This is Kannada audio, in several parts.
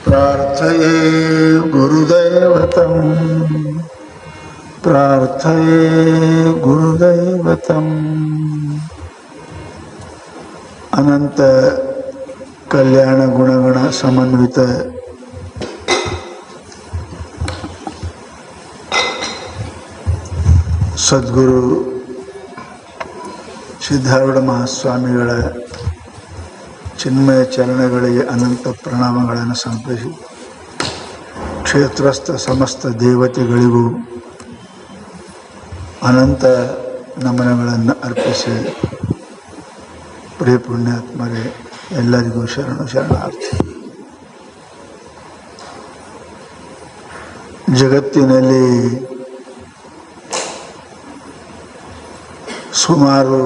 ಪ್ರಾರ್ಥಯೇ ಗುರುದೈವತಂ ಪ್ರಾರ್ಥಯೇ ಗುರುದೈವತಂ. ಅನಂತ ಕಲ್ಯಾಣ ಗುಣಗಣ ಸಮನ್ವಿತ ಸದ್ಗುರು ಸಿದ್ಧಾರೂಢ ಮಹಾಸ್ವಾಮಿಗಳ ಚಿನ್ಮಯ ಚರಣಗಳಿಗೆ ಅನಂತ ಪ್ರಣಾಮಗಳನ್ನು ಸಮರ್ಪಿಸಿ, ಕ್ಷೇತ್ರಸ್ಥ ಸಮಸ್ತ ದೇವತೆಗಳಿಗೂ ಅನಂತ ನಮನಗಳನ್ನು ಅರ್ಪಿಸಿ, ಪ್ರಿಯ ಪುಣ್ಯಾತ್ಮರೇ ಎಲ್ಲರಿಗೂ ಶರಣಾರ್ಥಿ. ಜಗತ್ತಿನಲ್ಲಿ ಸುಮಾರು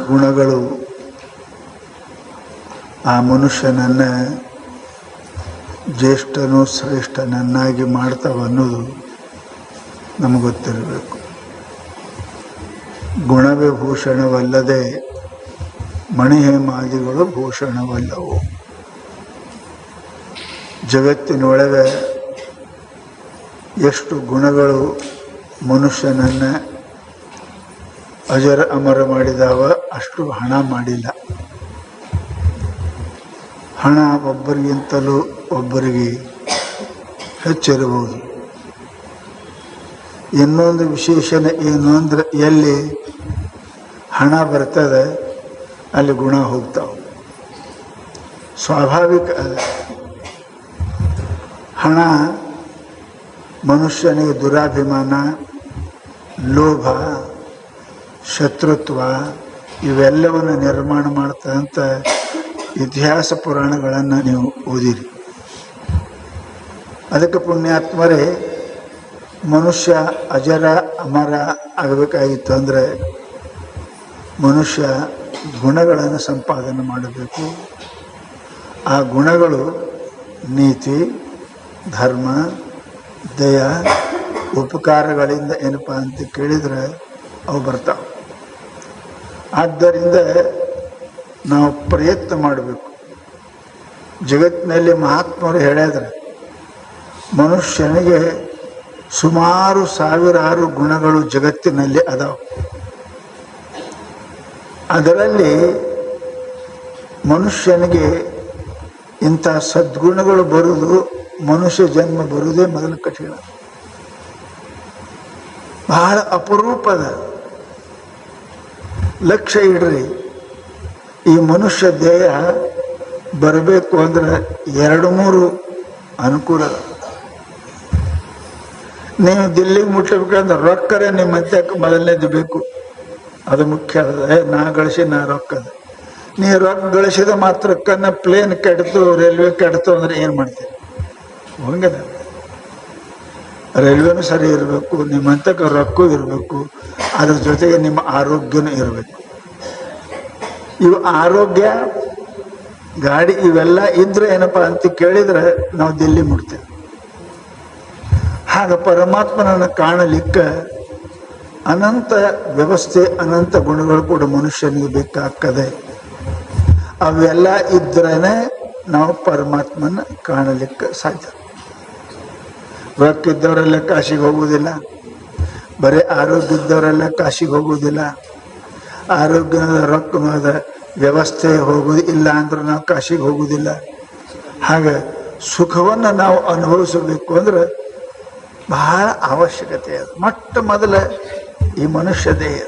ಗುಣಗಳು ಆ ಮನುಷ್ಯನನ್ನು ಜ್ಯೇಷ್ಠನೂ ಶ್ರೇಷ್ಠನನ್ನಾಗಿ ಮಾಡ್ತಾವೆ ಅನ್ನೋದು ನಮಗೆ ಗೊತ್ತಿರಬೇಕು. ಗುಣವೇ ಭೂಷಣವಲ್ಲದೆ ಮಣಿಹೇಮಾದಿಗಳು ಭೂಷಣವಲ್ಲವು. ಜಗತ್ತಿನೊಳಗೆ ಎಷ್ಟು ಗುಣಗಳು ಮನುಷ್ಯನನ್ನು ಅಜರ ಅಮರ ಮಾಡಿದಾವ, ಅಷ್ಟು ಹಣ ಮಾಡಿಲ್ಲ. ಹಣ ಒಬ್ಬರಿಗಿಂತಲೂ ಒಬ್ಬರಿಗೆ ಹೆಚ್ಚಿರಬಹುದು. ಇನ್ನೊಂದು ವಿಶೇಷಣೆ ಏನು ಅಂದರೆ, ಎಲ್ಲಿ ಹಣ ಬರ್ತದೆ ಅಲ್ಲಿ ಗುಣ ಹೋಗ್ತಾವೆ. ಸ್ವಾಭಾವಿಕ ಅದ. ಹಣ ಮನುಷ್ಯನಿಗೆ ದುರಾಭಿಮಾನ, ಲೋಭ, ಶತ್ರುತ್ವ ಇವೆಲ್ಲವನ್ನು ನಿರ್ಮಾಣ ಮಾಡ್ತದಂತ ಇತಿಹಾಸ ಪುರಾಣಗಳನ್ನು ನೀವು ಓದಿರಿ. ಅದಕ್ಕೆ ಪುಣ್ಯಾತ್ಮರೇ, ಮನುಷ್ಯ ಅಜರ ಅಮರ ಆಗಬೇಕಾಗಿತ್ತು ಅಂದರೆ ಮನುಷ್ಯ ಗುಣಗಳನ್ನು ಸಂಪಾದನೆ ಮಾಡಬೇಕು. ಆ ಗುಣಗಳು ನೀತಿ, ಧರ್ಮ, ದಯ, ಉಪಕಾರಗಳಿಂದ ಏನಪ್ಪ ಅಂತ ಕೇಳಿದರೆ ಅವು ಬರ್ತಾವೆ. ಆದ್ದರಿಂದ ನಾವು ಪ್ರಯತ್ನ ಮಾಡಬೇಕು. ಜಗತ್ತಿನಲ್ಲಿ ಮಹಾತ್ಮರು ಹೇಳಿದ್ರೆ ಮನುಷ್ಯನಿಗೆ ಸುಮಾರು ಸಾವಿರಾರು ಗುಣಗಳು ಜಗತ್ತಿನಲ್ಲಿ ಅದಾವೆ. ಅದರಲ್ಲಿ ಮನುಷ್ಯನಿಗೆ ಇಂಥ ಸದ್ಗುಣಗಳು ಬರುವುದು, ಮನುಷ್ಯ ಜನ್ಮ ಬರುವುದೇ ಮೊದಲು ಕಠಿಣ, ಬಹಳ ಅಪರೂಪದ. ಲಕ್ಷ್ಯ ಇಡ್ರಿ, ಈ ಮನುಷ್ಯ ದೇಹ ಬರಬೇಕು ಅಂದ್ರೆ 2-3 ಅನುಕೂಲ. ನೀವು ದಿಲ್ಲಿಗೆ ಮುಟ್ಟಬೇಕಂದ್ರೆ ರೊಕ್ಕರೇ ನಿಮ್ಮ ಮಧ್ಯಕ್ಕೆ ಮೊದಲನೇದು ಬೇಕು. ಅದು ಮುಖ್ಯ ಅದ. ನಾ ಗಳಿಸಿ ನಾ ರೊಕ್ಕದ. ನೀ ರೊಕ್ಕ ಗಳಿಸಿದ ಮಾತ್ರಕ್ಕನ್ನ ಪ್ಲೇನ್ ಕೆಡ್ತು, ರೈಲ್ವೆ ಕೆಡ್ತು ಅಂದ್ರೆ ಏನು ಮಾಡ್ತೀವಿ? ಹಂಗದ. ರೈಲ್ವೆನೂ ಸರಿ ಇರಬೇಕು, ನಿಮ್ಮಂತಕ್ಕೆ ರೊಕ್ಕ ಇರಬೇಕು, ಅದ್ರ ಜೊತೆಗೆ ನಿಮ್ಮ ಆರೋಗ್ಯನೂ ಇರಬೇಕು. ಇವು ಆರೋಗ್ಯ, ಗಾಡಿ ಇವೆಲ್ಲ ಇದ್ರೆ ಏನಪ್ಪ ಅಂತ ಕೇಳಿದ್ರೆ ನಾವು ದಿಲ್ಲಿ ಮುಟ್ತೇವೆ. ಹಾಗೆ ಪರಮಾತ್ಮನನ್ನು ಕಾಣಲಿಕ್ಕೆ ಅನಂತ ವ್ಯವಸ್ಥೆ, ಅನಂತ ಗುಣಗಳು ಕೂಡ ಮನುಷ್ಯನಿಗೆ ಬೇಕಾಗ್ತದೆ. ಅವೆಲ್ಲ ಇದ್ರೇನೆ ನಾವು ಪರಮಾತ್ಮನ ಕಾಣಲಿಕ್ಕೆ ಸಾಧ್ಯ. ರೊಕ್ಕ ಇದ್ದವರೆಲ್ಲ ಕಾಶಿಗೆ ಹೋಗುವುದಿಲ್ಲ, ಬರೀ ಆರೋಗ್ಯ ಇದ್ದವರೆಲ್ಲ ಕಾಶಿಗೆ ಹೋಗುವುದಿಲ್ಲ. ಆರೋಗ್ಯದ ರೊಕ್ಕದ ವ್ಯವಸ್ಥೆ ಹೋಗುವುದು ಇಲ್ಲ ಅಂದ್ರೆ ನಾವು ಕಾಶಿಗೆ ಹೋಗುವುದಿಲ್ಲ. ಹಾಗೆ ಸುಖವನ್ನು ನಾವು ಅನುಭವಿಸಬೇಕು ಅಂದ್ರೆ ಬಹಳ ಅವಶ್ಯಕತೆ ಅದು. ಮೊಟ್ಟ ಮೊದಲ ಈ ಮನುಷ್ಯ ದೇಹ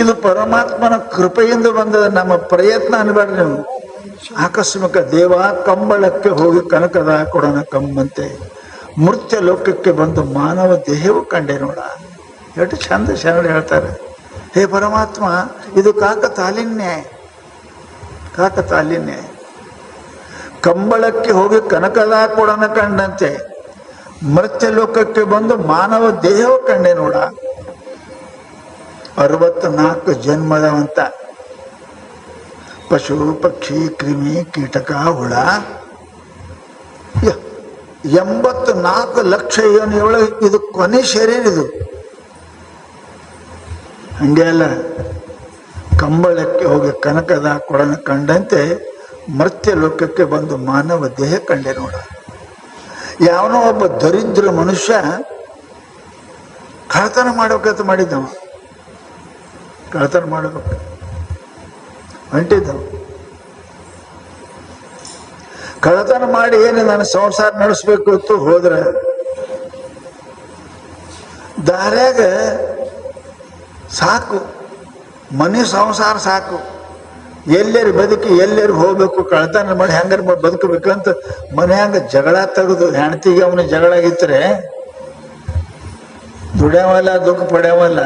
ಇದು ಪರಮಾತ್ಮನ ಕೃಪೆಯಿಂದ ಬಂದದ. ನಮ್ಮ ಪ್ರಯತ್ನ ಅನ್ಬೇಡ್ರಿ ನೀವು. ಆಕಸ್ಮಿಕ ದೇವ ಕಂಬಳಕ್ಕೆ ಹೋಗಿ ಕನಕದ ಕೊಡೋಣ ಕಂಬಂತೆ ಮೃತ್ಯ ಲೋಕಕ್ಕೆ ಬಂದು ಮಾನವ ದೇಹವು ಕಂಡೆ ನೋಡ. ಎಷ್ಟು ಚಂದ ಶರಣ ಹೇಳ್ತಾರೆ. ಹೇ ಪರಮಾತ್ಮ, ಇದು ಕಾಕತಾಲಿನ್ಯ. ಕಂಬಳಕ್ಕೆ ಹೋಗಿ ಕನಕದ ಕೊಡೋಣ ಕಂಡಂತೆ ಮೃತ್ಯ ಲೋಕಕ್ಕೆ ಬಂದು ಮಾನವ ದೇಹವು ಕಂಡೆ ನೋಡ. 64 ಜನ್ಮದವಂತ ಪಶು, ಪಕ್ಷಿ, ಕ್ರಿಮಿ, ಕೀಟಕ, ಹುಳ 84 ಲಕ್ಷ ಯೋನಿಯೊಳಗೆ ಇದು ಕೊನೆ ಶರೀರ. ಇದು ಹಂಗೆ ಅಲ್ಲ, ಕಂಬಳಕ್ಕೆ ಹೋಗಿ ಕನಕದ ಕೊಡನ ಕಂಡಂತೆ ಮರ್ತ್ಯ ಲೋಕಕ್ಕೆ ಬಂದು ಮಾನವ ದೇಹ ಕಂಡೆ ನೋಡ. ಯಾವನೋ ಒಬ್ಬ ದರಿದ್ರ ಮನುಷ್ಯ ಕಳತನ ಮಾಡ್ಬೇಕಂತ ಮಾಡಿದ್ದವ, ಕಳತನ ಮಾಡಬೇಕು ಹೊಂಟಿದ್ದವ. ಕಳತನ ಮಾಡಿ ಏನು ನಾನು ಸಂಸಾರ ನಡೆಸ್ಬೇಕು ಅಂತ ಹೋದ್ರೆ ದಾರ್ಯಾಗ ಸಾಕು, ಮನೆ ಸಂಸಾರ ಸಾಕು, ಎಲ್ಲೇರು ಬದುಕಿ ಎಲ್ಲೇರು ಹೋಗ್ಬೇಕು, ಕಳತನ ಮಾಡಿ ಹೆಂಗಾರ ಬದುಕಬೇಕಂತ ಮನ್ಯಾಂಗ ಜಗಳ ತೆಗೆದು ಹೆಣ್ತಿಗೆ ಅವನ ಜಗಳ ಆಗಿತ್ತರೆ ದುಡ್ಯಾವಲ್ಲ ದುಃಖ ಪಡ್ಯಾವಲ್ಲ,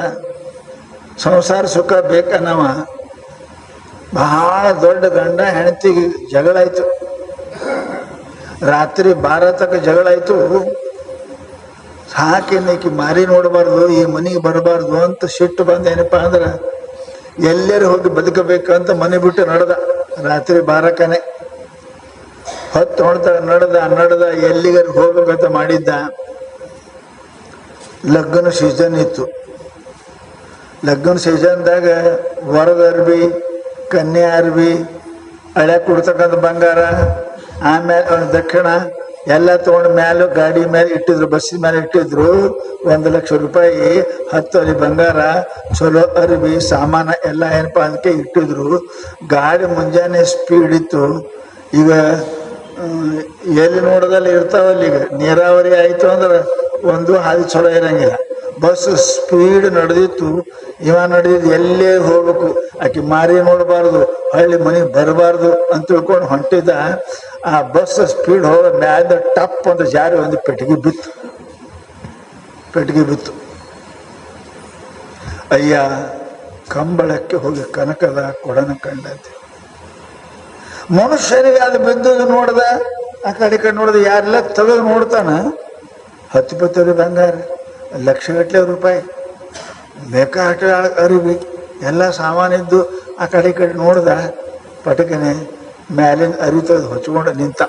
ಸಂಸಾರ ಸುಖ ಬೇಕನ್ನವ. ಬಹಳ ದೊಡ್ಡ ಗಂಡ ಹೆಣ್ತಿಗೆ ಜಗಳ ಆಯ್ತು, ರಾತ್ರಿ 12 ತನಕ ಜಗಳ ಆಯ್ತು. ಸಾಕೇನಕಿ ಮಾರಿ ನೋಡಬಾರ್ದು, ಈ ಮನೆಗೆ ಬರಬಾರ್ದು ಅಂತ ಸಿಟ್ಟು ಬಂದ. ಏನಪ್ಪಾ ಅಂದ್ರೆ ಎಲ್ಲರೂ ಹೋಗಿ ಬದುಕಬೇಕಂತ ಮನೆ ಬಿಟ್ಟು ನಡೆದ. ರಾತ್ರಿ 12ಕನೆ ಹೊತ್ತು ಹೊಡ್ತಾ ನಡೆದ ಎಲ್ಲಿಗಾರ ಹೋಗ್ಬೇಕಂತ ಮಾಡಿದ್ದ. ಲಗ್ನ ಸೀಸನ್ ಇತ್ತು. ಲಗ್ನ ಸೀಸನ್ದಾಗ ವರದ ಅರ್ಬಿ, ಕನ್ಯಾ ಅರ್ಬಿ, ಹಳೆ ಕೊಡ್ತಕ್ಕಂಥ ಬಂಗಾರ, ಆಮೇಲೆ ಅವನ ದಕ್ಷಿಣ ಎಲ್ಲ ತಗೊಂಡು ಮ್ಯಾಲ ಗಾಡಿ ಮೇಲೆ ಇಟ್ಟಿದ್ರು, ಬಸ್ಸಿನ ಮೇಲೆ ಇಟ್ಟಿದ್ರು. 1 ಲಕ್ಷ ರೂಪಾಯಿ, 10 ತೊಲೆ ಬಂಗಾರ, ಚಲೋ ಅರ್ಬಿ ಸಾಮಾನ ಎಲ್ಲ ಏನಪ್ಪಾ ಅದಕ್ಕೆ ಇಟ್ಟಿದ್ರು. ಗಾಡಿ ಮುಂಜಾನೆ ಸ್ಪೀಡ್ ಇತ್ತು. ಈಗ ಎಲ್ಲಿ ನೋಡೋದಲ್ಲಿ ಇರ್ತಾವಲ್ಲ, ಈಗ ನೀರಾವರಿ ಆಯ್ತು ಅಂದ್ರೆ ಒಂದು ಹಾದಿ ಚಲೋ ಇರಂಗಿಲ್ಲ. ಬಸ್ ಸ್ಪೀಡ್ ನಡೆದಿತ್ತು. ಇವ ನಡೆದಿದ್ದು ಎಲ್ಲೇ ಹೋಗ್ಬೇಕು, ಆಕೆ ಮಾರಿ ನೋಡಬಾರ್ದು, ಹಳ್ಳಿ ಮನೆಗೆ ಬರಬಾರ್ದು ಅಂತ ತಿಳ್ಕೊಂಡು ಹೊಂಟಿದ್ದ. ಆ ಬಸ್ ಸ್ಪೀಡ್ ಹೋಗ ಮ್ಯಾಲ ಟಪ್ ಅಂತ ಜಾರಿ ಒಂದು ಪೆಟ್ಟಿಗೆ ಬಿತ್ತು. ಅಯ್ಯ, ಕಂಬಳಕ್ಕೆ ಹೋಗಿ ಕನಕದ ಕೊಡನ ಕಂಡಂತೆ. ಮನುಷ್ಯನಿಗೆ ಅದು ಬಿದ್ದದು ನೋಡ್ದ, ಆ ಕಡೆ ನೋಡ್ದ, ಯಾರೆಲ್ಲ ತೆಗೆದು ನೋಡ್ತಾನ. 10-20 ಬಂಗಾರ, ಲಕ್ಷಗಟ್ಟಲೆ ರೂಪಾಯಿ, ಬೇಕಾಟ ಅರಿವಿ ಎಲ್ಲ ಸಾಮಾನಿದ್ದು. ಆ ಕಡೆ ನೋಡ್ದ, ಪಟಕನೆ ಮ್ಯಾಲಿನ ಅರಿವು ತೆಗೆದು ಹೊಚ್ಕೊಂಡು ನಿಂತ.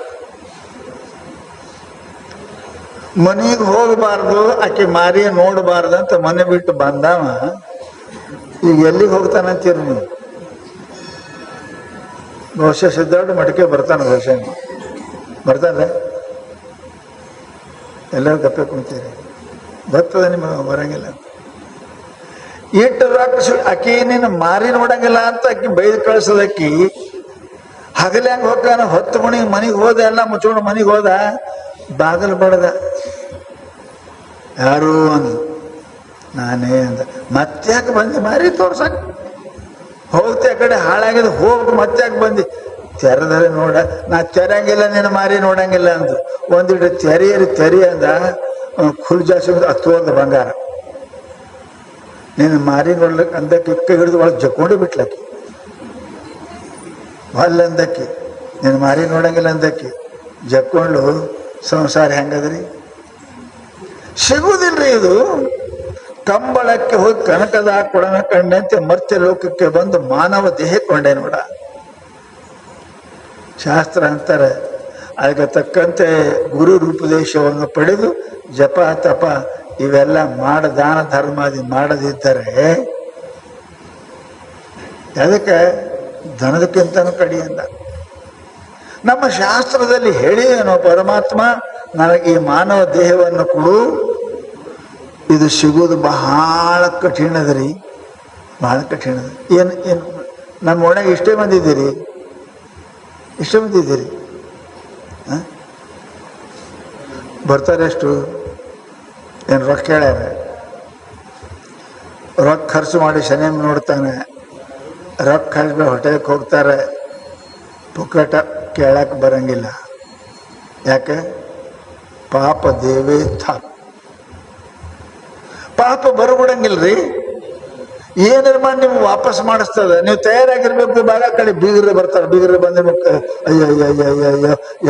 ಮನೆಗೆ ಹೋಗಬಾರ್ದು, ಆಕೆ ಮಾರಿ ನೋಡಬಾರ್ದು ಅಂತ ಮನೆ ಬಿಟ್ಟು ಬಂದವ. ಈಗ ಎಲ್ಲಿಗೆ ಹೋಗ್ತಾನಂತೀರಿ ನೀವು? ಬಹುಶಃ ಸಿದ್ಧಾರ್ಥ ಮಠಕ್ಕೆ ಬರ್ತಾನೆ, ಬಹುಶಃ ಬರ್ತಾನೆ. ಎಲ್ಲರೂ ಗಪ್ಪೆ ಕುಂತೀರಿ, ಬರ್ತದೆ ನಿಮಗೆ ಬರಂಗಿಲ್ಲ. ಇಟ್ಟು ರೊಕ್ಕ ಅಕ್ಕಿ ನೀನು ಮಾರಿ ನೋಡಂಗಿಲ್ಲ ಅಂತ ಅಕ್ಕಿ ಬೈದು ಕಳ್ಸೋದಕ್ಕಿ ಹಗಲಿ ಹಂಗೆ ಹೋಗ್ತಾನ. 10 ಮಣಿಗೆ ಮನೆಗೆ ಹೋದ, ಎಲ್ಲ ಮುಚ್ಕೊಂಡು ಮನೆಗೆ ಹೋದ. ಬಾಗಲು ಬಡ್ದ. ಯಾರು ಅಂದ. ನಾನೇ ಅಂದ. ಮತ್ತ್ಯಾಕೆ ಬಂದು ಮಾರಿ ತೋರ್ಸಕ್? ಹೋಗ್ತಿ ಆ ಕಡೆ ಹಾಳಾಗಿದೆ, ಹೋಗ್ಬೇಕು, ಮತ್ತ್ಯಾಕೆ ಬಂದು? ತೆರೆದರೆ ನೋಡ, ನಾ ತೆರಂಗಿಲ್ಲ, ನೀನು ಮಾರಿ ನೋಡಂಗಿಲ್ಲ ಅಂದು. ಒಂದಿಟ್ಟು ತೆರಿ ಅಂದ. ಖುಲ್ ಜಾಸ್ತಿ ಹತ್ತುವರ್ದ ಬಂಗಾರ. ನೀನು ಮಾರಿ ನೋಡ್ಲಿಕ್ಕೆ ಅಂದಕ್ಕೆ ಕೈ ಹಿಡಿದು ಒಳಗೆ ಜಕ್ಕೊಂಡು ಬಿಟ್ಲಕ್ಕಿ. ಅಂದಕ್ಕಿ ನೀನು ಮಾರಿ ನೋಡಂಗಿಲ್ಲ ಅಂದಕ್ಕಿ ಜಕ್ಕೊಂಡು ಸಂಸಾರ ಹೆಂಗದ್ರಿ? ಸಿಗುವುದಿಲ್ರಿ ಇದು. ಕಂಬಳಕ್ಕೆ ಹೋಗಿ ಕನಕದ ಕೊಡನ ಕಂಡಂತೆ ಮರ್ತ್ಯ ಲೋಕಕ್ಕೆ ಬಂದು ಮಾನವ ದೇಹ ಕೊಂಡೆ ನೋಡ. ಶಾಸ್ತ್ರ ಅಂತಾರೆ, ಅದಕ್ಕೆ ತಕ್ಕಂತೆ ಗುರು ರೂಪದೇಶವನ್ನು ಪಡೆದು ಜಪ ತಪ ಇವೆಲ್ಲ ದಾನ ಧರ್ಮಾದಿ ಮಾಡದಿದ್ದರೆ ಅದಕ್ಕೆ ಧನದಕ್ಕಿಂತನೂ ಕಡಿಯಲ್ಲ. ನಮ್ಮ ಶಾಸ್ತ್ರದಲ್ಲಿ ಹೇಳಿ ಏನೋ, ಪರಮಾತ್ಮ ನನಗೆ ಈ ಮಾನವ ದೇಹವನ್ನು ಕೊಡು, ಇದು ಸಿಗೋದು ಬಹಳ ಕಠಿಣದ್ರಿ, ಬಹಳ ಕಠಿಣದ. ಏನು ನಮ್ಮ ಒಳಗೆ ಇಷ್ಟೇ ಬಂದಿದ್ದೀರಿ ಬರ್ತಾರೆ ಎಷ್ಟು? ಏನು ರೊಕ್ಕ ಹೇಳ್ಯಾರ? ರೊಕ್ಕ ಖರ್ಚು ಮಾಡಿ ಶನಿ ನೋಡ್ತಾನೆ. ರೊಕ್ಕ ಖರ್ಚು ಹೋಟೆಲ್ಗೆ ಹೋಗ್ತಾರೆ, ಪುಕ್ಕಟ ಕೇಳಕ್ಕೆ ಬರಂಗಿಲ್ಲ. ಯಾಕೆ? ಪಾಪ ದೇವೇ ಥಾಪ್, ಪಾಪ ಬರಬಿಡಂಗಿಲ್ರಿ. ಏನಾರು ಮಾಡಿ ನಿಮ್ಗೆ ವಾಪಸ್ ಮಾಡಿಸ್ತದ. ನೀವು ತಯಾರಾಗಿರ್ಬೇಕು. ಬಾಗ ಕಡೆ ಬೀಗರು ಬರ್ತಾರೆ, ಬೀಗರು ಬಂದಿರ್ಬೇಕು. ಅಯ್ಯೋ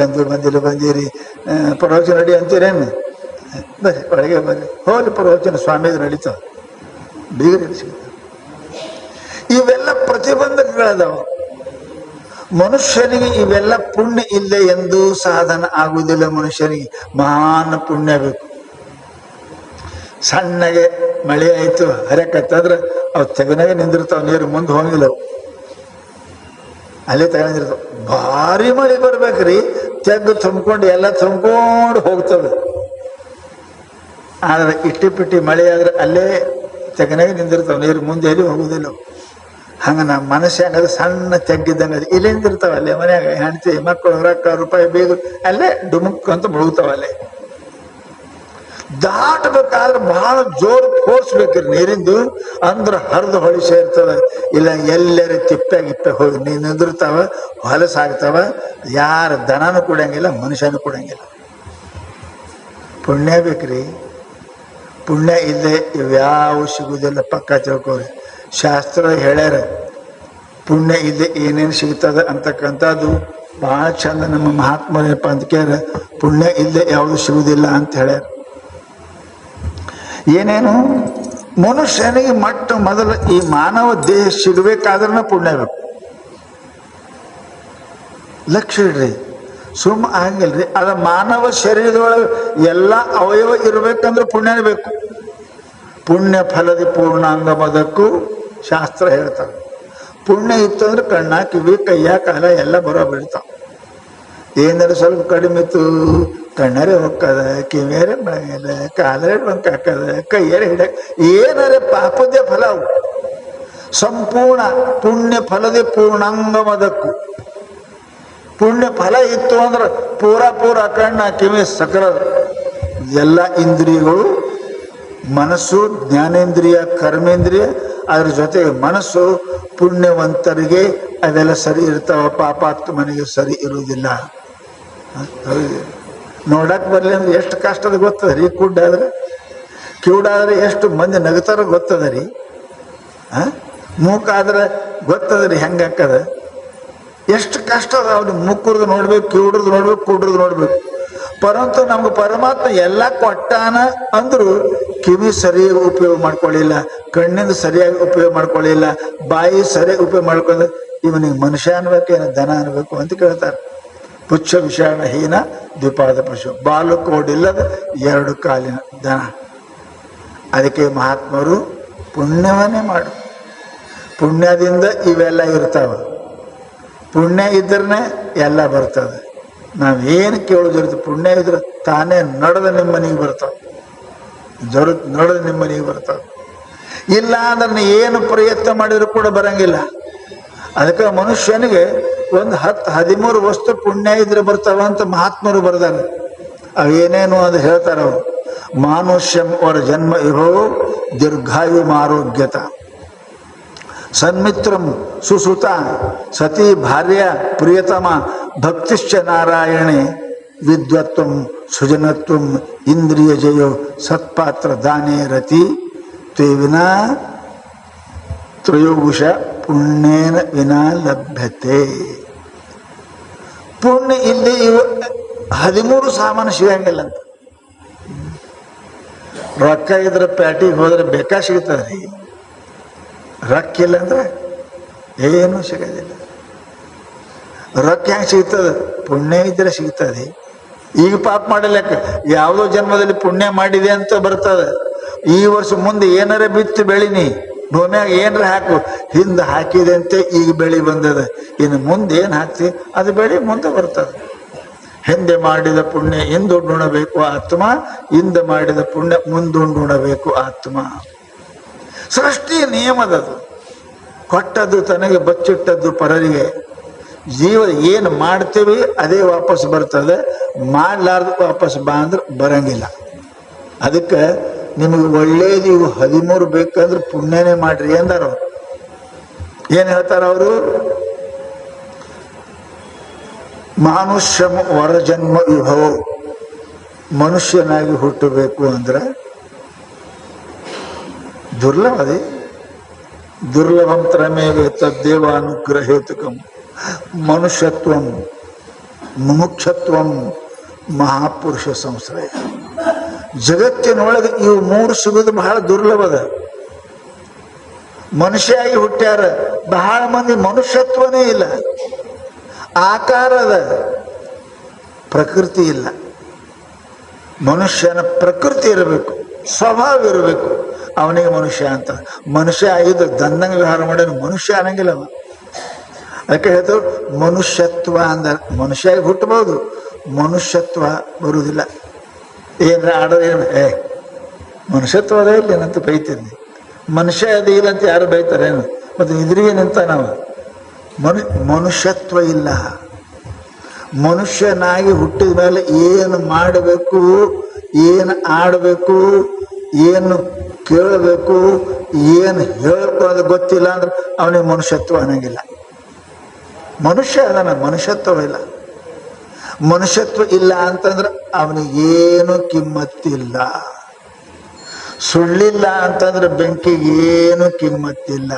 ಎಂದು ಬಂದಿರಿ, ಪ್ರವಚನ ನಡಿ ಅಂತೀರೇನು? ಬರ್ರಿ ಒಳಗೆ ಬರ್ರಿ, ಹೋಗಿ ಪ್ರವಚನ ಸ್ವಾಮಿದು ನಡೀತಾವ, ಬೀಗರು ಸಿಗ್ತದೆ. ಇವೆಲ್ಲ ಪ್ರತಿಬಂಧಕಗಳದಾವ. ಮನುಷ್ಯನಿಗೆ ಇವೆಲ್ಲ ಪುಣ್ಯ ಇಲ್ಲ ಎಂದು ಸಾಧನ ಆಗುವುದಿಲ್ಲ. ಮನುಷ್ಯನಿಗೆ ಮಹಾನ್ ಪುಣ್ಯ ಬೇಕು. ಸಣ್ಣಗೆ ಮಳೆ ಆಯ್ತು, ಹರಕತ್ತಂದ್ರೆ ಅವು ತೆಗನಾಗೆ ನಿಂದಿರ್ತಾವ, ನೀರು ಮುಂದೆ ಹೋಗಿಲ್ಲ ಅವು ಅಲ್ಲೇ ತಗೊಂಡಿರ್ತಾವ. ಭಾರಿ ಮಳೆ ಬರ್ಬೇಕ್ರಿ, ತೆಗ್ಗು ತುಂಬ್ಕೊಂಡು ಎಲ್ಲ ತುಂಬ್ಕೊಂಡು ಹೋಗ್ತವೆ. ಆದ್ರೆ ಇಟ್ಟಿ ಪಿಟ್ಟಿ ಮಳೆ ಆದ್ರೆ ಅಲ್ಲೇ ತೆಗನಾಗೆ ನಿಂದಿರ್ತಾವ, ನೀರು ಮುಂದೆ ಎಲ್ಲಿ ಹೋಗುದಿಲ್ಲ. ಹಂಗ ನಮ್ಮ ಮನಸ್ಸು ಹೆಂಗದ ಸಣ್ಣ ತೆಗ್ಗಿದ್ದಂಗೆ ಅದು ಇಲ್ಲೇ ನಿಂದಿರ್ತಾವ, ಅಲ್ಲೇ ಮನ್ಯಾಗ ಹೆಂಡತಿ ಮಕ್ಕಳು ರೊಕ್ಕ ರೂಪಾಯಿ ಬೇಗ ಅಲ್ಲೇ ಡುಮುಕ್ ಅಂತ ಮುಳುಗ್ತಾವ. ಅಲ್ಲೇ ದಾಟಬೇಕಾದ್ರೆ ಬಹಳ ಜೋರು ಫೋರ್ಸ್ ಬೇಕ್ರಿ ನೀರಿಂದು, ಅಂದ್ರೆ ಹರಿದು ಹೊಳಿ ಸೇರ್ತದ. ಇಲ್ಲ ಎಲ್ಲರ ತಿಪ್ಪೆ ಗಿಪ್ಪೆ ಹೋಗಿ ನಿಂದಿರ್ತಾವ, ಹೊಲಸಾಗ್ತಾವ. ಯಾರ ದನನೂ ಕುಡಿಯಂಗಿಲ್ಲ, ಮನುಷ್ಯನೂ ಕುಡಿಯಂಗಿಲ್ಲ. ಪುಣ್ಯ ಬೇಕ್ರಿ. ಪುಣ್ಯ ಇಲ್ಲದೆ ಇವ್ಯಾವ ಸಿಗುವುದಿಲ್ಲ, ಪಕ್ಕ ತಿಳ್ಕೊರಿ. ಶಾಸ್ತ್ರ ಹೇಳ್ಯಾರ ಪುಣ್ಯ ಇಲ್ಲದೆ ಏನೇನು ಸಿಗ್ತದ ಅಂತಕ್ಕಂಥದ್ದು ಭಾಳ ಚಂದ. ನಮ್ಮ ಮಹಾತ್ಮರಪ್ಪ ಅಂತ ಕೇಳ ಪುಣ್ಯ ಇಲ್ಲದೆ ಯಾವುದು ಸಿಗುವುದಿಲ್ಲ ಅಂತ ಹೇಳ್ಯಾರ. ಏನೇನು ಮನುಷ್ಯನಿಗೆ ಮೊದಲು ಈ ಮಾನವ ದೇಹ ಸಿಗಬೇಕಾದ್ರೂ ಪುಣ್ಯ ಬೇಕು. ಲಕ್ಷ್ಯ ಇಡ್ರಿ, ಸುಮ್ಮ ಹಂಗಿಲ್ರಿ. ಅದ ಮಾನವ ಶರೀರದೊಳಗೆ ಎಲ್ಲ ಅವಯವ ಇರ್ಬೇಕಂದ್ರೆ ಪುಣ್ಯನೇ ಬೇಕು. ಪುಣ್ಯ ಫಲದಿ ಪೂರ್ಣಾಂಗ ಮದಕ್ಕೂ ಶಾಸ್ತ್ರ ಹೇಳ್ತಾರೆ. ಪುಣ್ಯ ಇತ್ತು ಅಂದ್ರೆ ಕಣ್ಣ ಕಿವಿ ಕೈಯ ಕಾಲ ಎಲ್ಲ ಬರೋ ಬಿಡ್ತಾವ. ಏನಾರು ಸ್ವಲ್ಪ ಕಡಿಮೆ ಇತ್ತು, ಕಣ್ಣರೇ ಹೊಕ್ಕದ, ಕಿವಿಯರೇ ಬೆಳಗದ, ಕಾಲರೇ ಬಂಕ್ ಹಾಕದ, ಕೈಯರೇ ಹಿಡಕ್, ಏನಾರೇ ಪಾಪದ್ದೇ ಫಲ ಅವು. ಸಂಪೂರ್ಣ ಪುಣ್ಯ ಫಲದಿ ಪೂರ್ಣಾಂಗ ಮದಕ್ಕೂ. ಪುಣ್ಯ ಫಲ ಇತ್ತು ಅಂದ್ರೆ ಪೂರ ಕಣ್ಣ ಕಿವಿ ಸಕಲ ಎಲ್ಲ ಇಂದ್ರಿಯಗಳು, ಮನಸ್ಸು, ಜ್ಞಾನೇಂದ್ರಿಯ, ಕರ್ಮೇಂದ್ರಿಯ, ಅದ್ರ ಜೊತೆಗೆ ಮನಸ್ಸು ಪುಣ್ಯವಂತರಿಗೆ ಅವೆಲ್ಲ ಸರಿ ಇರ್ತಾವ, ಪಾಪಾತ್ಮನಿಗೆ ಸರಿ ಇರುವುದಿಲ್ಲ. ನೋಡಕ್ ಬರ್ಲಿ ಅಂದ್ರೆ ಎಷ್ಟು ಕಷ್ಟದ ಗೊತ್ತದ ರೀ. ಕುಡ್ಡಾದ್ರೆ ಕಿವುಡಾದ್ರೆ ಎಷ್ಟು ಮಂದಿ ನಗತಾರ ಗೊತ್ತದ ರೀ. ಮೂಕಾದ್ರೆ ಗೊತ್ತದ ರೀ ಹೆಂಗೆ ಹಾಕದ. ಎಷ್ಟು ಕಷ್ಟ ಅದ. ಅವ್ನು ಮುಕ್ಕುರ್ದು ನೋಡ್ಬೇಕು, ಕಿವುಡ್ರದ್ದು ನೋಡ್ಬೇಕು, ಕುಡ್ರದ್ದು ನೋಡ್ಬೇಕು. ಪರಂತು ನಮ್ಗೆ ಪರಮಾತ್ಮ ಎಲ್ಲ ಕೊಟ್ಟಾನ ಅಂದ್ರು ಕಿವಿ ಸರಿಯಾಗಿ ಉಪಯೋಗ ಮಾಡ್ಕೊಳ್ಳಿಲ್ಲ, ಕಣ್ಣಿಂದ ಸರಿಯಾಗಿ ಉಪಯೋಗ ಮಾಡ್ಕೊಳ್ಳಿಲ್ಲ, ಬಾಯಿ ಸರಿಯಾಗಿ ಉಪಯೋಗ ಮಾಡ್ಕೊಂಡ್ರೆ ಇವನಿಗೆ ಮನುಷ್ಯ ಅನ್ಬೇಕೇನು ದನ ಅನ್ಬೇಕು ಅಂತ ಕೇಳ್ತಾರೆ. ಪುಚ್ಛ ವಿಷಾಣ ಹೀನ ದ್ವಿಪಾದ ಪಶು, ಬಾಲು ಕೋಡಿಲ್ಲದ 2 ಕಾಲಿನ ದನ. ಅದಕ್ಕೆ ಮಹಾತ್ಮರು ಪುಣ್ಯವನ್ನೇ ಮಾಡು. ಪುಣ್ಯದಿಂದ ಇವೆಲ್ಲ ಇರ್ತಾವ. ಪುಣ್ಯ ಇದ್ರನೆ ಎಲ್ಲ ಬರ್ತದೆ. ನಾವೇನು ಕೇಳೋದಿರುತ್ತೆ, ಪುಣ್ಯ ಇದ್ರೆ ತಾನೇ ನಡೆದ ನಿಮ್ಮ ಮನೆಗೆ ಬರ್ತಾವ, ನಡೆದ ನಿಮ್ಮ ಮನೆಗೆ ಬರ್ತಾವ. ಇಲ್ಲ ಅಂದ್ರೆ ಏನು ಪ್ರಯತ್ನ ಮಾಡಿದ್ರು ಕೂಡ ಬರಂಗಿಲ್ಲ. ಅದಕ್ಕೆ ಮನುಷ್ಯನಿಗೆ ಒಂದು 10-13 ವಸ್ತು ಪುಣ್ಯ ಇದ್ರೆ ಬರ್ತಾವ ಅಂತ ಮಹಾತ್ಮರು ಬರ್ದಾರೆ. ಅವೇನೇನು ಅದು ಹೇಳ್ತಾರ ಅವರು. ಮಾನುಷ್ಯಂ ಅವರ ಜನ್ಮ ಇರೋ ದೀರ್ಘಾಯು ಆರೋಗ್ಯತ, ಸನ್ಮಿತ್ರಂ ಸುಸುತ, ಸತಿ ಭಾರ್ಯ ಪ್ರಿಯತಮ, ಭಕ್ತಿಶ್ಚ ನಾರಾಯಣೆ, ವಿದ್ವತ್ವಂ ಸುಜನತ್ವಂ, ಇಂದ್ರಿಯ ಜಯೋ, ಸತ್ಪಾತ್ರ ದಾನೇ ರತಿ, ವಿನಾ ತ್ರಯೋಗುಷ ಪುಣ್ಯೇನ ವಿನಾ ಲಭ್ಯತೆ. ಪುಣ್ಯ ಇಲ್ಲಿ ಇವು 13 ಸಾಮಾನು ಸಿಗಂಗಿಲ್ಲ ಅಂತ. ರೊಕ್ಕ ಇದ್ರೆ ಪ್ಯಾಟಿಗೆ ಹೋದ್ರೆ ಬೇಕಾ ಸಿಗ್ತದ್ರಿ. ರೊಕ್ಕ ಇಲ್ಲ ಅಂದ್ರೆ ಏನೂ ಸಿಗೋದಿಲ್ಲ. ರೊಕ್ಕ ಹೆಂಗೆ ಸಿಗ್ತದೆ? ಪುಣ್ಯ ಇದ್ರೆ ಸಿಗ್ತದೆ. ಈಗ ಪಾಪ ಮಾಡಲಿಕ್ಕೆ ಯಾವುದೋ ಜನ್ಮದಲ್ಲಿ ಪುಣ್ಯ ಮಾಡಿದೆ ಅಂತ ಬರ್ತದೆ. ಈ ವರ್ಷ ಮುಂದೆ ಏನಾರ ಬಿತ್ತು ಬೆಳಿನಿ, ಭೂಮಿಯಾಗ ಏನಾರ ಹಾಕು, ಹಿಂದೆ ಹಾಕಿದೆ ಅಂತೆ ಈಗ ಬೆಳಿ ಬಂದದ. ಇನ್ನು ಮುಂದೆ ಏನು ಹಾಕ್ತಿ ಅದು ಬೆಳಿ ಮುಂದೆ ಬರ್ತದೆ. ಹಿಂದೆ ಮಾಡಿದ ಪುಣ್ಯ ಹಿಂದುಂಡುಣಬೇಕು ಆತ್ಮ, ಹಿಂದೆ ಮಾಡಿದ ಪುಣ್ಯ ಮುಂದುಂಡುಣಬೇಕು ಆತ್ಮ. ಸೃಷ್ಟಿ ನಿಯಮದದು. ಕೊಟ್ಟದ್ದು ತನಗೆ, ಬಚ್ಚಿಟ್ಟದ್ದು ಪರರಿಗೆ. ಜೀವ ಏನು ಮಾಡ್ತೀವಿ ಅದೇ ವಾಪಸ್ ಬರ್ತದೆ. ಮಾಡಲಾರ್ದು ವಾಪಸ್ ಬಾ ಅಂದ್ರೆ ಬರಂಗಿಲ್ಲ. ಅದಕ್ಕೆ ನಿಮಗೆ ಒಳ್ಳೇದು ಇವು 13 ಬೇಕಂದ್ರೆ ಪುಣ್ಯನೇ ಮಾಡ್ರಿ ಅಂದಾರ. ಏನ್ ಹೇಳ್ತಾರ ಅವರು? ಮಾನುಷ್ಯಂ ವರಜನ್ಮ ವಿಭವ, ಮನುಷ್ಯನಾಗಿ ಹುಟ್ಟಬೇಕು ಅಂದ್ರೆ ದುರ್ಲಭದೇ. ದುರ್ಲಭಂ ತ್ರಮೇವ ತದ್ದೇವಾನುಗ್ರಹೇತುಕಂ, ಮನುಷ್ಯತ್ವಂ ಮುಮುಕ್ಷತ್ವಂ ಮಹಾಪುರುಷ ಸಂಶ್ರಯ. ಜಗತ್ತಿನೊಳಗೆ ಇವು 3 ಸಿಗೋದು ಬಹಳ ದುರ್ಲಭದ. ಮನುಷ್ಯಾಗಿ ಹುಟ್ಟ್ಯಾರ, ಬಹಳ ಮಂದಿ ಮನುಷ್ಯತ್ವನೇ ಇಲ್ಲ. ಆಕಾರದ ಪ್ರಕೃತಿ ಇಲ್ಲ. ಮನುಷ್ಯನ ಪ್ರಕೃತಿ ಇರಬೇಕು, ಸ್ವಭಾವ ಇರಬೇಕು. ಅವನಿಗೆ ಮನುಷ್ಯ ಅಂತ. ಮನುಷ್ಯ ಆಗಿದ್ದು ದಂದಂಗ ವ್ಯವಹಾರ ಮಾಡೋನು ಮನುಷ್ಯ ಅನ್ನಂಗಿಲ್ಲ ಅವ. ಅದಕ್ಕೆ ಹೇಳ್ತು ಮನುಷ್ಯತ್ವ ಅಂದ. ಮನುಷ್ಯ ಹುಟ್ಟಬಹುದು, ಮನುಷ್ಯತ್ವ ಬರುವುದಿಲ್ಲ. ಏನ್ರ ಆಡೋದು ಏನು ಮನುಷ್ಯತ್ವ ಅದೇ ಇಲ್ಲ ಏನಂತ ಬೈತೀನಿ. ಮನುಷ್ಯ ಅದೇ ಇಲ್ಲ ಅಂತ ಯಾರು ಬೈತಾರೇನು? ಮತ್ತು ಇದ್ರಿಗೆ ನಿಂತ ನಾವು ಮನುಷ್ಯತ್ವ ಇಲ್ಲ. ಮನುಷ್ಯನಾಗಿ ಹುಟ್ಟಿದ ಮೇಲೆ ಏನು ಮಾಡಬೇಕು, ಏನು ಆಡಬೇಕು, ಏನು ಕೇಳಬೇಕು, ಏನು ಹೇಳಬೇಕು ಅದು ಗೊತ್ತಿಲ್ಲ ಅಂದ್ರೆ ಅವನಿಗೆ ಮನುಷ್ಯತ್ವ ಅನ್ನಂಗಿಲ್ಲ. ಮನುಷ್ಯ ಅದಾನ, ಮನುಷ್ಯತ್ವ ಇಲ್ಲ. ಮನುಷ್ಯತ್ವ ಇಲ್ಲ ಅಂತಂದ್ರೆ ಅವನಿಗೇನು ಕಿಮ್ಮತ್ತಿಲ್ಲ. ಸುಳ್ಳಿಲ್ಲ ಅಂತಂದ್ರೆ ಬೆಂಕಿಗೆ ಏನು ಕಿಮ್ಮತ್ತಿಲ್ಲ.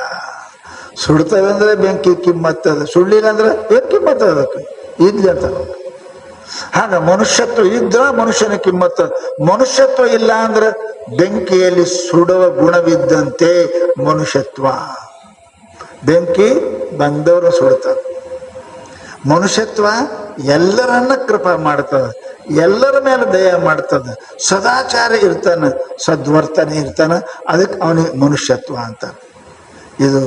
ಸುಡ್ತವೆ ಅಂದ್ರೆ ಬೆಂಕಿ ಕಿಮ್ಮತ್ತದ, ಸುಳ್ಳಿಲ್ಲ ಅಂದ್ರೆ ಏನು ಕಿಮ್ಮತ್ತದ ಅದಕ್ಕೆ ಇದ್ಲಿ ಅಂತ. ಹಾಗ ಮನುಷ್ಯತ್ವ ಇದ್ರ ಮನುಷ್ಯನ ಕಿಮ್ಮತ್ತ. ಮನುಷ್ಯತ್ವ ಇಲ್ಲ ಅಂದ್ರೆ ಬೆಂಕಿಯಲ್ಲಿ ಸುಡುವ ಗುಣವಿದ್ದಂತೆ ಮನುಷ್ಯತ್ವ. ಬೆಂಕಿ ಬಂದವರು ಸುಡ್ತದೆ. ಮನುಷ್ಯತ್ವ ಎಲ್ಲರನ್ನ ಕೃಪಾ ಮಾಡ್ತದ, ಎಲ್ಲರ ಮೇಲೆ ದಯ ಮಾಡ್ತದ, ಸದಾಚಾರ ಇರ್ತಾನ, ಸದ್ವರ್ತನೆ ಇರ್ತಾನ. ಅದಕ್ಕೆ ಅವನಿಗೆ ಮನುಷ್ಯತ್ವ ಅಂತ. ಇದು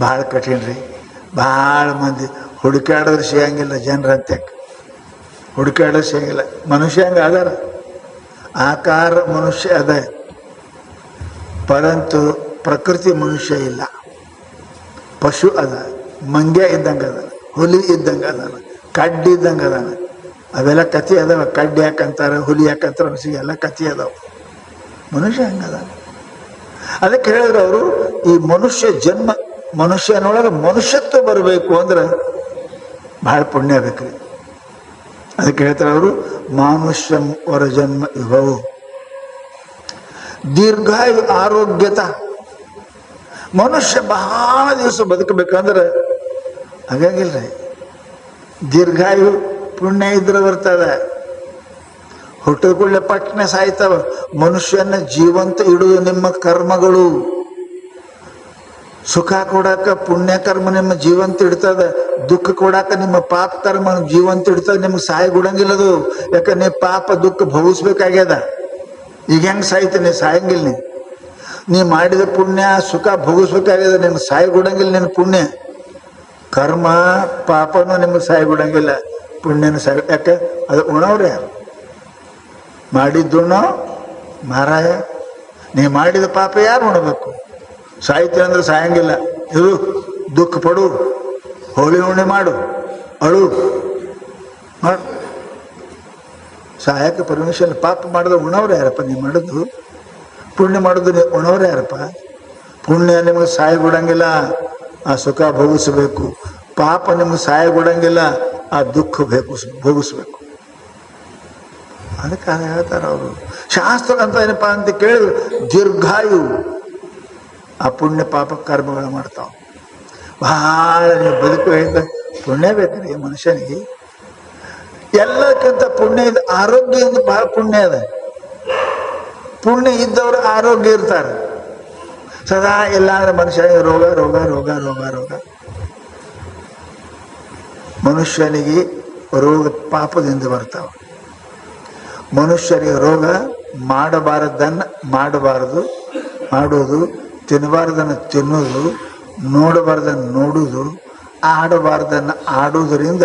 ಭಾಳ ಕಠಿಣ ರೀ. ಭಾಳ ಮಂದಿ ಹುಡುಕಾಡಿದ್ರೆ ಸಿಗಂಗಿಲ್ಲ. ಜನರಂತೆ ಹುಡುಕಾಡಿದ್ರೆ ಸಿಗಂಗಿಲ್ಲ. ಮನುಷ್ಯ ಹಂಗೆ ಅದಾರ, ಆಕಾರ ಮನುಷ್ಯ ಅದ, ಪರಂತು ಪ್ರಕೃತಿ ಮನುಷ್ಯ ಇಲ್ಲ. ಪಶು ಅದ, ಮಂಗ್ಯ ಇದ್ದಂಗೆ ಅದ, ಹುಲಿ ಇದ್ದಂಗೆ ಅದಾನ, ಕಡ್ಡಿ ಇದ್ದಂಗೆ ಅದಾನ. ಅವೆಲ್ಲ ಕತಿ ಅದಾವ. ಕಡ್ಡಿ ಯಾಕಂತಾರೆ, ಹುಲಿ ಯಾಕಂತಾರೆ, ಮನುಷ್ಯ ಎಲ್ಲ ಕತಿ ಅದಾವ. ಮನುಷ್ಯ ಹಂಗದ. ಅದಕ್ಕೆ ಹೇಳಿದ್ರು ಅವರು, ಈ ಮನುಷ್ಯ ಜನ್ಮ, ಮನುಷ್ಯನೊಳಗೆ ಮನುಷ್ಯತ್ವ ಬರಬೇಕು ಅಂದ್ರೆ ಭಾಳ ಪುಣ್ಯ ಬೇಕ್ರಿ. ಅದಕ್ಕೆ ಹೇಳ್ತಾರೆ ಅವರು, ಮಾನುಷ್ಯಂ ವರ ಜನ್ಮ ವಿಭವು ದೀರ್ಘಾಯು ಆರೋಗ್ಯತ. ಮನುಷ್ಯ ಬಹಳ ದಿವಸ ಬದುಕಬೇಕಂದ್ರೆ ಹಾಗಾಗಿಲ್ರಿ. ದೀರ್ಘಾಯು ಪುಣ್ಯ ಇದ್ರೆ ಬರ್ತದೆ. ಹುಟ್ಟಿದ ಕೂಡಲೇ ಪಟ್ನೆ ಸಾಯ್ತಾವ. ಮನುಷ್ಯನ ಜೀವಂತ ಇಡುವುದು ನಿಮ್ಮ ಕರ್ಮಗಳು. ಸುಖ ಕೊಡಾಕ ಪುಣ್ಯ ಕರ್ಮ ನಿಮ್ಮ ಜೀವಂತ ಇಡ್ತದ, ದುಃಖ ಕೊಡಾಕ ನಿಮ್ಮ ಪಾಪ ಕರ್ಮ ಜೀವಂತ ಇಡ್ತದ. ನಿಮ್ಗೆ ಸಾಯಿ ಗುಡಂಗಿಲ್ಲದು. ಯಾಕಂದ್ರೆ ನೀವು ಪಾಪ ದುಃಖ ಭೋಗಿಸ್ಬೇಕಾಗ್ಯದ. ಈಗ ಹೆಂಗೆ ಸಾಯ್ತೀನಿ? ಸಾಯಂಗಿಲ್ಲ. ನೀ ಮಾಡಿದ ಪುಣ್ಯ ಸುಖ ಭೋಗಿಸ್ಬೇಕಾಗ್ಯದ. ನಿಮ್ಗೆ ಸಾಯಿ ಗುಡಂಗಿಲ್ಲ. ನಿನ್ನ ಪುಣ್ಯ ಕರ್ಮ ಪಾಪನೂ ನಿಮ್ಗೆ ಸಾಯಿ ಬಿಡಂಗಿಲ್ಲ, ಪುಣ್ಯನ ಸಾಯಿ. ಯಾಕೆ? ಅದು ಉಣವ್ರು ಯಾರು? ಮಾಡಿದ್ದುಣ್ಣೋ ಮಾರಾಯ. ನೀ ಮಾಡಿದ ಪಾಪ ಯಾರು ಉಣಬೇಕು? ಸಾಹಿತ್ಯ ಅಂದ್ರೆ ಸಾಯಂಗಿಲ್ಲ. ಇದು ದುಃಖ ಪಡು, ಹೋಳಿ ಹುಣ್ಣೆ ಮಾಡು, ಅಳು ಮಾಡು. ಸಾಯಕ್ಕೆ ಪರ್ಮಿಷನ್. ಪಾಪ ಮಾಡಿದ್ರೆ ಉಣವ್ರು ಯಾರಪ್ಪ? ನೀವು ಮಾಡೋದು ಪುಣ್ಯ ಮಾಡೋದು ನೀವು ಉಣವ್ರು ಯಾರಪ್ಪ? ಪುಣ್ಯ ನಿಮಗೆ ಸಾಯಿ ಬಿಡಂಗಿಲ್ಲ, ಆ ಸುಖ ಭೋಗಿಸ್ಬೇಕು. ಪಾಪ ನಿಮ್ಗೆ ಸಹಾಯ ಕೊಡಂಗಿಲ್ಲ, ಆ ದುಃಖ ಭೋಗಿಸ್ಬೇಕು. ಅದಕ್ಕೆ ಹೇಳ್ತಾರೆ ಅವರು. ಶಾಸ್ತ್ರ ಅಂತ ಏನಪ್ಪಾ ಅಂತ ಕೇಳಿದ್ರು, ದೀರ್ಘಾಯು. ಆ ಪುಣ್ಯ ಪಾಪ ಕರ್ಮಗಳು ಮಾಡ್ತಾವ. ಬಹಳ ನೀವು ಬದುಕು ಹೇಳಿದ ಪುಣ್ಯ ಬೇಕ್ರಿ ಮನುಷ್ಯನಿಗೆ. ಎಲ್ಲಕ್ಕಿಂತ ಪುಣ್ಯ ಇದೆ. ಆರೋಗ್ಯ ಎಂದು ಬಹಳ ಪುಣ್ಯ ಅದ. ಪುಣ್ಯ ಇದ್ದವರು ಆರೋಗ್ಯ ಇರ್ತಾರೆ ಸದಾ. ಇಲ್ಲ ಅಂದ್ರೆ ಮನುಷ್ಯನಿಗೆ ರೋಗ ರೋಗ ರೋಗ ರೋಗ ರೋಗ. ಮನುಷ್ಯನಿಗೆ ರೋಗ ಪಾಪದಿಂದ ಬರ್ತಾವ. ಮನುಷ್ಯರಿಗೆ ರೋಗ ಮಾಡಬಾರದನ್ನು ಮಾಡಬಾರದು ಮಾಡೋದು, ತಿನ್ನಬಾರ್ದನ್ನು ತಿನ್ನೋದು, ನೋಡಬಾರ್ದನ್ನು ನೋಡುವುದು, ಆಡಬಾರ್ದನ್ನು ಆಡುವುದರಿಂದ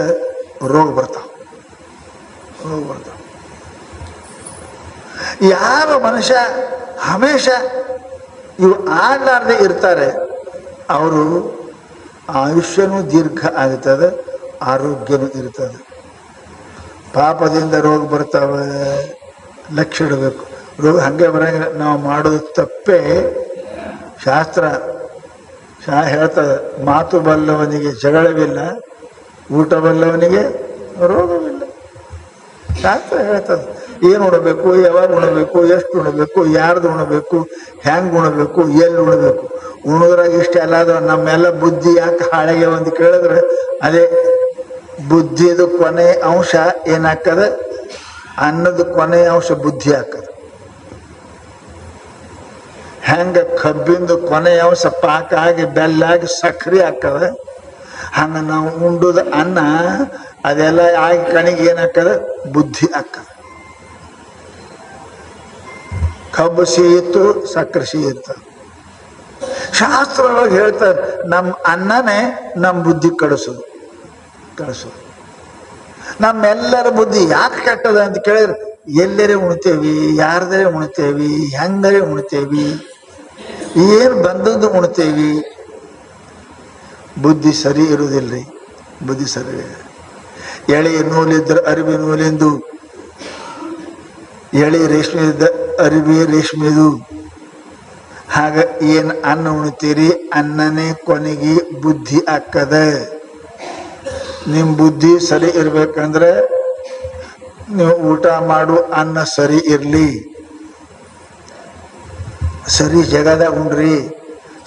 ರೋಗ ಬರ್ತಾವ. ಯಾವ ಮನುಷ್ಯ ಹಮೇಶ ಇವು ಆಡಲಾರ್ದೆ ಇರ್ತಾರೆ, ಅವರು ಆಯುಷ್ಯನೂ ದೀರ್ಘ ಆಗ್ತದೆ, ಆರೋಗ್ಯನೂ ಇರ್ತದೆ. ಪಾಪದಿಂದ ರೋಗ ಬರ್ತಾವೆ, ಲಕ್ಷ್ಯ ಇಡಬೇಕು. ರೋಗ ಹಂಗೆ ಬರಂಗಿಲ್ಲ. ನಾವು ಮಾಡೋದು ತಪ್ಪೇ. ಶಾಸ್ತ್ರ ಹೇಳ್ತದೆ, ಮಾತು ಬಲ್ಲವನಿಗೆ ಜಗಳವಿಲ್ಲ, ಊಟ ಬಲ್ಲವನಿಗೆ ರೋಗವಿಲ್ಲ. ಶಾಸ್ತ್ರ ಹೇಳ್ತದೆ ಏನು ಉಣಬೇಕು, ಯಾವಾಗ ಉಣಬೇಕು, ಎಷ್ಟು ಉಣಬೇಕು, ಯಾರ್ದು ಉಣಬೇಕು, ಹೆಂಗೆ ಉಣಬೇಕು, ಎಲ್ಲಿ ಉಣಬೇಕು. ಉಣಿದ್ರಾಗ ಇಷ್ಟ ಎಲ್ಲ ಆದ್ರೆ ನಮ್ಮೆಲ್ಲ ಬುದ್ಧಿ ಯಾಕೆ ಹಾಳೆಗೆ ಒಂದು ಕೇಳಿದ್ರೆ ಅದೇ ಬುದ್ಧಿದು ಕೊನೆ ಅಂಶ ಏನಾಗ್ತದೆ? ಅನ್ನದ ಕೊನೆ ಅಂಶ ಬುದ್ಧಿ ಹಾಕದ. ಹೆಂಗ ಕಬ್ಬಿಂದು ಕೊನೆ ಅಂಶ ಪಾಕ ಆಗಿ ಬೆಲ್ಲಾಗಿ ಸಕ್ಕರೆ ಹಾಕದ, ಹಂಗ ನಾವು ಉಂಡುದ ಅನ್ನ ಅದೆಲ್ಲ ಆಗಿ ಕಣಿಗೆ ಏನಾಗ್ತದೆ? ಬುದ್ಧಿ ಹಾಕದ. ಕಬ್ಬು ಸಿಹಿ ಇತ್ತು, ಸಕ್ಕರೆ ಸಿಹಿ ಇರ್ತದೆ. ಶಾಸ್ತ್ರದೊಳಗೆ ಹೇಳ್ತಾರೆ, ನಮ್ಮ ಅನ್ನನೇ ನಮ್ಮ ಬುದ್ಧಿ ಕಳಿಸೋದು. ನಮ್ಮೆಲ್ಲರ ಬುದ್ಧಿ ಯಾಕೆ ಕೆಟ್ಟದ ಅಂತ ಕೇಳಿದ್ರೆ, ಎಲ್ಲರೇ ಉಣ್ತೇವಿ, ಯಾರ್ದರೆ ಉಣ್ತೇವಿ, ಹೆಂಗರೇ ಉಣ್ತೇವಿ, ಏನು ಬಂದದ್ದು ಉಣ್ತೇವಿ. ಬುದ್ಧಿ ಸರಿ ಇರುವುದಿಲ್ರಿ. ಬುದ್ಧಿ ಸರಿ. ಎಳೆ ನೂಲಿದ್ರೆ ಅರಿವಿ ನೂಲಿಂದು, ಎಳೆ ರೇಷ್ಮೆ ಇದ್ದ ಅರಿವಿ ರೇಷ್ಮೆದು. ಹಾಗ ಏನು ಅನ್ನ ಉಣ್ತೀರಿ, ಅನ್ನನೇ ಕೊನೆಗೆ ಬುದ್ಧಿ ಆಕ್ಕದ. ನಿಮ್ಮ ಬುದ್ಧಿ ಸರಿ ಇರ್ಬೇಕಂದ್ರೆ ನೀವು ಊಟ ಮಾಡು ಅನ್ನ ಸರಿ ಇರ್ಲಿ, ಸರಿ ಜಗದಾಗ ಉಣ್ರಿ,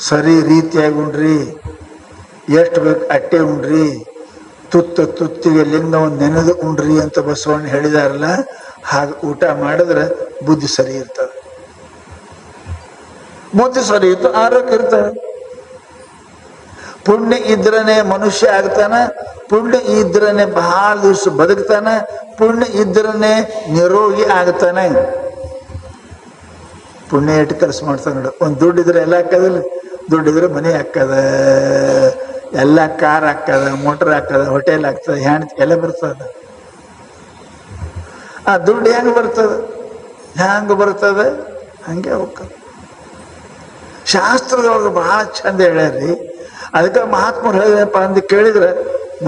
ಸರಿ ರೀತಿಯಾಗಿ ಉಣ್ರಿ, ಎಷ್ಟು ಬೇಕು ಅಟ್ಟೆ ಉಣ್ರಿ, ತುತ್ತಿಗೆ ಲಿಂಗವನ್ನು ನೆನೆದು ಉಣ್ರಿ ಅಂತ ಬಸವಣ್ಣ ಹೇಳಿದಾರಲ್ಲ. ಹಾಗೆ ಊಟ ಮಾಡಿದ್ರೆ ಬುದ್ಧಿ ಸರಿ ಇರ್ತದೆ. ಬುದ್ಧಿ ಸರಿ ಇತ್ತು ಆರೋಗ್ಯ ಇರ್ತದೆ. ಪುಣ್ಯ ಇದ್ರನೆ ಮನುಷ್ಯ ಆಗ್ತಾನ, ಪುಣ್ಯ ಇದ್ರನೆ ಬಹಳ ದಿವಸ ಬದುಕ್ತಾನ, ಪುಣ್ಯ ಇದ್ರನೆ ನಿರೋಗಿ ಆಗ್ತಾನೆ. ಪುಣ್ಯ ಎಷ್ಟು ಕೆಲಸ ಮಾಡ್ತಾನೆ ನೋಡು. ಒಂದು ದುಡ್ಡಿದ್ರೆ ಎಲ್ಲ ಹಾಕದಿಲ್ಲ, ದುಡ್ಡಿದ್ರೆ ಮನೆ ಹಾಕದ, ಎಲ್ಲ ಕಾರ್ ಹಾಕದ, ಮೋಟರ್ ಹಾಕದ, ಹೋಟೆಲ್ ಹಾಕ್ತದ, ಹೆಣ್ ಎಲ್ಲ ಬರ್ತದ. ಆ ದುಡ್ಡು ಹೆಂಗೆ ಬರ್ತದೆ ಹಂಗೆ ಹೋಗ್ತದೆ. ಶಾಸ್ತ್ರದೊಳಗೆ ಬಹಳ ಚಂದ ಹೇಳ್ಯಾರಿ. ಅದಕ್ಕೆ ಮಹಾತ್ಮರು ಹೇಳಿದಪ್ಪ ಅಂತ ಕೇಳಿದ್ರೆ,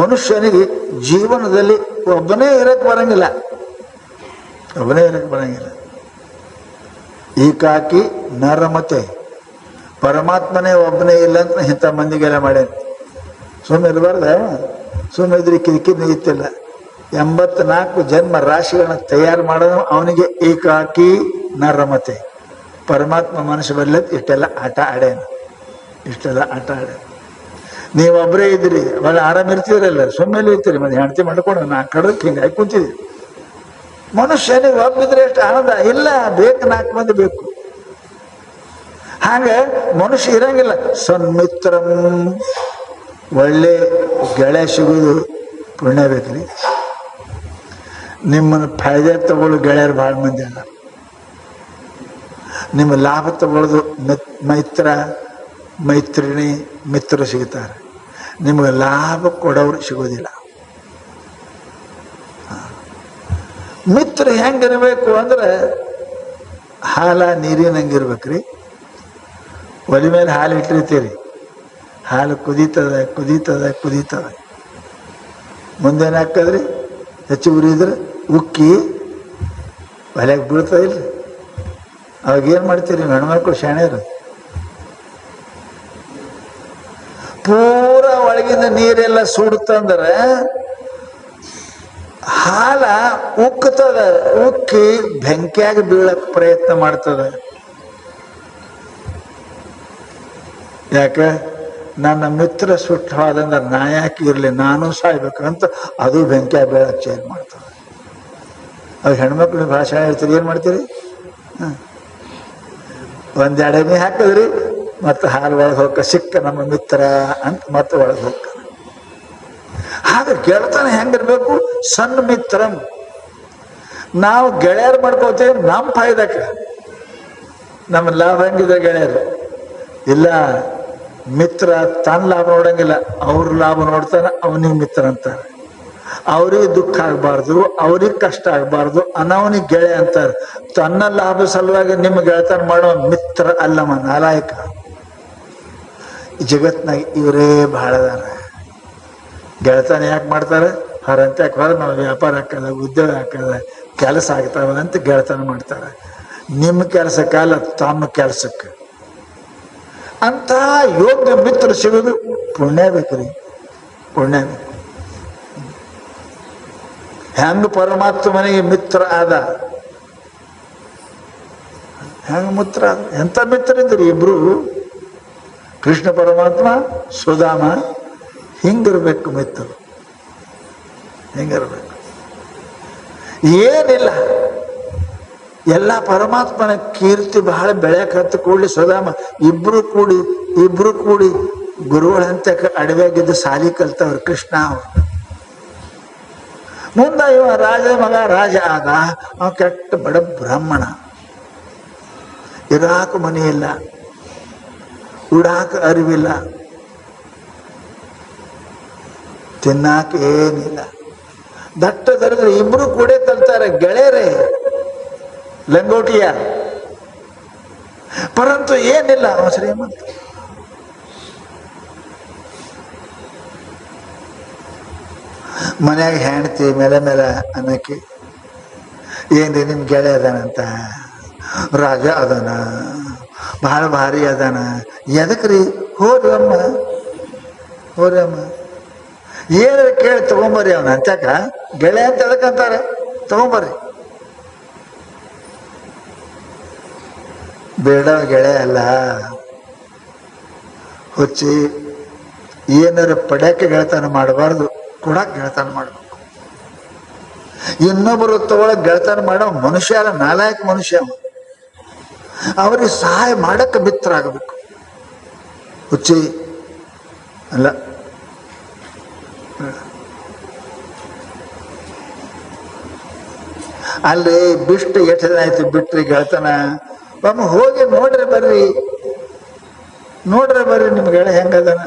ಮನುಷ್ಯನಿಗೆ ಜೀವನದಲ್ಲಿ ಒಬ್ಬನೇ ಇರಕ್ಕೆ ಬರಂಗಿಲ್ಲ. ಏಕಾಕಿ ನರಮತೆ, ಪರಮಾತ್ಮನೇ ಒಬ್ಬನೇ ಇಲ್ಲ ಅಂತ ಇಂಥ ಮಂದಿಗೆಲ್ಲ ಮಾಡ್ಯಾನ. ಸುಮ್ಮನೆ ಇರಬಾರ್ದ, ಸುಮ್ಮನೆ ಇದ್ರೆ ಕಿರಿಕಿರಿ ಇತ್ತಿಲ್ಲ. 84 ಜನ್ಮ ರಾಶಿಗಳನ್ನ ತಯಾರು ಮಾಡೋದು ಅವನಿಗೆ ಏಕಾಕಿ ನರಮತೆ. ಪರಮಾತ್ಮ ಮನಸ್ಸು ಬರ್ಲತ್ ಇಷ್ಟೆಲ್ಲ ಆಟ ಆಡ್ಯಾನ. ನೀವೊಬ್ಬರೇ ಇದ್ರಿ, ಭಾಳ ಆರಾಮ ಇರ್ತೀರಲ್ಲ, ಸುಮ್ಮನೆ ಇರ್ತೀರಿ. ಮತ್ತೆ ಹೆಂಡತಿ ಮಾಡ್ಕೊಂಡು ನಾ ಕಡಕ್ಕೆ ಹಿಂಗೆ ಹಾಕಿ ಕುಂತಿದ್ರಿ. ಮನುಷ್ಯನಿಗೆ ಒಬ್ಬಿದ್ರೆ ಎಷ್ಟು ಆನಂದ ಇಲ್ಲ, ಬೇಕು 4 ಮಂದಿ ಬೇಕು. ಹಾಗೆ ಮನುಷ್ಯ ಇರಂಗಿಲ್ಲ. ಸನ್ಮಿತ್ರಂ, ಒಳ್ಳೆ ಗೆಳೆಯ ಸಿಗುವುದು ಪುಣ್ಯ ಬೇಕ್ರಿ. ನಿಮ್ಮನ್ನು ಫಾಯ್ದೆ ತಗೊಳ್ಳೋ ಗೆಳೆಯರು ಭಾಳ ಮಂದಿ ಅಲ್ಲ. ನಿಮ್ಮ ಲಾಭ ತಗೊಳ್ಳೋದು ಮೈತ್ರಿಣಿ ಮಿತ್ರರು ಸಿಗ್ತಾರೆ. ನಿಮಗೆ ಲಾಭ ಕೊಡೋರು ಸಿಗೋದಿಲ್ಲ. ಮಿತ್ರ ಹೆಂಗಿರ್ಬೇಕು ಅಂದ್ರೆ ಹಾಲ ನೀರಿನಂಗಿರ್ಬೇಕ್ರಿ. ಒಲಿ ಮೇಲೆ ಹಾಲು ಇಟ್ಟಿರ್ತೀರಿ, ಹಾಲು ಕುದೀತದ. ಮುಂದೇನು ಹಾಕದ್ರಿ, ಹೆಚ್ಚು ಉರಿದ್ರೆ ಉಕ್ಕಿ ಒಲೆಗೆ ಬೀಳ್ತದ ಇಲ್ರಿ. ಅವಾಗೇನು ಮಾಡ್ತೀರಿ ಹೆಣ್ಮಕ್ಳು ಶಾಣ್ಯರು? ಪೂರ ಒಳಗಿಂದ ನೀರೆಲ್ಲ ಸುಡ್ತಂದ್ರೆ ಹಾಲ ಉಕ್ಕುತ್ತದ, ಉಕ್ಕಿ ಬೆಂಕಿಯಾಗಿ ಬೀಳಕ್ ಪ್ರಯತ್ನ ಮಾಡ್ತದೆ. ಯಾಕೆ? ನನ್ನ ಮಿತ್ರ ಸುಟ್ಟು ಹೋದಂದ್ರೆ ನಾ ಯಾಕೆ ಇರಲಿ, ನಾನು ಸಾಯ್ಬೇಕಂತ ಅದು ಬೆಂಕಿಯಾಗಿ ಬೀಳಕ್ ಚೇಂಜ್ ಮಾಡ್ತದೆ. ಅವು ಹೆಣ್ಮಕ್ಳು ಭಾಷೆ ಹೇಳ್ತೀರಿ, ಏನು ಮಾಡ್ತೀರಿ? ಒಂದೆರಡು ಎಣ್ಣೆ ಹಾಕಿದ್ರಿ, ಮತ್ತು ಹಾಲು ಒಳಗೆ ಹೋಗ ಸಿಕ್ಕ ನಮ್ಮ ಮಿತ್ರ ಅಂತ ಮತ್ತೆ ಒಳಗೆ ಹೋಗ್ತಾನೆ. ಹಾಗೆ ಗೆಳತನ ಹೆಂಗಿರ್ಬೇಕು? ಸಣ್ಣ ಮಿತ್ರಂ. ನಾವು ಗೆಳೆಯರು ಮಾಡ್ಕೋತೀವಿ ನಮ್ಮ ಫಾಯ್ದಕ್ಕೆ, ನಮ್ಮ ಲಾಭ ಹೆಂಗಿದೆ ಗೆಳೆಯರು ಇಲ್ಲ. ಮಿತ್ರ ತನ್ನ ಲಾಭ ನೋಡಂಗಿಲ್ಲ, ಅವ್ರ ಲಾಭ ನೋಡ್ತಾನೆ, ಅವನಿಗೆ ಮಿತ್ರ ಅಂತಾರೆ. ಅವ್ರಿಗೆ ದುಃಖ ಆಗಬಾರ್ದು, ಅವ್ರಿಗೆ ಕಷ್ಟ ಆಗಬಾರ್ದು, ಅನವನಿಗೆ ಗೆಳೆಯ ಅಂತಾರೆ. ತನ್ನ ಲಾಭ ಸಲುವಾಗಿ ನಿಮ್ಮ ಗೆಳತನ ಮಾಡೋ ಮಿತ್ರ ಅಲ್ಲಮ್ಮ, ನಾಲಾಯಕ. ಜಗತ್ನಾಗ ಇವರೇ ಬಹಳ ಅದಾರ. ಗೆಳತನ ಯಾಕೆ ಮಾಡ್ತಾರೆ? ಹೊರಂತ ಯಾಕೆ ಹೊರ ನಾವು ವ್ಯಾಪಾರ ಹಾಕದ, ಉದ್ಯೋಗ ಹಾಕದ, ಕೆಲಸ ಆಗ್ತಾವ ಅಂತ ಗೆಳತನ ಮಾಡ್ತಾರೆ. ನಿಮ್ಮ ಕೆಲಸಕ್ಕಲ್ಲ, ತಮ್ಮ ಕೆಲಸಕ್ಕೆ. ಅಂತ ಯೋಗ್ಯ ಮಿತ್ರ ಸಿಗೋದು ಪುಣ್ಯ ಬೇಕ್ರಿ, ಪುಣ್ಯ ಬೇಕು. ಹೆಂಗ ಪರಮಾತ್ಮನಿಗೆ ಮಿತ್ರ ಆದ, ಹೆಂಗ ಮಿತ್ರ ಆದ? ಎಂಥ ಮಿತ್ರ ಇದ್ರಿ ಇಬ್ರು? ಕೃಷ್ಣ ಪರಮಾತ್ಮ, ಸುಧಾಮ. ಹಿಂಗಿರ್ಬೇಕು ಮಿತ್ರರು, ಹಿಂಗಿರ್ಬೇಕು. ಏನಿಲ್ಲ, ಎಲ್ಲ ಪರಮಾತ್ಮನ ಕೀರ್ತಿ ಬಹಳ ಬೆಳೆಯಕ್ಕೆ ಹತ್ತು ಕೂಡಲಿ ಸುಧಾಮ ಇಬ್ರು ಕೂಡಿ ಗುರುಗಳ ಹಂತಕ್ಕೆ ಅಡವ್ಯಾಗಿದ್ದು ಸಾಲಿ ಕಲ್ತವ್ರು ಕೃಷ್ಣ ಅವರು. ಮುಂದೆ ಇವ ರಾಜ ಮಗ ರಾಜ ಆದ, ಅವ ಕೆಟ್ಟ ಬಡ ಬ್ರಾಹ್ಮಣ. ಇರಾಕ ಮನೆ ಇಲ್ಲ, ಉಡಾಕ ಅರಿವಿಲ್ಲ, ತಿನ್ನಾಕ ಏನಿಲ್ಲ. ದಟ್ಟ ದರಿದ್ರ ಇಬ್ರು ಕೂಡ ತಲ್ತಾರೆ ಗೆಳೆಯರೇ ಲಂಗೋಟಿಯ, ಪರಂತು ಏನಿಲ್ಲ. ಅವ ಶ್ರೀಮಂತ. ಮನ್ಯಾಗ ಹೆಂಡ್ತಿ ಮೇಲೆ ಮೇಲೆ ಅನ್ನಕ್ಕೆ, ಏನ್ರಿ ನಿಮ್ ಗೆಳೆಯ ಅದಾನಂತ, ರಾಜ ಅದಾನ, ಬಹಳ ಭಾರಿ ಅದಾನ, ಎದಕ್ರಿ? ಹೋರಿ ಅಮ್ಮ, ಹೋರಿ ಅಮ್ಮ, ಏನಾರ ಕೇಳಿ ತಗೊಂಬರ್ರಿ ಅವನ ಅಂತ್ಯಾಕ. ಗೆಳೆಯ ಅಂತ ಎದಕ್ಕಂತಾರೆ? ತಗೊಂಬರ್ರಿ. ಬೇಡ ಗೆಳೆಯ ಅಲ್ಲ, ಹುಚ್ಚಿ. ಏನಾರ ಪಡ್ಯಾಕೆ ಗೆಳತನ ಮಾಡಬಾರ್ದು, ಕೊಡಾಕ ಗೆಳತನ ಮಾಡ್ಬೇಕು. ಇನ್ನೊಬ್ಬರು ತಗೊಳಕ್ ಗೆಳತನ ಮಾಡೋ ಮನುಷ್ಯ ಅಲ್ಲ, ನಾಲಾಯಕ ಮನುಷ್ಯ. ಅವ್ರಿಗೆ ಸಹಾಯ ಮಾಡಕ್ಕೆ ಮಿತ್ರ ಆಗಬೇಕು. ಹುಚ್ಚಿ ಅಲ್ಲ. ಅಲ್ಲಿ ಬಿಟ್ಟು ಎಷ್ಟು ದಿನ ಆಯ್ತು ಬಿಟ್ರಿ ಗೆಳತನ? ಒಮ್ಮ ಹೋಗಿ ನೋಡ್ರಿ ಬರ್ರಿ, ನೋಡ್ರಿ ಬರ್ರಿ ನಿಮ್ ಗೆಳೆಯ ಹೆಂಗದನ.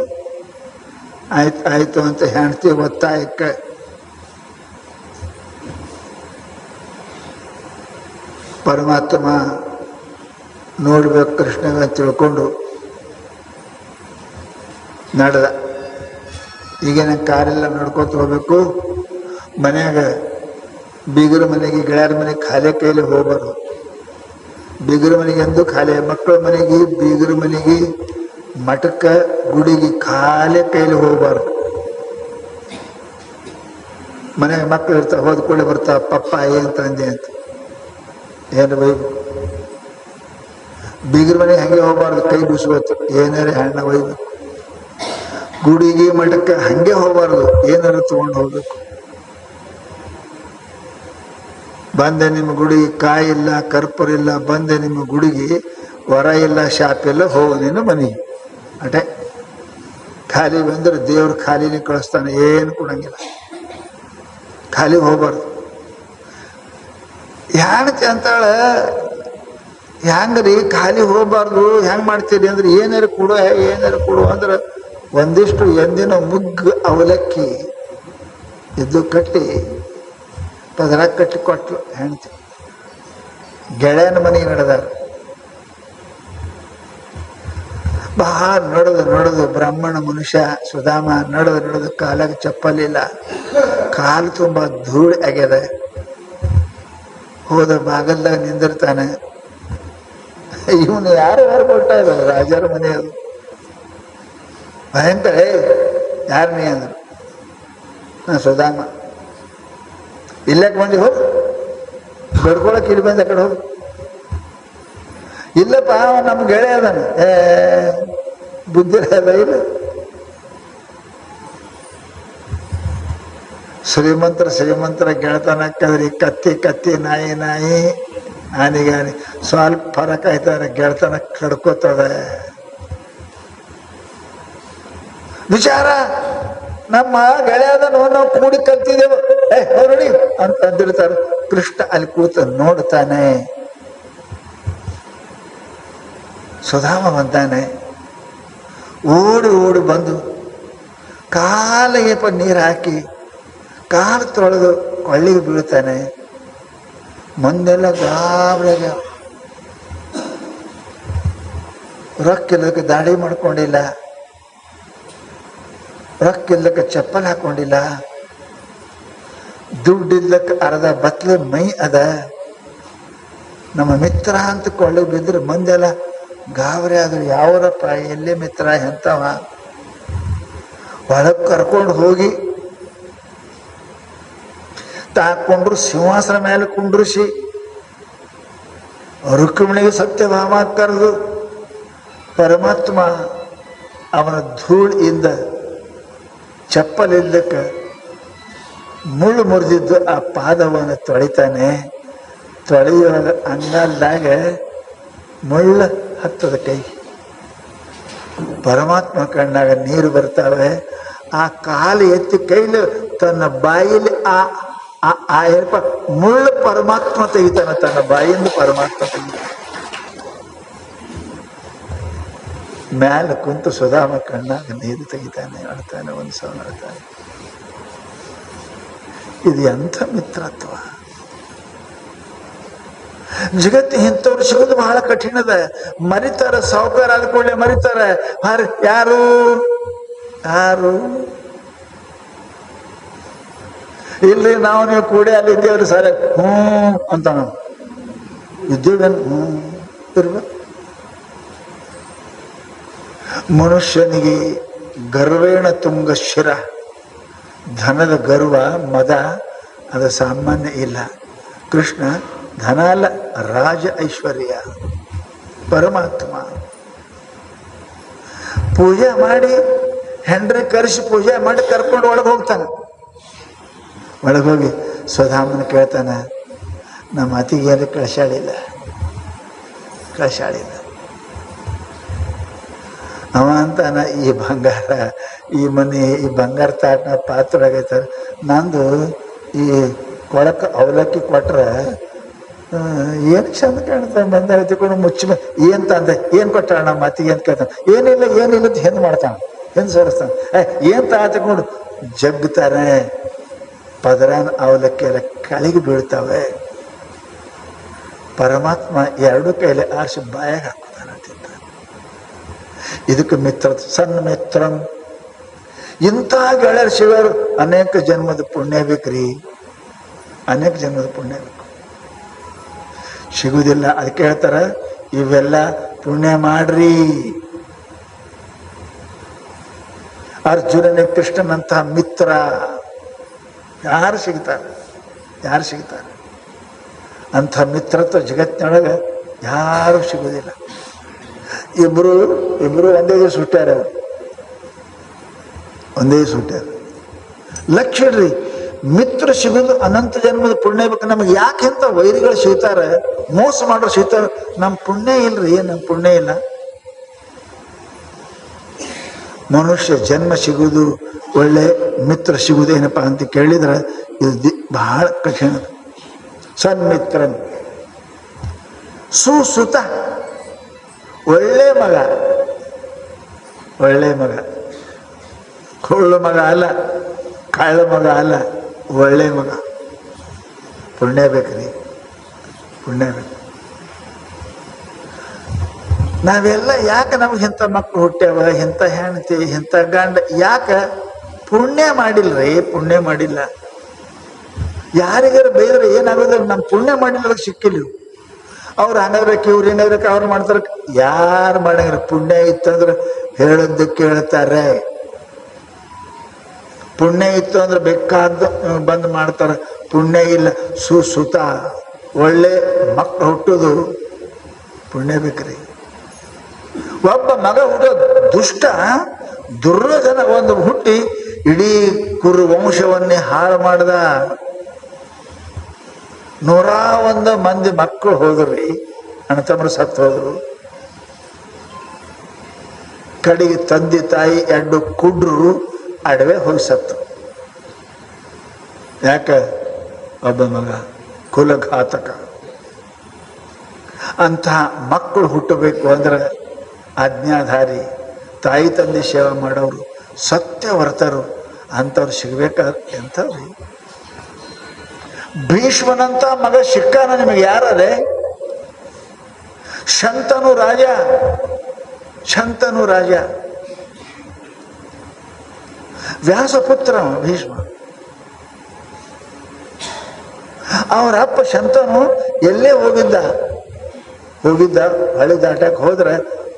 ಆಯ್ತು ಆಯ್ತು ಅಂತ ಹೆಂಡ್ತಿ ಒತ್ತಾಯಕ್ಕೆ ಪರಮಾತ್ಮ ನೋಡ್ಬೇಕು ಕೃಷ್ಣಗ ತಿಳ್ಕೊಂಡು ನಡೆದ. ಈಗೇನ ಕಾರೆಲ್ಲ ನಡ್ಕೊತ ಹೋಗ್ಬೇಕು. ಮನ್ಯಾಗ ಬೀಗರ ಮನೆಗೆ, ಗೆಳೆಯರ ಮನೆಗೆ ಖಾಲಿ ಕೈಲಿ ಹೋಗ್ಬಾರ್ದು. ಬೀಗರ ಮನೆಗೆ ಎಂದು ಖಾಲಿ, ಮಕ್ಕಳ ಮನೆಗೆ, ಬೀಗರ ಮನೆಗೆ, ಮಠಕ್ಕ, ಗುಡಿಗೆ ಖಾಲಿ ಕೈಲಿ ಹೋಗ್ಬಾರ್ದು. ಮನೆಯಾಗ ಮಕ್ಕಳು ಇರ್ತಾವ, ಹೋದ ಕೂಡಲೇ ಬರ್ತಾವ, ಪಪ್ಪ ಏನ್ ತಂದೆ ಅಂತ. ಏನು ಬೈ ಬೀಗರ ಮನೆಗೆ ಹಂಗೆ ಹೋಗ್ಬಾರ್ದು, ಕೈ ಬಿಸ್ಬೇಕು, ಏನಾರ ಹಣ್ಣ ಒಯ್ಬೇಕು. ಗುಡಿಗೆ ಮಠಕ್ಕೆ ಹಂಗೆ ಹೋಗ್ಬಾರ್ದು, ಏನಾರು ತಗೊಂಡು ಹೋಗ್ಬೇಕು. ಬಂದೆ ನಿಮ್ಮ ಗುಡಿಗೆ ಕಾಯಿ ಇಲ್ಲ, ಕರ್ಪೂರ ಇಲ್ಲ, ಬಂದೆ ನಿಮ್ಮ ಗುಡಿಗೆ ವರ ಇಲ್ಲ, ಶಾಪ್ ಇಲ್ಲ, ಹೋಗು ನಿನ್ನ ಮನೆಗೆ. ಅಟೆ ಖಾಲಿ ಬಂದ್ರೆ ದೇವ್ರು ಖಾಲಿನೇ ಕಳಿಸ್ತಾನೆ, ಏನು ಕೊಡಂಗಿಲ್ಲ. ಖಾಲಿ ಹೋಗ್ಬಾರ್ದು. ಹೆಣ್ತಿ ಅಂತಾಳ, ಹೆಂಗ್ರಿ ಖಾಲಿ ಹೋಗ್ಬಾರ್ದು, ಹೆಂಗ್ ಮಾಡ್ತೀರಿ ಅಂದ್ರೆ, ಏನಾರು ಕೊಡು ಏನಾರು ಕೊಡು ಅಂದ್ರೆ ಒಂದಿಷ್ಟು ಎಂದಿನ ಮುಗ್ಗು ಅವಲಕ್ಕಿ ಇದ್ದು ಕಟ್ಟಿ ಪದರ ಕಟ್ಟಿ ಕೊಟ್ಲು ಹೆಣ್ತಿ. ಗೆಳೆಯನ ಮನೆಗೆ ನಡೆದಾರ. ಬಹಳ ನಡೆದು ಬ್ರಾಹ್ಮಣ ಮನುಷ್ಯ ಸುಧಾಮ ನಡೆದು ಕಾಲಾಗ ಚಪ್ಪಲಿಲ್ಲ, ಕಾಲು ತುಂಬ ಧೂಳು ಆಗ್ಯದ. ಹೋದ ಬಾಗಲ್ದಾಗ ನಿಂದಿರ್ತಾನೆ. ಇವನು ಯಾರು ಕೊಟ್ಟ ಇದ್ದಾರೆ? ರಾಜರ ಮನೆ ಅದು. ಭಯಂಕರ. ಯಾರು ನೀ ಅಂದ್ರು? ಸುಧಾಮ. ಇಲ್ಲಕ್ಕೆ ಬಂದು ಹೋಗು, ಬಡ್ಕೊಳಕ್ ಇಲ್ಲಿ ಬಂದು ಆ ಕಡೆ ಹೋಗು. ಇಲ್ಲಪ್ಪ ನಮ್ಮ ಗೆಳೆಯ ಅದಾನ. ಬುದ್ಧಿ ಅದ ಇಲ್ಲ. ಶ್ರೀಮಂತರ ಗೆಳತನಕ್ಕದ್ರಿ ಕತ್ತಿ ನಾಯಿ ಆನಿಗಾನಿ ಸ್ವಲ್ಪ ಫರಕ್ ಆಯ್ತಾರೆ. ಗೆಳತನ ಕಡ್ಕೋತದ. ವಿಚಾರ ನಮ್ಮ ಗೆಳೆಯದನು ನಾವು ಕೂಡಿ ಕಲ್ತಿದ್ದೆವು, ಹೊರಡಿ ಅಂತ ಅಂದಿರ್ತಾರೆ. ಕೃಷ್ಣ ಅಲ್ಲಿ ಕೂತ ನೋಡ್ತಾನೆ. ಸುಧಾಮ ಬಂದಾನೆ. ಓಡಿ ಬಂದು ಕಾಲಿಗೆ ನೀರು ಹಾಕಿ ಕಾಲು ತೊಳೆದು ಕೊಳ್ಳಿಗೆ ಬೀಳ್ತಾನೆ. ಮುಂದೆಲ್ಲ ಗಾಬರಿಯಾಗ, ರೊಕ್ಕಿಲ್ಲಕ್ಕೆ ದಾಡಿ ಮಾಡ್ಕೊಂಡಿಲ್ಲ, ರೊಕ್ಕಿಲ್ಲಕ್ಕೆ ಚಪ್ಪಲ್ ಹಾಕೊಂಡಿಲ್ಲ, ದುಡ್ಡಿಲ್ಲಕ್ಕೆ ಅರ್ಧ ಬತ್ಲೆ ಮೈ ಅದ. ನಮ್ಮ ಮಿತ್ರ ಅಂತ ಕೊಳ್ಳಿಗೆ ಬಿದ್ದರೆ ಮಂದೆಲ್ಲ ಗಾಬರಿ ಆದ್ರು. ಯಾವರಪ್ಪ, ಎಲ್ಲೇ ಮಿತ್ರ, ಎಂತವ? ಒಳಗೆ ಕರ್ಕೊಂಡು ಹೋಗಿ ತಾಕೊಂಡ್ರು, ಸಿಂಹಾಸನ ಮೇಲೆ ಕುಂಡ್ರಿಸಿ, ರುಕ್ಮಿಣಿಗೆ ಸತ್ಯಭಾಮ ಕರೆದು ಪರಮಾತ್ಮ ಅವನ ಧೂಳಿಂದ ಚಪ್ಪಲಿದ್ದಕ್ಕೆ ಮುಳ್ಳು ಮುರಿದಿದ್ದು ಆ ಪಾದವನ್ನು ತೊಳಿತಾನೆ. ತೊಳೆಯುವಾಗ ಅಂಗಲ್ದಾಗ ಮುಳ್ಳ ಹತ್ತದ ಕೈ. ಪರಮಾತ್ಮ ಕಣ್ಣಾಗ ನೀರು ಬರ್ತಾವೆ. ಆ ಕಾಲು ಎತ್ತಿ ಕೈಲಿ ತನ್ನ ಬಾಯಿಲಿ ಆ ಮುಳ್ಳು ಪರಮಾತ್ಮ ತೆಗಿತಾನೆ. ತನ್ನ ಬಾಯಿಂದ ಪರಮಾತ್ಮ ತೆಗಿತಾನೆ. ಮ್ಯಾಲ ಕುಂತು ಸುಧಾಮ ಕಣ್ಣಾಗ ನೀರು ತೆಗಿತಾನೆ, ಅಳ್ತಾನೆ, ಒಂದು ಸಲ ಅಳ್ತಾನೆ. ಇದು ಎಂಥ ಮಿತ್ರತ್ವ! ಜಗತ್ತು ಇಂಥವ್ರು ಸಿಗೋದು ಬಹಳ ಕಠಿಣದ. ಮರಿತಾರ, ಸಾವುಕಾರ ಆದ ಕೂಡಲೇ ಮರಿತಾರ. ಯಾರು ಯಾರು ಇಲ್ರಿ, ನಾವು ನೀವು ಕೂಡಿ ಅಲ್ಲಿ ಇದ್ದೇವ್ರಿ ಸರ್, ಅಂತ ನಾವು ಇದ್ದೇವೇನು? ಇರ್ಬೇಕು. ಮನುಷ್ಯನಿಗೆ ಗರ್ವೇಣ ತುಂಗ ಶಿರ, ಧನದ ಗರ್ವ ಮದ ಅದು ಸಾಮಾನ್ಯ ಇಲ್ಲ. ಕೃಷ್ಣ ಧನ ಅಲ್ಲ, ರಾಜ ಐಶ್ವರ್ಯ, ಪರಮಾತ್ಮ. ಪೂಜೆ ಮಾಡಿ ಹೆಂಡ್ರಿ ಕರೆಸಿ ಪೂಜೆ ಮಾಡಿ ಕರ್ಕೊಂಡು ಒಳಗೆ ಹೋಗ್ತಾನೆ. ಒಳಗೋಗಿ ಸ್ವಧಾಮನ ಕೇಳ್ತಾನೆ, ನಮ್ಮ ಅತಿಗೇನು ಕಳ್ಸಾಳಿಲ್ಲ. ಅವ ಅಂತಾನ, ಈ ಬಂಗಾರ, ಈ ಮನೆ, ಈ ಬಂಗಾರ ತಾಟ್ನ ಪಾತ್ರ ಆಗೈತಾರೆ, ನಂದು ಈ ಕೊಳಕ ಅವಲಕ್ಕಿ ಕೊಟ್ರೆ ಏನು ಚಂದ ಕಾಣ್ತಾನೆ, ಬಂದ ತಿಳ್ಕೊಂಡು ಮುಚ್ಚಿ ಏನು ತಂದೆ, ಏನು ಕೊಟ್ಟಾಳ ನಮ್ಮ ಅತ್ತಿಗೆ ಅಂತ ಕೇಳ್ತಾನೆ. ಏನಿಲ್ಲ ಅಂತ ಹೆಂಗೆ ಮಾಡ್ತಾನೆ, ಹೆಂಗೆ ಸೋರಿಸ್ತಾನೆ. ಏನು ತಗೊಂಡು ಜಗ್ತಾನೆ. ಪದರಾನ ಅವಲಕ್ಕಿ ಎಲ್ಲ ಕೆಳಗೆ ಬೀಳ್ತಾವೆ. ಪರಮಾತ್ಮ ಎರಡು ಕೈಲಿ ಆರಿಸಿ ಬಾಯಾಗ ಹಾಕೋತಾನೆ ಅಂತ. ಇದಕ್ಕೆ ಮಿತ್ರ, ಸಣ್ಣ ಮಿತ್ರಂ. ಇಂಥ ಗೆಳೆಯರು ಶಿವರು ಅನೇಕ ಜನ್ಮದ ಪುಣ್ಯ ಬೇಕ್ರಿ, ಅನೇಕ ಜನ್ಮದ ಪುಣ್ಯ ಬೇಕು. ಸಿಗುವುದಿಲ್ಲ. ಅದಕ್ಕೆ ಹೇಳ್ತಾರ, ಇವೆಲ್ಲ ಪುಣ್ಯ ಮಾಡ್ರಿ. ಅರ್ಜುನನೇ ಕೃಷ್ಣನಂತಹ ಮಿತ್ರ ಯಾರು ಸಿಗ್ತಾರೆ? ಅಂಥ ಮಿತ್ರತ್ವ ಜಗತ್ತಿನೊಳಗೆ ಯಾರು ಸಿಗುವುದಿಲ್ಲ. ಇಬ್ರು ಒಂದೇ ದಿವಸ ಹುಟ್ಟ್ಯಾರ, ಲಕ್ಷ ಇಡ್ರಿ. ಮಿತ್ರ ಸಿಗುದು ಅನಂತ ಜನ್ಮದ ಪುಣ್ಯ ಬೇಕು. ನಮಗೆ ಯಾಕೆ ಅಂತ ವೈರಿಗಳು ಸಿಗ್ತಾರೆ, ಮೋಸ ಮಾಡೋರು ಸಿಗ್ತಾರೆ. ನಮ್ಮ ಪುಣ್ಯ ಇಲ್ರಿ, ನಮ್ಮ ಪುಣ್ಯ ಇಲ್ಲ. ಮನುಷ್ಯ ಜನ್ಮ ಸಿಗುವುದು, ಒಳ್ಳೆ ಮಿತ್ರ ಸಿಗುವುದೇನಪ್ಪ ಅಂತ ಕೇಳಿದ್ರೆ ಇದು ಬಹಳ ಕಠಿಣ. ಸನ್ಮಿತ್ರನ್ ಸುಸುತ, ಒಳ್ಳೆ ಮಗ, ಕೊಳ್ಳು ಮಗ ಅಲ್ಲ, ಕಳ್ಳ ಮಗ ಅಲ್ಲ, ಒಳ್ಳೆ ಮಗ. ಪುಣ್ಯ ಬೇಕ್ರಿ, ಪುಣ್ಯ ಬೇಕು. ನಾವೆಲ್ಲ ಯಾಕೆ ನಮ್ಗೆ ಇಂಥ ಮಕ್ಕಳು ಹುಟ್ಟ್ಯಾವ, ಇಂಥ ಹೆಣ್ತಿ, ಇಂಥ ಗಂಡ, ಯಾಕೆ ಪುಣ್ಯ ಮಾಡಿಲ್ರಿ? ಪುಣ್ಯ ಮಾಡಿಲ್ಲ. ಯಾರಿಗಾರು ಬೈದ್ರೆ ಏನಾಗೋದಿಲ್ಲ, ನಮ್ಮ ಪುಣ್ಯ ಮಾಡಿಲ್ಲ, ಅದಕ್ಕೆ ಸಿಕ್ಕಿಲ್ಲ. ಅವ್ರು ಹಂಗಾಗ್ಬೇಕು, ಇವ್ರು ಏನಾಗ್ಬೇಕು, ಅವ್ರು ಮಾಡ್ತಾರ. ಯಾರು ಮಾಡಂಗ್ರ? ಪುಣ್ಯ ಇತ್ತಂದ್ರೆ ಹೇಳದ್ದು ಕೇಳ್ತಾರೆ. ಪುಣ್ಯ ಇತ್ತು ಅಂದ್ರೆ ಬೇಕಾದ ಬಂದು ಮಾಡ್ತಾರೆ. ಪುಣ್ಯ ಇಲ್ಲ. ಸುಸುತ, ಒಳ್ಳೆ ಮಕ್ಕಳು ಹುಟ್ಟೋದು ಪುಣ್ಯ ಬೇಕ್ರಿ. ಒಬ್ಬ ಮಗ ಹುಟ್ಟೋದು ದುಷ್ಟ ದುರ್ಯೋಧನ ಒಂದು ಹುಟ್ಟಿ ಇಡೀ ಕುರು ವಂಶವನ್ನೇ ಹಾಳು ಮಾಡ್ದ. 101 ಮಂದಿ ಮಕ್ಕಳು ಹೋದ್ರಿ, ಅಣ್ಣತಮ್ಮರು ಸತ್ತು ಹೋದ್ರು. ಕಡೆಗೆ ತಂದೆ ತಾಯಿ 2 ಕುಡ್ರು ಅಡವೆ ಹೋಗಿ ಸತ್ತು. ಯಾಕ? ಒಬ್ಬ ಮಗ ಕುಲಘಾತಕ. ಅಂತಹ ಮಕ್ಕಳು ಹುಟ್ಟಬೇಕು ಅಂದ್ರೆ ಆಜ್ಞಾಧಾರಿ, ತಾಯಿ ತಂದೆ ಸೇವೆ ಮಾಡೋರು, ಸತ್ಯವರ್ತರು ಅಂಥವ್ರು ಸಿಗ್ಬೇಕಾದ್ರೆ ಎಂಥವ್ರಿ? ಭೀಷ್ಮನಂತ ಮಗ ಸಿಕ್ಕಾನ ನಿಮಗೆ ಯಾರೇ? ಶಂತನು ರಾಜ, ವ್ಯಾಸಪುತ್ರ ಭೀಷ್ಮ. ಅವರಪ್ಪ ಶಂತನು ಎಲ್ಲೇ ಹೋಗಿದ್ದ, ಹೊಳಿ ದಾಟಕ್ಕೆ ಹೋದ್ರೆ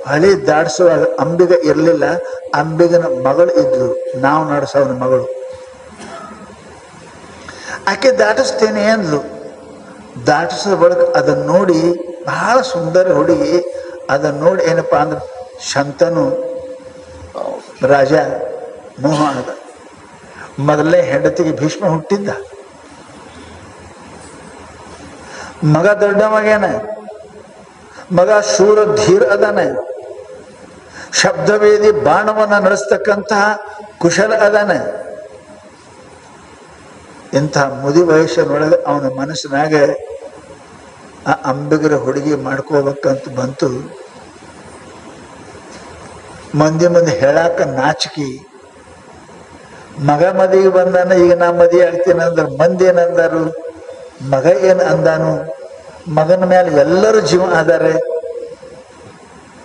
ಹೊಳಿ ದಾಟಿಸುವಾಗ ಅಂಬಿಗ ಇರಲಿಲ್ಲ. ಅಂಬಿಗನ ಮಗಳು ಇದ್ಲು, ನಾವು ನಡೆಸೋನ ಮಗಳು. ಆಕೆ ದಾಟಿಸ್ತೇನೆ ಅಂದ್ಲು. ದಾಟಿಸೋ ಬಳಿಕ ಅದನ್ನು ನೋಡಿ, ಬಹಳ ಸುಂದರ ಹುಡುಗಿ, ಅದನ್ನು ನೋಡಿ ಏನಪ್ಪಾ ಅಂದ್ರೆ ಶಂತನು ರಾಜ ಮೋಹ ಆದ. ಮೊದಲನೇ ಹೆಂಡತಿಗೆ ಭೀಷ್ಮ ಹುಟ್ಟಿದ್ದ. ಮಗ ದೊಡ್ಡ ಮಗೇನ, ಮಗ ಶೂರ ಧೀರ ಅದಾನೆ, ಶಬ್ದವೇದಿ ಬಾಣವನ್ನ ನಡೆಸ್ತಕ್ಕಂತಹ ಕುಶಲ ಅದಾನೆ. ಇಂಥ ಮುದಿ ವಯಸ್ಸಿನೊಳಗೆ ಅವನ ಮನಸ್ಸಿನಾಗ ಆ ಅಂಬಿಗರ ಹುಡುಗಿ ಮಾಡ್ಕೋಬೇಕಂತ ಬಂತು. ಮಂದಿ ಮುಂದೆ ಹೇಳಾಕ ನಾಚಿಕೆ. ಮಗ ಮದಿಗೆ ಬಂದಾನ, ಈಗ ನಾ ಮದಿ ಆಗ್ತೀನಿ ಅಂದ್ರೆ ಮಂದಿ ಏನಂದಾರು, ಮಗ ಏನ್ ಅಂದಾನು, ಮಗನ ಮೇಲೆ ಎಲ್ಲರೂ ಜೀವ ಆದಾರೆ,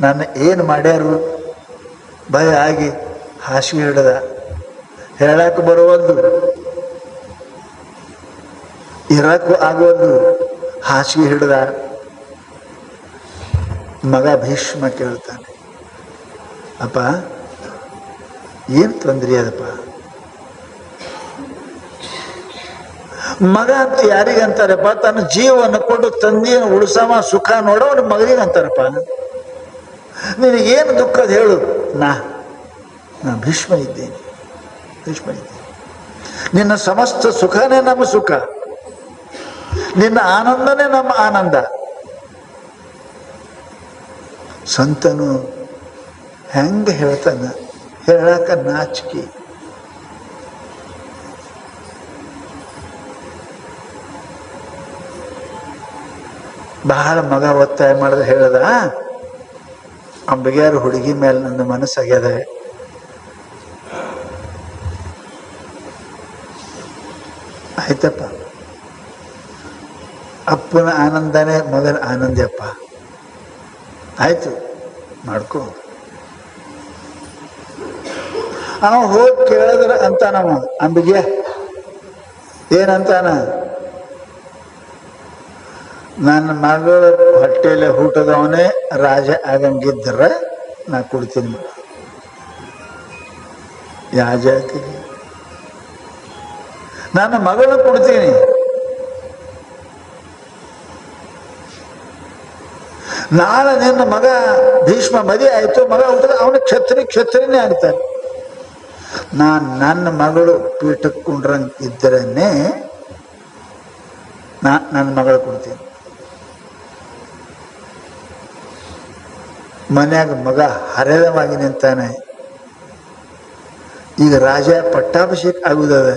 ನನ್ನ ಏನು ಮಾಡ್ಯಾರು ಭಯ ಆಗಿ ಹಾಸಿಗೆ ಹಿಡ್ದ. ಹೇಳಾಕ ಬರುವಲ್ದು, ಇರಕ್ಕೂ ಆಗೋದು, ಹಾಸಿಗೆ ಹಿಡ್ದ. ಮಗ ಭೀಷ್ಮ ಕೇಳ್ತಾನೆ, ಅಪ್ಪ ಏನ್ ತೊಂದ್ರೆ ಅದಪ್ಪ? ಮಗ ಅಂತ ಯಾರಿಗಂತಾರಪ್ಪ? ತನ್ನ ಜೀವವನ್ನು ಕೊಟ್ಟು ತಂದೆಯನ್ನು ಉಳಿಸಮ ಸುಖ ನೋಡೋನು ಮಗನಿಗೆ ಅಂತಾರಪ್ಪ. ನಿನಗೇನು ದುಃಖದ ಹೇಳು? ನಾ ಭೀಷ್ಮ ಇದ್ದೇನೆ, ಭೀಷ್ಮ ಇದ್ದೇನೆ. ನಿನ್ನ ಸಮಸ್ತ ಸುಖನೇ ನಮ್ಮ ಸುಖ, ನಿನ್ನ ಆನಂದನೇ ನಮ್ಮ ಆನಂದ. ಸಂತನು ಹೆಂಗ ಹೇಳ್ತಾನ, ಹೇಳಾಕ ನಾಚಿಕೆ. ಬಹಳ ಮಗ ಒತ್ತಾಯ ಮಾಡಿದ್ರೆ ಹೇಳ್ದ, ಅಂಬಗ್ಯಾರ ಹುಡುಗಿ ಮೇಲೆ ನನ್ನ ಮನಸ್ಸಾಗ್ಯದ, ಆಯ್ತಪ್ಪ, ಅಪ್ಪನ ಆನಂದನೇ ಮಗನ ಆನಂದಪ್ಪ, ಆಯ್ತು ಮಾಡ್ಕೊ. ಅವ ಹೋಗಿ ಕೇಳಿದ್ರ ಅಂತಾನವ ಅಂಬಿಗೆ, ಏನಂತಾನ? ನನ್ನ ಮಗಳ ಹೊಟ್ಟೆಲೆ ಹುಟ್ಟದವನೇ ರಾಜ ಆಗಂಗಿದ್ರ ನಾ ಕೊಡ್ತೀನಿ. ಯಾವ ಜಾತಿಗೆ? ನನ್ನ ಮಗಳನ್ನ ಕೊಡ್ತೀನಿ. ನಾಳೆ ನಿನ್ನ ಮಗ ಭೀಷ್ಮ ಮದಿ ಆಯ್ತು, ಮಗ ಹುಟ್ಟದ ಅವನ ಕ್ಷತ್ರಿಯನೇ ಆಗ್ತಾನೆ. ನನ್ನ ಮಗಳು ಪೀಠಕ್ಕೆ ಕುಂಡ್ರಂಗ್ ಇದ್ದರನ್ನೇ ನನ್ನ ಮಗಳು ಕೊಡ್ತೀನಿ. ಮನ್ಯಾಗ ಮಗ ಹರೆದವಾಗಿ ನಿಂತಾನೆ. ಈಗ ರಾಜ ಪಟ್ಟಾಭಿಷೇಕ ಆಗುದದ.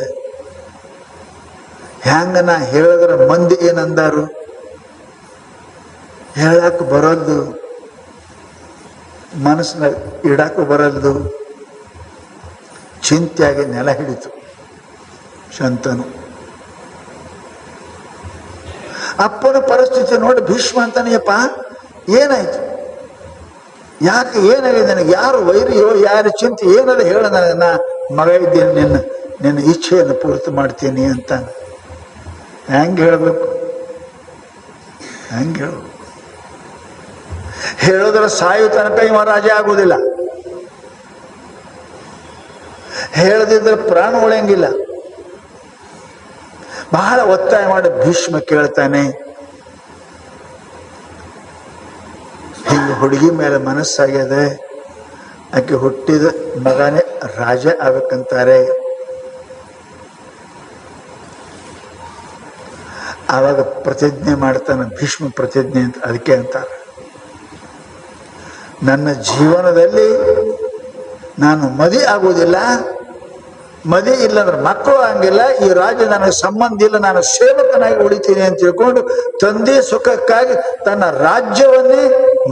ಹ್ಯಾಂಗ ನಾ ಹೇಳಿದ್ರ ಮಂದಿ ಏನಂದಾರು? ಹೇಳಾಕ ಬರಲ್ದು, ಮನಸ್ಸಿನಾಗ ಇಡಾಕ ಬರಲ್ದು. ಚಿಂತೆಯಾಗಿ ನೆಲ ಹಿಡಿತು ಶಂತನು. ಅಪ್ಪನ ಪರಿಸ್ಥಿತಿ ನೋಡಿ ಭೀಷ್ಮ ಅಂತಾನೆಯಪ್ಪ, ಏನಾಯ್ತು? ಯಾಕೆ ಏನಾಗಿದೆ ನನಗೆ? ಯಾರು ವೈರಿಯೋ, ಯಾರು ಚಿಂತೆ ಏನದ ಹೇಳ, ನನಗೆ ನಾ ಮಗ ಇದ್ದೀನಿ, ನಿನ್ನ ಇಚ್ಛೆಯನ್ನು ಪೂರ್ತಿ ಮಾಡ್ತೀನಿ ಅಂತ. ಹೆಂಗೆ ಹೇಳಬೇಕು? ಹೆಂಗೆ ಹೇಳಬೇಕು? ಹೇಳಿದ್ರೆ ಸಾಯು ತನಕ ಇವ ರಾಜ ಆಗುವುದಿಲ್ಲ, ಹೇಳದಿದ್ರೆ ಪ್ರಾಣ ಉಳಿಯಂಗಿಲ್ಲ. ಬಹಳ ಒತ್ತಾಯ ಮಾಡಿ ಭೀಷ್ಮ ಕೇಳ್ತಾನೆ. ಹಿಂಗೆ ಹುಡುಗಿ ಮೇಲೆ ಮನಸ್ಸಾಗ್ಯದ, ಆಕೆ ಹುಟ್ಟಿದ ಮಗನೇ ರಾಜ ಆಗಕ್ಕಂತಾರೆ. ಆವಾಗ ಪ್ರತಿಜ್ಞೆ ಮಾಡ್ತಾನೆ, ಭೀಷ್ಮ ಪ್ರತಿಜ್ಞೆ ಅಂತ ಅದಕ್ಕೆ ಅಂತಾರೆ. ನನ್ನ ಜೀವನದಲ್ಲಿ ನಾನು ಮದಿ ಆಗುವುದಿಲ್ಲ, ಮದಿ ಇಲ್ಲಂದ್ರೆ ಮಕ್ಕಳು ಹಂಗಿಲ್ಲ, ಈ ರಾಜ್ಯ ನನಗೆ ಸಂಬಂಧ ಇಲ್ಲ, ನಾನು ಸೇವಕನಾಗಿ ಉಳಿತೀನಿ ಅಂತ ತಿಳ್ಕೊಂಡು ತಂದೆ ಸುಖಕ್ಕಾಗಿ ತನ್ನ ರಾಜ್ಯವನ್ನೇ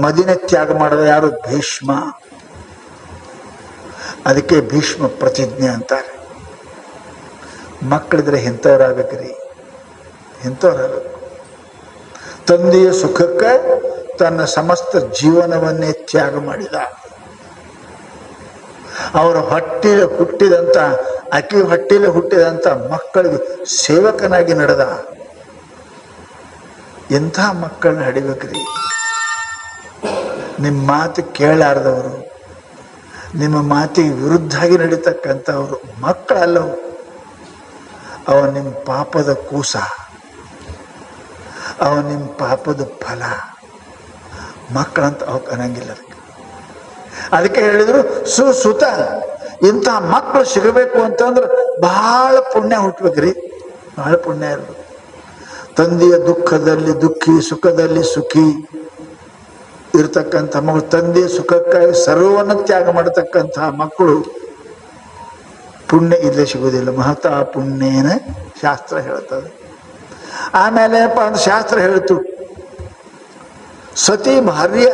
ಮದಿನೇ ತ್ಯಾಗ ಮಾಡಿದ ಯಾರು? ಭೀಷ್ಮ. ಅದಕ್ಕೆ ಭೀಷ್ಮ ಪ್ರತಿಜ್ಞೆ ಅಂತಾರೆ. ಮಕ್ಕಳಿದ್ರೆ ಇಂಥವ್ರಾಗಬೇಕ್ರಿ, ಇಂಥವ್ರಾಗಬೇಕು. ತಂದೆಯ ಸುಖಕ್ಕೆ ತನ್ನ ಸಮಸ್ತ ಜೀವನವನ್ನೇ ತ್ಯಾಗ ಮಾಡಿದ. ಅವರ ಹೊಟ್ಟೆಯಲ್ಲಿ ಹುಟ್ಟಿದಂಥ, ಅಕ್ಕಿ ಹೊಟ್ಟೆಯಲ್ಲಿ ಹುಟ್ಟಿದಂಥ ಮಕ್ಕಳಿಗೆ ಸೇವಕನಾಗಿ ನಡೆದ. ಎಂಥ ಮಕ್ಕಳನ್ನ ಹಡಿಬೇಕ್ರಿ? ನಿಮ್ಮ ಮಾತು ಕೇಳಾರ್ದವರು, ನಿಮ್ಮ ಮಾತಿಗೆ ವಿರುದ್ಧಾಗಿ ನಡೀತಕ್ಕಂಥವ್ರು ಮಕ್ಕಳಲ್ಲವು. ಅವ ನಿಮ್ಮ ಪಾಪದ ಕೂಸ, ಅವ ನಿಮ್ಮ ಪಾಪದ ಫಲ. ಮಕ್ಕಳಂತ ಅವಕ್ಕೆ ಅನ್ನಂಗಿಲ್ಲ. ಅದಕ್ಕೆ ಹೇಳಿದ್ರು ಸುತ ಇಂಥ ಮಕ್ಕಳು ಸಿಗಬೇಕು ಅಂತಂದ್ರೆ ಬಹಳ ಪುಣ್ಯ ಹುಟ್ಟಬೇಕ್ರಿ, ಬಹಳ ಪುಣ್ಯ ಇರಬೇಕು. ತಂದೆಯ ದುಃಖದಲ್ಲಿ ದುಃಖಿ, ಸುಖದಲ್ಲಿ ಸುಖಿ ಇರ್ತಕ್ಕಂಥ ಮಕ್ಕಳು, ತಂದೆಯ ಸುಖಕ್ಕಾಗಿ ಸರ್ವವನ್ನು ತ್ಯಾಗ ಮಾಡತಕ್ಕಂತಹ ಮಕ್ಕಳು ಪುಣ್ಯ ಇಲ್ಲೇ ಸಿಗುವುದಿಲ್ಲ. ಮಹತಾ ಪುಣ್ಯೇನ ಶಾಸ್ತ್ರ ಹೇಳ್ತದೆ. ಆಮೇಲೆ ಒಂದು ಶಾಸ್ತ್ರ ಹೇಳ್ತು, ಸತಿ ಭಾರ್ಯ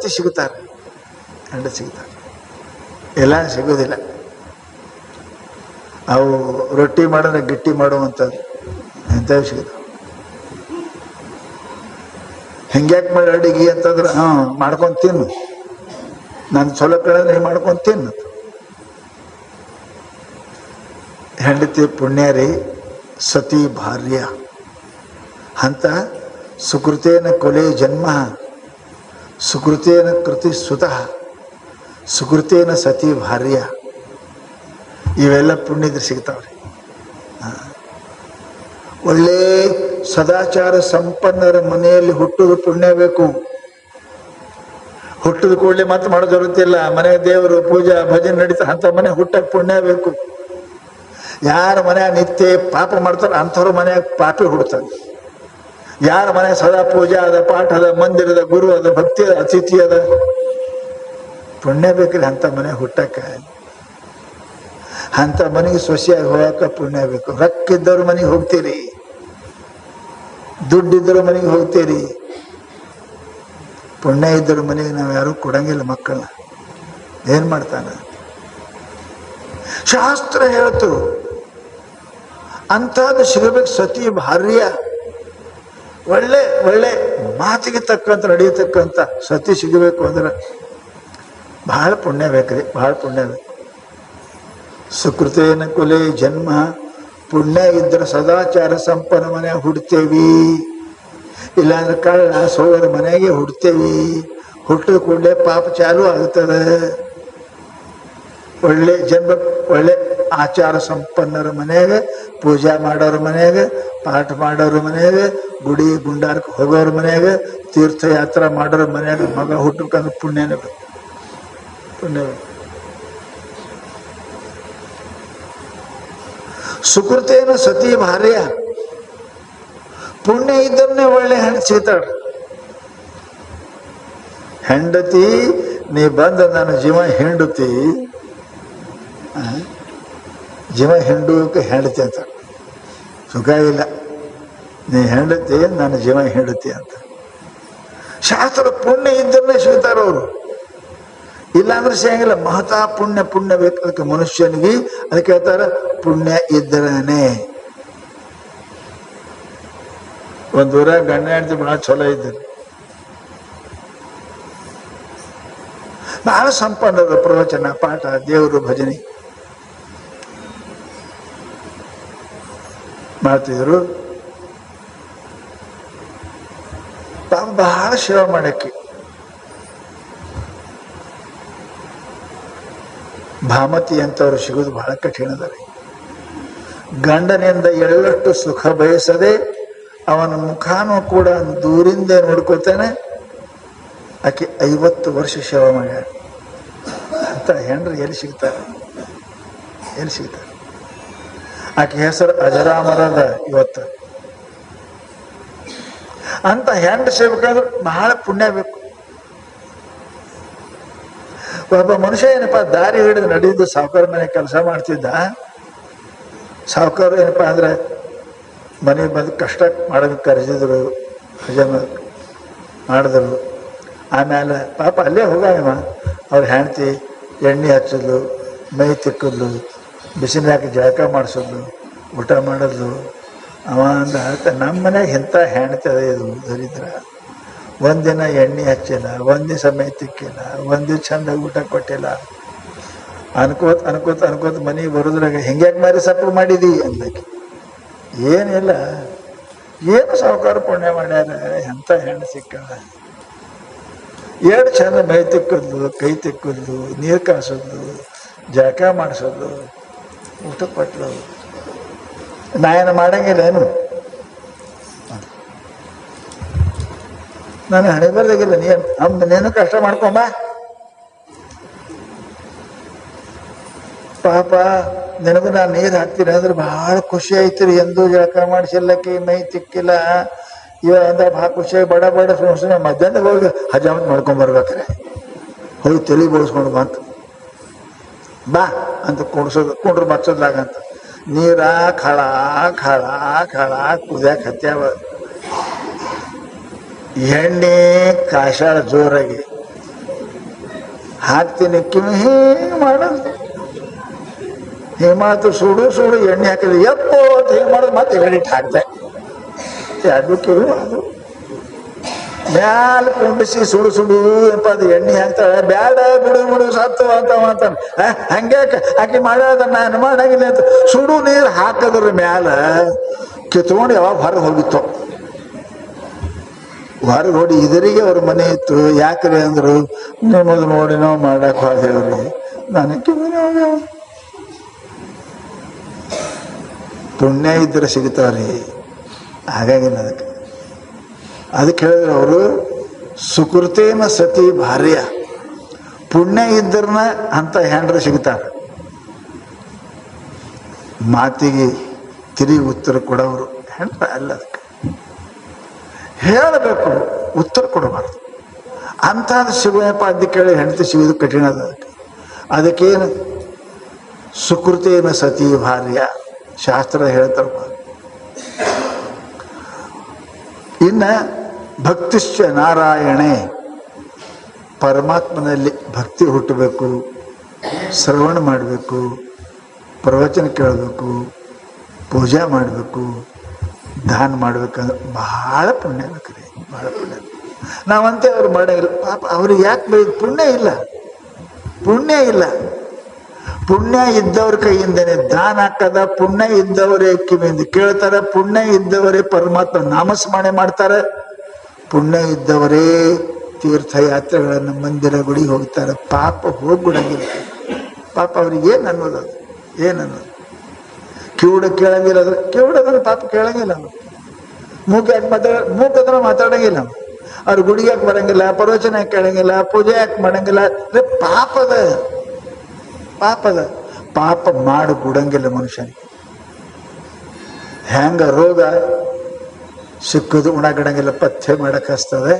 ಹೆಂಡತಿ ಸಿಗುತ್ತಾರೆ, ಹೆಂಡತಿ ಸಿಗ್ತಾರೆ, ಎಲ್ಲ ಸಿಗೋದಿಲ್ಲ. ಅವು ರೊಟ್ಟಿ ಮಾಡಿದ್ರೆ ಗಟ್ಟಿ ಮಾಡುವಂಥದ್ದು ಎಂಥವು ಸಿಗುತ್ತೆ. ಹೆಂಗ್ಯಾಕೆ ಮಾಡಿ ಅಡಿಗೆ ಅಂತಂದ್ರೆ ಮಾಡ್ಕೊಂಡು ತಿನ್ನು, ನಾನು ಚಲೋ ಕಳೆದ್ರೆ ಮಾಡ್ಕೊಂಡು ತಿನ್ನು. ಹೆಂಡತಿ ಪುಣ್ಯ ರೀ, ಸತಿ ಭಾರ್ಯ ಅಂತ ಸುಕೃತೇನ ಕೊಲೆ ಜನ್ಮ, ಸುಕೃತೇನ ಕೃತಿ ಸುತಃ, ಸುಕೃತೇನ ಸತಿ ಭಾರ್ಯ, ಇವೆಲ್ಲ ಪುಣ್ಯದ್ರೆ ಸಿಗ್ತಾವ್ರಿ. ಒಳ್ಳೆ ಸದಾಚಾರ ಸಂಪನ್ನರ ಮನೆಯಲ್ಲಿ ಹುಟ್ಟುವುದು ಪುಣ್ಯ ಬೇಕು. ಹುಟ್ಟಿದ ಕೂಡಲೇ ಮತ್ತೆ ಮಾಡೋದು ಬರುತ್ತಿಲ್ಲ, ಮನೆ ದೇವರು ಪೂಜಾ ಭಜನೆ ನಡೀತಾ ಅಂತ ಮನೆ ಹುಟ್ಟಕ್ಕೆ ಪುಣ್ಯ ಬೇಕು. ಯಾರ ಮನೆಯಾಗ ನಿತ್ಯ ಪಾಪ ಮಾಡ್ತಾರ ಅಂಥವ್ರ ಮನೆಯಾಗ ಪಾಪಿ ಹುಡ್ತಾರೆ. ಯಾರ ಮನೆ ಸದಾ ಪೂಜಾ ಅದ, ಪಾಠ ಅದ, ಮಂದಿರದ, ಗುರು ಅದ, ಭಕ್ತಿ ಅದ, ಅತಿಥಿ ಅದ, ಪುಣ್ಯ ಬೇಕ್ರಿ ಅಂಥ ಮನೆ ಹುಟ್ಟಕ್ಕ. ಅಂಥ ಮನೆಗೆ ಸೊಸೆಯಾಗಿ ಹೋಗಕ್ಕ ಪುಣ್ಯ ಬೇಕು. ರೊಕ್ಕ ಇದ್ದವ್ರ ಮನೆಗೆ ಹೋಗ್ತೀರಿ, ದುಡ್ಡಿದ್ದವ್ರ ಮನೆಗೆ ಹೋಗ್ತೀರಿ. ಪುಣ್ಯ ಇದ್ದವ್ರ ಮನೆಗೆ ನಾವು ಯಾರು ಕೊಡಂಗಿಲ್ಲ ಮಕ್ಕಳನ್ನ. ಏನ್ ಮಾಡ್ತಾನ? ಶಾಸ್ತ್ರ ಹೇಳ್ತು ಅಂಥದ್ದು ಸಿಗಬೇಕು. ಸತಿ ಭಾರ್ಯ, ಒಳ್ಳೆ ಒಳ್ಳೆ ಮಾತಿಗೆ ತಕ್ಕಂತ ನಡೆಯತಕ್ಕಂಥ ಸತಿ ಸಿಗಬೇಕು ಅಂದ್ರೆ ಬಹಳ ಪುಣ್ಯ ಬೇಕ್ರಿ, ಬಹಳ ಪುಣ್ಯ ಬೇಕು. ಸುಕೃತೇನ ಕುಲೆ ಜನ್ಮ, ಪುಣ್ಯ ಇದ್ರೆ ಸದಾಚಾರ ಸಂಪನ್ನ ಮನೆ ಹುಡ್ತೇವಿ, ಇಲ್ಲಾಂದ್ರೆ ಕಳ್ಳ ಸೋದರ ಮನೆಗೆ ಹುಡ್ತೇವಿ. ಹುಟ್ಟಿದ ಕೂಡಲೇ ಪಾಪ ಚಾಲು ಆಗ್ತದೆ. ಒಳ್ಳೆ ಜನ್ಮ, ಒಳ್ಳೆ ಆಚಾರ ಸಂಪನ್ನರ ಮನೆಯಾಗ, ಪೂಜಾ ಮಾಡೋರ ಮನೆಯಾಗ, ಪಾಠ ಮಾಡೋರ ಮನೆಯಾಗ, ಗುಡಿ ಗುಂಡಾರಕ್ಕೆ ಹೋಗೋರ ಮನೆಯಾಗ, ತೀರ್ಥಯಾತ್ರಾ ಮಾಡೋರ ಮನೆಯಾಗ ಮಗ ಹುಟ್ಟಬೇಕಂದ್ರೆ ಪುಣ್ಯನೇ ಬೇಕು, ಪುಣ್ಯ ಬೇಕು. ಸುಕೃತೇನ ಸತಿ ಭಾರ್ಯ, ಪುಣ್ಯ ಇದ್ದನ್ನೇ ಒಳ್ಳೆ ಹೆಂಡತಿ ಸಿಗ್ತಾಳ. ಹೆಂಡತಿ ನೀ ಬಂದ ನನ್ನ ಜೀವ ಹಿಂಡುತ್ತಿ, ಜೀವ ಹಿಂಡುವಕ್ಕೆ ಹೆಂಡತಿ ಅಂತ. ಸುಖ ಇಲ್ಲ, ನೀ ಹೆಂಡತಿ ನನ್ನ ಜೀವ ಹಿಂಡುತ್ತಿ ಅಂತ. ಶಾಸ್ತ್ರ ಪುಣ್ಯ ಇದ್ದನ್ನೇ ಸಿಗ್ತಾರ ಅವರು, ಇಲ್ಲಾಂದ್ರೆ ಸಿಗಂಗಿಲ್ಲ. ಮಹತಾ ಪುಣ್ಯ, ಪುಣ್ಯ ಬೇಕು ಅದಕ್ಕೆ ಮನುಷ್ಯನಿಗೆ. ಅದಕ್ಕೆ ಹೇಳ್ತಾರ ಪುಣ್ಯ ಇದ್ದರೇನೆ. ಒಂದ್ ಊರ ಗಂಡ ಹೆಂಡತಿ ಬಹಳ ಚಲೋ ಇದ್ದರು, ಬಹಳ ಸಂಪನ್ನದ ಪ್ರವಚನ, ಪಾಠ, ದೇವರು, ಭಜನೆ ಮಾಡ್ತಿದ್ರು. ಬಹಳ ಸೇವೆ ಮಾಡಕ್ಕೆ. ಭಾಮತಿ ಅಂತವ್ರು ಸಿಗೋದು ಬಹಳ ಕಠಿಣ ಅದ ರೀ. ಗಂಡನಿಂದ ಎಳ್ಳಷ್ಟು ಸುಖ ಬಯಸದೆ ಅವನ ಮುಖಾನು ಕೂಡ ದೂರಿಂದ ನೋಡ್ಕೊತಾನೆ. ಆಕೆ 50 ವರ್ಷ ಸೇವೆ ಮಾಡ್ಯಾರ ಅಂತ ಹೆಂಡ್ರು ಎಲ್ಲಿ ಸಿಗ್ತಾರೆ, ಎಲ್ಲಿ ಸಿಗ್ತಾರೆ? ಆಕೆ ಹೆಸರು ಅಜರಾಮರದ ಇವತ್ತು. ಅಂತ ಹೆಂಡ ಸೇವಕಾದ್ರೆ ಬಹಳ ಪುಣ್ಯ ಬೇಕು. ಒಬ್ಬ ಮನುಷ್ಯ ಏನಪ್ಪಾ ದಾರಿ ಹಿಡಿದು ನಡೆದು ಸಾವುಕಾರ ಮನೆ ಕೆಲಸ ಮಾಡ್ತಿದ್ದ. ಸಾವುಕಾರ ಏನಪ್ಪಾ ಅಂದ್ರೆ ಮನೆ ಬಂದು ಕಷ್ಟ ಮಾಡೋದಕ್ಕೆ ಕರೆಸಿದ್ರು, ಹಜಮ ಮಾಡಿದ್ರು. ಆಮೇಲೆ ಪಾಪ ಅಲ್ಲೇ ಹೋಗವ ಅವ್ರ ಹೆಂಡತಿ ಎಣ್ಣೆ ಹಚ್ಚೋದು, ಮೈ ತಿಕ್ಕೋದು, ಬಿಸಿಲಾಕಿ ಜಳಕ ಮಾಡಿಸೋದು, ಊಟ ಮಾಡೋದು. ಅವ ಅಂದ ನಮ್ಮ ಮನ್ಯಾಗ ಇಂಥ ಹೆಂಡತಿ ಅದ ಇದು ದರಿದ್ರ. ಒಂದಿನ ಎಣ್ಣೆ ಹಚ್ಚಿಲ್ಲ, ಒಂದೇ ಸಮಯ ತಿಕ್ಕಿಲ್ಲ, ಒಂದೇ ಚಂದ ಊಟ ಕೊಟ್ಟಿಲ್ಲ. ಅನ್ಕೋತ ಅನ್ಕೋತ ಅನ್ಕೋತ ಮನೆಗೆ ಬರೋದ್ರಾಗ ಹಿಂಗ್ಯಾಕೆ ಮಾರಿ ಸಪ್ಪು ಮಾಡಿದಿ ಅಂದಕ್ಕೆ. ಏನಿಲ್ಲ, ಏನು ಸಾವುಕಾರ ಪುಣ್ಯ ಮಾಡ್ಯಾರ, ಎಂಥ ಹೆಣ್ಣು ಸಿಕ್ಕಲ್ಲ. ಎರಡು ಚಂದ ಮೈ ತಿಕ್ಕೋದು, ಕೈ ತಿಕ್ಕೋದು, ನೀರು ಕಾಸೋದು, ಜಳಕ ಮಾಡಿಸೋದು, ಊಟ ಪಟ್ಲು. ನಾ ಏನು ಮಾಡಂಗಿಲ್ಲ ಏನು, ನಾನು ಹಣೆ ಬರ್ದಾಗಿಲ್ಲ. ನೀನು ಕಷ್ಟ ಮಾಡ್ಕೊಂಬ. ಪಾಪ ನಿನಗೂ ನಾನು ನೀರು ಹಾಕ್ತೀನಿ ಅಂದ್ರೆ ಭಾಳ ಖುಷಿ ಆಯ್ತಿರಿ. ಎಂದೂ ಜಳಕ ಮಾಡಿಸಿಲ್ಲಕ್ಕೆ, ಮೈ ತಿಕ್ಕಿಲ್ಲ. ಇವ ಅಂದ ಭಾಳ ಖುಷಿಯಾಗಿ ಬಡ ಬಡ ಸುಮ್ಮನೆ ಮಧ್ಯಾಹ್ನದಾಗ ಹೋಗಿ ಹಜಾಮತ್ ಮಾಡ್ಕೊಂಬರ್ಬೇಕ್ರೆ. ಹೋಗಿ ತಲೆ ಬೋಳಿಸ್ಕೊಂಡು ಬಂತು ಬಾ ಅಂತ ಕುಣ್ಸೋದು, ಕುಂಡ್ರು ಮಚ್ಚೋದ್ಲಾಗಂತ ನೀರ ಖಳ ಖಳ ಖಳ ಕುದ್ಯಾಕ ಹತ್ಯಾವ. ಎಣ್ಣೆ ಕಾಶಾಳ ಜೋರಾಗಿ ಹಾಕ್ತೀನಿ ಕಿವಿ ಹಿಂಗೆ ಮಾಡೋದು, ಹಿಂಗೆ ಮಾತು ಸುಡು ಸುಡು ಎಣ್ಣೆ ಹಾಕಿದ್ರೆ ಎಪ್ಪೋ ಅಂತ ಹಿಂಗೆ ಮಾಡೋದು, ಮತ್ತೆ ಎಡಿಟ್ ಹಾಕ್ದೆ ಎರಡು ಕಿವಿ ಅದು ಮ್ಯಾಲ ಕುಂಬಿಸಿ ಸುಡು ಸುಡು ಏನಪ್ಪ ಅದು ಎಣ್ಣೆ ಹಾಕ್ತಾಳೆ, ಬ್ಯಾಡ ಬಿಡು ಬಿಡು ಸತ್ತು ಅಂತ ಹಂಗೆ ಆಕಿ ಮಾಡೋದ ನಾನು ಮಾಡಂಗಿಲ್ಲ ಅಂತ ಸುಡು ನೀರು ಹಾಕಿದ್ರ ಮ್ಯಾಲ ಕಿತ್ಕೊಂಡು ಯಾವಾಗ ಹೊರಗೆ ಹೋಗಿತ್ತು. ಹೊರಗೆ ನೋಡಿ ಇದರಿಗೆ ಅವ್ರ ಮನೆ ಇತ್ತು. ಯಾಕ್ರಿ ಅಂದ್ರು, ನಿಮ್ಮದು ನೋಡಿ ನಾವು ಮಾಡಕ್ ಹೋದೇವ್ರಿ, ನನಗೆ ಪುಣ್ಯ ಇದ್ರೆ ಸಿಗ್ತಾವ್ರಿ, ಹಾಗಾಗಿಲ್ಲ. ಅದಕ್ಕೆ ಹೇಳಿದ್ರೆ ಅವರು ಸುಕೃತೇನ ಸತಿ ಭಾರ್ಯ, ಪುಣ್ಯ ಇದ್ರನ ಅಂತ ಹೆಂಡ್ರ ಸಿಗ್ತಾರೆ. ಮಾತಿಗೆ ತಿರುಗಿ ಉತ್ತರ ಕೊಡೋರು ಹೆಂಡ್ರ ಅಲ್ಲ. ಅದಕ್ಕೆ ಹೇಳಬೇಕು, ಉತ್ತರ ಕೊಡಬಾರ್ದು. ಅಂಥದ್ದು ಸಿಗುವಪ್ಪ ಅಂತ ಕೇಳಿ ಹೆಂಡತಿ ಸಿಗೋದು ಕಠಿಣ ಅದ. ಅದಕ್ಕೇನು ಸುಕೃತೇನ ಸತಿ ಭಾರ್ಯ ಶಾಸ್ತ್ರ ಹೇಳ್ತಾರ. ಇನ್ನ ಭಕ್ತಿಶ್ಚ ನಾರಾಯಣೆ, ಪರಮಾತ್ಮನಲ್ಲಿ ಭಕ್ತಿ ಹುಟ್ಟಬೇಕು, ಶ್ರವಣ ಮಾಡಬೇಕು, ಪ್ರವಚನ ಕೇಳಬೇಕು, ಪೂಜೆ ಮಾಡಬೇಕು, ದಾನ ಮಾಡ್ಬೇಕಂದ್ರೆ ಬಹಳ ಪುಣ್ಯ ಬೇಕ್ರಿ, ಬಹಳ ಪುಣ್ಯ. ನಾವಂತೆ ಅವ್ರು ಮಾಡಂಗಿಲ್ಲ ಪಾಪ, ಅವ್ರಿಗೆ ಯಾಕೆ ಬೆಳೆದು ಪುಣ್ಯ ಇಲ್ಲ, ಪುಣ್ಯ ಇಲ್ಲ. ಪುಣ್ಯ ಇದ್ದವ್ರ ಕೈಯಿಂದನೇ ದಾನ ಹಾಕದ, ಪುಣ್ಯ ಇದ್ದವರೇ ಕಿವಿಯಿಂದ ಕೇಳ್ತಾರೆ, ಪುಣ್ಯ ಇದ್ದವರೇ ಪರಮಾತ್ಮ ನಾಮಸ್ಮರಣೆ ಮಾಡ್ತಾರೆ, ಪುಣ್ಯ ಇದ್ದವರೇ ತೀರ್ಥಯಾತ್ರೆಗಳನ್ನು ಮಂದಿರ ಗುಡಿಗೆ ಹೋಗ್ತಾರೆ. ಪಾಪ ಹೋಗ್ಬಿಡಂಗಿಲ್ಲ. ಪಾಪ ಅವ್ರಿಗೆ ಏನು ಅನ್ನೋದು, ಅದು ಏನನ್ನೋದು, ಕಿವುಡ ಕೇಳಂಗಿಲ್ಲ, ಅದ್ರ ಕಿವುಡದ್ರೆ ಪಾಪ ಕೇಳಂಗಿಲ್ಲ. ಮೂಕ ಯಾಕೆ ಮೂಕದ್ರ ಮಾತಾಡಂಗಿಲ್ಲ. ಅವ್ರ ಗುಡಿಗೆ ಯಾಕೆ ಬರಂಗಿಲ್ಲ, ಪ್ರವಚನ ಯಾಕೆ ಕೇಳಂಗಿಲ್ಲ, ಪೂಜೆ ಯಾಕೆ ಮಾಡಂಗಿಲ್ಲ. ಪಾಪದ ಪಾಪದ ಪಾಪ ಮಾಡಿ ಬಿಡಂಗಿಲ್ಲ ಮನುಷ್ಯನಿಗೆ. ಹೆಂಗ ರೋಗ ಸಿಕ್ಕದು ಉಣಗಿಡಂಗಿಲ್ಲ, ಪಥ್ಯ ಮಾಡಕ್ ಹಸ್ತದೆ,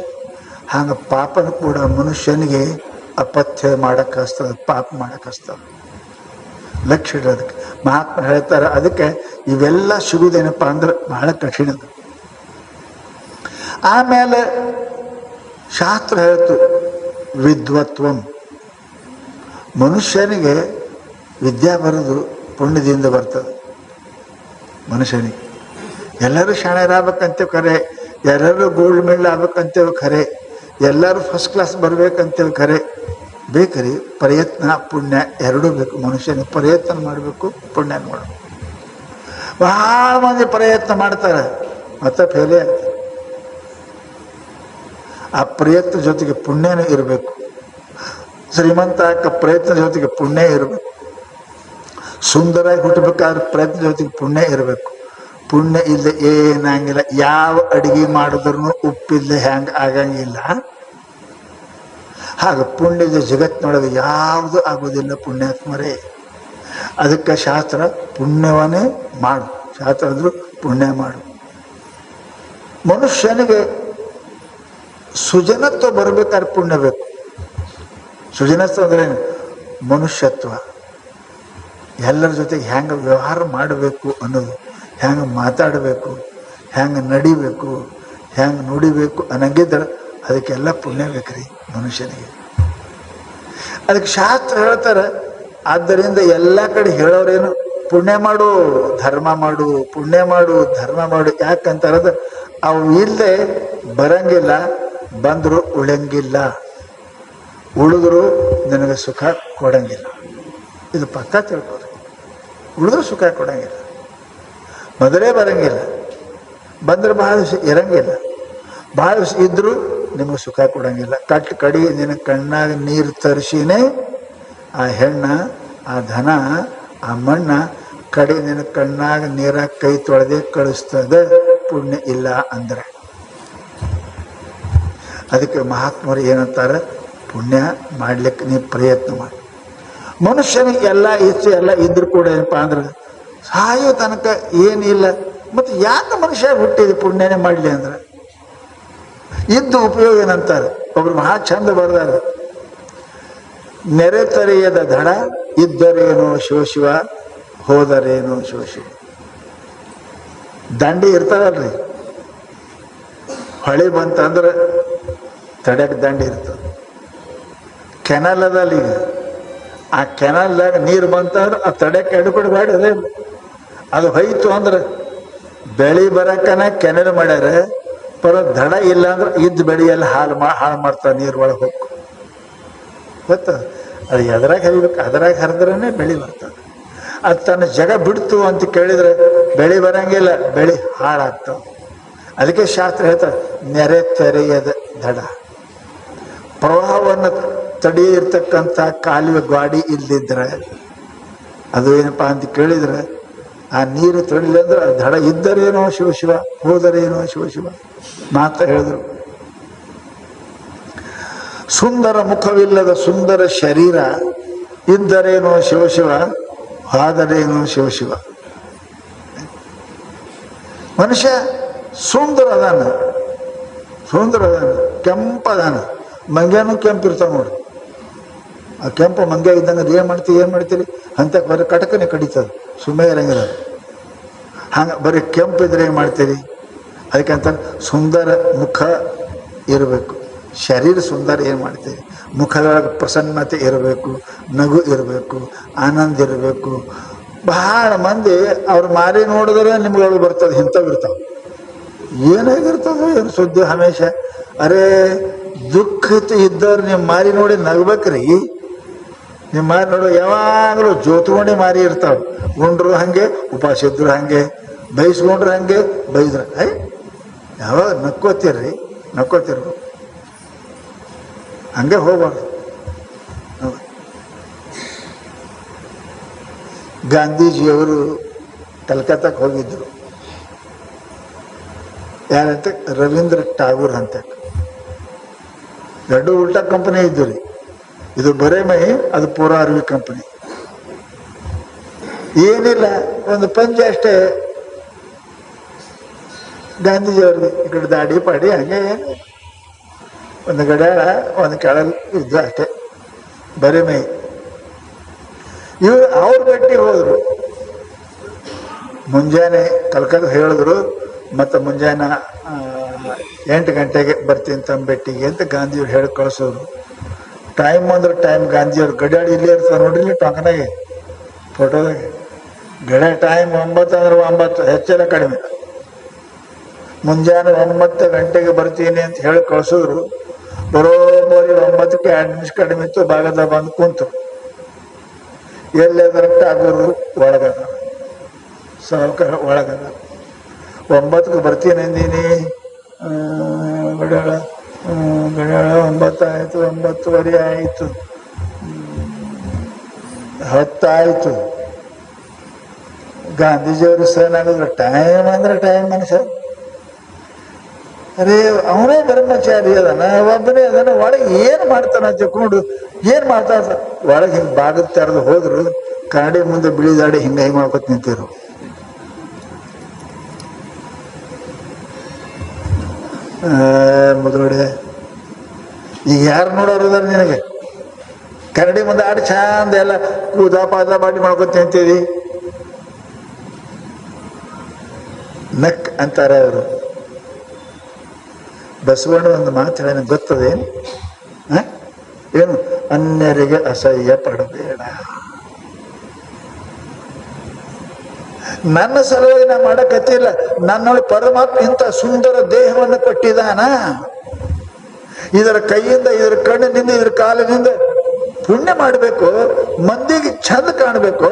ಹಂಗ ಪಾಪನ ಕೂಡ ಮನುಷ್ಯನಿಗೆ ಅಪಥ್ಯ ಮಾಡಕ್ ಹಸ್ತದೆ, ಪಾಪ ಮಾಡಕ್ ಹಸ್ತದೆ. ಲಕ್ಷ್ಯ ಇಡೋದಕ್ಕೆ ಮಹಾತ್ಮ ಹೇಳ್ತಾರೆ. ಅದಕ್ಕೆ ಇವೆಲ್ಲ ಸಿಗುವುದೇನಪ್ಪ ಅಂದ್ರೆ ಬಹಳ ಕಠಿಣದು. ಆಮೇಲೆ ಶಾಸ್ತ್ರ ಹೇಳ್ತು ವಿದ್ವತ್ವಂ, ಮನುಷ್ಯನಿಗೆ ವಿದ್ಯಾ ಬರೋದು ಪುಣ್ಯದಿಂದ ಬರ್ತದೆ. ಮನುಷ್ಯನಿಗೆ ಎಲ್ಲರೂ ಶಾಣೆರಾಗಬೇಕಂತೇವೆ ಖರೆ, ಎಲ್ಲರೂ ಗೋಲ್ಡ್ ಮೆಡಲ್ ಆಗ್ಬೇಕಂತೇವೆ ಖರೆ, ಎಲ್ಲರೂ ಫಸ್ಟ್ ಕ್ಲಾಸ್ ಬರ್ಬೇಕಂತೇವೆ ಖರೆ. ಬೇಕ್ರಿ ಪ್ರಯತ್ನ ಪುಣ್ಯ ಎರಡೂ ಬೇಕು. ಮನುಷ್ಯನಿಗೆ ಪ್ರಯತ್ನ ಮಾಡಬೇಕು, ಪುಣ್ಯ ಮಾಡಬೇಕು. ಬಹಳ ಮಂದಿ ಪ್ರಯತ್ನ ಮಾಡ್ತಾರೆ, ಮತ್ತೆ ಫೇಲೇ ಆಗ್ತದೆ. ಆ ಪ್ರಯತ್ನ ಜೊತೆಗೆ ಪುಣ್ಯನೂ ಇರಬೇಕು. ಶ್ರೀಮಂತ ಪ್ರಯತ್ನ ಜೊತೆಗೆ ಪುಣ್ಯ ಇರಬೇಕು. ಸುಂದರಾಗಿ ಹುಟ್ಟಬೇಕಾದ್ರೆ ಪ್ರಯತ್ನ ಜೊತೆಗೆ ಪುಣ್ಯ ಇರಬೇಕು. ಪುಣ್ಯ ಇಲ್ಲದೆ ಏನಾಗಿಲ್ಲ. ಯಾವ ಅಡಿಗೆ ಮಾಡಿದ್ರು ಉಪ್ಪಿಲ್ಲದೆ ಹ್ಯಾಂಗ ಆಗಂಗಿಲ್ಲ. ಹಾಗೆ ಪುಣ್ಯದ ಜಗತ್ತಿನೊಳಗೆ ಯಾವುದು ಆಗೋದಿಲ್ಲ ಪುಣ್ಯಾತ್ಮರೇ. ಅದಕ್ಕೆ ಶಾಸ್ತ್ರ ಪುಣ್ಯವನ್ನೇ ಮಾಡು, ಶಾಸ್ತ್ರ ಅಂದ್ರು ಪುಣ್ಯ ಮಾಡು. ಮನುಷ್ಯನಿಗೆ ಸುಜನತ್ವ ಬರಬೇಕಾದ್ರೆ ಪುಣ್ಯ ಬೇಕು. ಸುಜನತ್ವ ಅಂದ್ರೆ ಮನುಷ್ಯತ್ವ, ಎಲ್ಲರ ಜೊತೆಗೆ ಹೆಂಗೆ ವ್ಯವಹಾರ ಮಾಡಬೇಕು ಅನ್ನೋದು, ಹೆಂಗೆ ಮಾತಾಡಬೇಕು, ಹೆಂಗೆ ನಡಿಬೇಕು, ಹೆಂಗೆ ನುಡಿಬೇಕು ಅನ್ನಂಗಿದ್ರೆ ಅದಕ್ಕೆಲ್ಲ ಪುಣ್ಯ ಬೇಕ್ರಿ ಮನುಷ್ಯನಿಗೆ. ಅದಕ್ಕೆ ಶಾಸ್ತ್ರ ಹೇಳ್ತಾರೆ. ಆದ್ದರಿಂದ ಎಲ್ಲ ಕಡೆ ಹೇಳೋರೇನು ಪುಣ್ಯ ಮಾಡು, ಧರ್ಮ ಮಾಡು, ಪುಣ್ಯ ಮಾಡು, ಧರ್ಮ ಮಾಡು. ಯಾಕಂತಾರದ ಅವು ಇಲ್ಲದೆ ಬರಂಗಿಲ್ಲ, ಬಂದರು ಉಳಂಗಿಲ್ಲ, ಉಳಿದ್ರು ನನಗೆ ಸುಖ ಕೊಡಂಗಿಲ್ಲ. ಇದು ಪಕ್ಕ ತಿಳ್ಕೊರಿ. ಉಳಿದ್ರು ಸುಖ ಕೊಡಂಗಿಲ್ಲ, ಮೊದಲೇ ಬರಂಗಿಲ್ಲ, ಬಂದ್ರೆ ಬಹಳ ಇರಂಗಿಲ್ಲ, ಬಹಳ ಇದ್ರು ನಿಮಗೆ ಸುಖ ಕೊಡಂಗಿಲ್ಲ. ಕಡಿ ನಿನ್ನ ಕಣ್ಣಾಗ ನೀರು ತರಿಸಿನೇ ಆ ಹೆಣ್ಣ, ಆ ಧನ, ಆ ಮಣ್ಣ ಕಡಿ ನಿನ್ನ ಕಣ್ಣಾಗ ನೀರಾಗ ಕೈ ತೊಳೆದೇ ಕಳಿಸ್ತದೆ ಪುಣ್ಯ ಇಲ್ಲ ಅಂದ್ರೆ. ಅದಕ್ಕೆ ಮಹಾತ್ಮರು ಏನಂತಾರೆ, ಪುಣ್ಯ ಮಾಡ್ಲಿಕ್ಕೆ ನೀವು ಪ್ರಯತ್ನ ಮಾಡಿ. ಮನುಷ್ಯನಿಗೆ ಎಲ್ಲ ಇಚ್ಛೆ ಎಲ್ಲ ಇದ್ರು ಕೂಡ ಏನಪ್ಪ ಅಂದ್ರೆ ಸಾಯೋ ತನಕ ಏನಿಲ್ಲ. ಮತ್ತು ಯಾಕೆ ಮನುಷ್ಯ ಹುಟ್ಟಿದ ಪುಣ್ಯನೇ ಮಾಡಲಿ ಅಂದ್ರೆ ಇದ್ದು ಉಪಯೋಗ ಏನಂತಾರೆ. ಒಬ್ರು ಮಹಾ ಚಂದ ಬರ್ದಾರೆ, ನೆರೆತರೆಯದ ದಡ ಇದ್ದರೇನೋ ಶಿವಶಿವ, ಹೋದರೇನೋ ಶಿವಶಿವ. ದಂಡಿ ಇರ್ತಾರಲ್ರಿ, ಹೊಳೆ ಬಂತಂದ್ರೆ ತಡೆಯಕ್ಕೆ ದಂಡಿ ಇರ್ತದೆ. ಕೆನಲ್ ಅದಲ್ಲ ಈಗ, ಆ ಕೆನಲ್ದಾಗ ನೀರು ಬಂತಂದ್ರೆ ಆ ತಡೆಕ್ಕೆ ಎಡ್ಬಿಡ್ಬೇಡಿ. ಅದೇ ಅದು ಹೋಯ್ತು ಅಂದ್ರೆ ಬೆಳೆ ಬರಕನ ಕೆನಲ್ ಮಾಡ್ಯಾರ, ಪರ ದಡ ಇಲ್ಲ ಅಂದ್ರೆ ಇದ್ದು ಬೆಳೆಯಲ್ಲಿ ಹಾಳು ಮಾಡ್ತಾರೆ, ನೀರು ಒಳಗೆ ಹೋಗ್ಕು ಗೊತ್ತ. ಅದು ಎದ್ರಾಗ ಹರಿಬೇಕು, ಅದ್ರಾಗ ಹರಿದ್ರೇ ಬೆಳೆ ಬರ್ತದೆ. ಅದು ತನ್ನ ಜಗ ಬಿಡ್ತು ಅಂತ ಕೇಳಿದ್ರೆ ಬೆಳೆ ಬರಂಗಿಲ್ಲ, ಬೆಳೆ ಹಾಳಾಗ್ತಾವ. ಅದಕ್ಕೆ ಶಾಸ್ತ್ರ ಹೇಳ್ತಾರೆ, ನೆರೆ ತೆರೆಯದ ದಡ. ಪ್ರವಾಹವನ್ನು ತಡೆಯಿರ್ತಕ್ಕಂಥ ಕಾಲುವೆ ಗಾಡಿ ಇಲ್ದಿದ್ರೆ ಅದು ಏನಪ್ಪಾ ಅಂತ ಕೇಳಿದ್ರೆ ಆ ನೀರು ತಡಿಲ್ಲ ಅಂದ್ರೆ ದಡ ಇದ್ದರೇನೋ ಶಿವ ಹೋದರೇನೋ ಶಿವ ಮಾತ ಹೇಳಿದ್ರು. ಸುಂದರ ಮುಖವಿಲ್ಲದ ಸುಂದರ ಶರೀರ ಇದ್ದರೇನೋ ಶಿವ ಹೋದರೇನೋ ಶಿವ. ಮನುಷ್ಯ ಸುಂದರ ಅದಾನ, ಕೆಂಪದಾನ, ಮಂಗ್ಯಾನು ಕೆಂಪಿರ್ತಾವ ನೋಡ್ರಿ. ಆ ಕೆಂಪು ಮಂಗ್ಯ ಇದ್ದಂಗೆ ಅದು ಏನು ಮಾಡ್ತೀರಿ ಅಂತ ಬರೀ ಕಟಕನೆ ಕಡಿತದ, ಸುಮ್ಮನೆ ಇರಂಗಿಲ್ಲ. ಹಂಗೆ ಬರೀ ಕೆಂಪಿದ್ರೆ ಏನು ಮಾಡ್ತೀರಿ? ಅದಕ್ಕಂತ ಸುಂದರ ಮುಖ ಇರಬೇಕು, ಶರೀರ ಸುಂದರ ಏನು ಮಾಡ್ತೀರಿ? ಮುಖದೊಳಗೆ ಪ್ರಸನ್ನತೆ ಇರಬೇಕು, ನಗು ಇರಬೇಕು, ಆನಂದ ಇರಬೇಕು. ಬಹಳ ಮಂದಿ ಅವ್ರ ಮಾರಿ ನೋಡಿದ್ರೆ ನಿಮ್ಗಳು ಬರ್ತದೆ, ಇಂಥವು ಇರ್ತಾವೆ. ಏನಾಗಿರ್ತದೆ ಏನು ಸುದ್ದಿ ಹಮೇಶ? ಅರೇ ದುಃಖ ಇದ್ದವ್ರು ನಿಮ್ಮ ಮಾರಿ ನೋಡಿ ನಗ್ಬೇಕ್ರಿ. ನಿಮ್ಮ ಮಾರಿ ನೋಡು ಯಾವಾಗಲೂ ಜೋತ್ಕೊಂಡೆ ಮಾರಿ ಇರ್ತಾವೆ. ಉಂಡ್ರು ಹಾಗೆ, ಉಪವಾಸ ಇದ್ರು ಹಾಗೆ, ಬೈಸ್ಕೊಂಡ್ರು ಹಾಗೆ, ಬೈದ್ರು ಯಾವಾಗ ನಕ್ಕೋತೀರ್ರಿ, ನಕ್ಕೋತಿರ್ಬೇಕು. ಹಂಗೆ ಹೋಗ್ಬಾರ್ದು. ಗಾಂಧೀಜಿಯವರು ಕಲ್ಕತ್ತಾಕ್ಕೆ ಹೋಗಿದ್ರು. ಯಾರಂತ? ರವೀಂದ್ರ ಟಾಗೂರ್ ಅಂತ. ಎರಡು ಉಲ್ಟಾ ಕಂಪನಿ ಇದ್ದು ರೀ. ಇದು ಬರೇಮೈ, ಅದು ಪೂರಾ ಅರ್ವಿ ಕಂಪನಿ. ಏನಿಲ್ಲ, ಒಂದು ಪಂಚೆ ಅಷ್ಟೇ ಗಾಂಧೀಜಿಯವ್ರಿಗೆ. ಈ ಕಡೆ ದಾಡಿ ಪಾಡಿ ಹಂಗೆ ಏನು, ಒಂದು ಗಡ್ಯಾಳ ಒಂದು ಕೆಳಗೆ ಇದ್ದು ಅಷ್ಟೇ, ಬರೇಮೈ. ಇವರು ಅವ್ರ ಗಟ್ಟಿಗೆ ಹೋದ್ರು. ಮುಂಜಾನೆ ಕಲ್ಕತ್ತ ಹೇಳಿದ್ರು, ಮತ್ತು ಮುಂಜಾನೆ 8 ಗಂಟೆಗೆ ಬರ್ತೀನಿ ತಮ್ಮ ಭೇಟಿಗೆ ಅಂತ ಗಾಂಧಿಯವ್ರು ಹೇಳಿ ಕಳಿಸೋರು. ಟೈಮ್ ಅಂದ್ರೆ ಟೈಮ್. ಗಾಂಧಿಯವ್ರು ಗಡ್ಯಾಡಿ ಇಲ್ಲೇ ಇರ್ತಾರೆ ನೋಡ್ರಿ ಟೊಂಕನಾಗೆ, ಫೋಟೋದಾಗೆ. ಗಡ್ಯಾಳ ಟೈಮ್ 9 ಅಂದ್ರೆ 9, ಹೆಚ್ಚೆಲ್ಲ ಕಡಿಮೆ. ಮುಂಜಾನೆ 9 ಗಂಟೆಗೆ ಬರ್ತೀನಿ ಅಂತ ಹೇಳಿ ಕಳಿಸೋರು. ಬರೋಬ್ಬರಿ 9ಕ್ಕೆ 2 ನಿಮಿಷ ಕಡಿಮೆ ಇತ್ತು, ಭಾಗದ ಬಂದು ಕುಂತು. ಎಲ್ಲೇ ಕರೆಕ್ಟ್ ಆಗೋರು ಒಳಗದ, ಸಾವುಕಾರ ಒಳಗದ. 9ಕ್ಕೆ ಬರ್ತೀನಿ ಅಂದೀನಿ, ಗಡ್ಯಾಳ 9 ಆಯಿತು, 9:15 ಆಯಿತು, 10 ಆಯಿತು. ಗಾಂಧೀಜಿಯವರು ಸಹನ್ ಆಗಿದ್ರು. ಟೈಮ್ ಅಂದ್ರೆ ಟೈಮ್ ಮನುಷ್ಯ. ಅರೇ ಅವನೇ ಬ್ರಹ್ಮಚಾರಿ ಅದನ, ಒಬ್ಬನೇ ಅದನ, ಒಳಗೆ ಏನು ಮಾಡ್ತಾನ ತಿಳ್ಕೊಂಡು ಏನು ಮಾಡ್ತಾ ಒಳಗೆ ಹಿಂಗೆ ಬಾಗದ ತೆರೆದು ಹೋದ್ರು. ಕನ್ನಡಿ ಮುಂದೆ ಬಿಳಿದಾಡಿ ಹಿಂಗೆ ಮಾಡ್ಕೊತ ನಿಂತಿರು. ಮುದುಗಡೆ ಈಗ ಯಾರು ನೋಡೋರು ಅದಾರ ನಿನಗೆ? ಕನ್ನಡಿ ಮುಂದೆ ಆಡಿ ಚಂದ ಎಲ್ಲ ಕೂದ ಪಾದ ಮಾಡಿ ಮಾಡ್ಕೊತ ನಿಂತೀರಿ. ನಕ್ ಅಂತಾರೆ ಅವರು. ಬಸವಣ್ಣ ಒಂದು ಮಾತು ಹೇಳ ಗೊತ್ತದೇನು? ಏನು? ಅನ್ಯರಿಗೆ ಅಸಹ್ಯ ಪಡಬೇಡ. ನನ್ನ ಸಲುವಾಗಿ ನಾ ಮಾಡಕತ್ತಿಲ್ಲ, ನನ್ನೊಳಗೆ ಪರಮಾತ್ಮ ಇಂಥ ಸುಂದರ ದೇಹವನ್ನು ಕೊಟ್ಟಿದ್ದಾನ. ಇದರ ಕೈಯಿಂದ, ಇದರ ಕಣ್ಣಿನಿಂದ, ಇದರ ಕಾಲಿನಿಂದ ಪುಣ್ಯ ಮಾಡಬೇಕು, ಮಂದಿಗೆ ಚಂದ ಕಾಣಬೇಕು.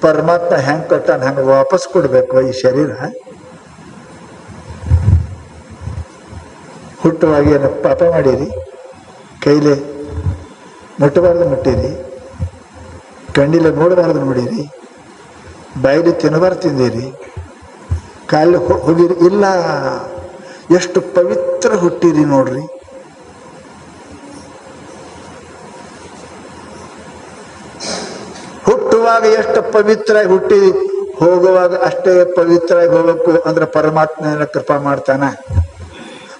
ಪರಮಾತ್ಮ ಹೆಂಗ್ ಕೊಟ್ಟಾನ ಹಂಗೆ ವಾಪಸ್ ಕೊಡ್ಬೇಕು ಈ ಶರೀರ. ಹುಟ್ಟುವಾಗ ಏನು ಪಾಪ ಮಾಡೀರಿ? ಕೈಲೇ ಮುಟ್ಟಬಾರ್ದು ಮುಟ್ಟಿರಿ, ಕಣ್ಣಿಲೆ ನೋಡಬಾರ್ದು ನೋಡಿರಿ, ಬಾಯಿಲಿ ತಿನ್ನಬಾರ್ದು ತಿಂದಿರಿ, ಕಾಲಿ ಹೋಗಿರಿ ಇಲ್ಲ. ಎಷ್ಟು ಪವಿತ್ರ ಹುಟ್ಟಿರಿ ನೋಡ್ರಿ. ಹುಟ್ಟುವಾಗ ಎಷ್ಟು ಪವಿತ್ರವಾಗಿ ಹುಟ್ಟಿರಿ, ಹೋಗುವಾಗ ಅಷ್ಟೇ ಪವಿತ್ರವಾಗಿ ಹೋಗಬೇಕು. ಅಂದ್ರೆ ಪರಮಾತ್ಮನ ಕೃಪಾ ಮಾಡ್ತಾನ.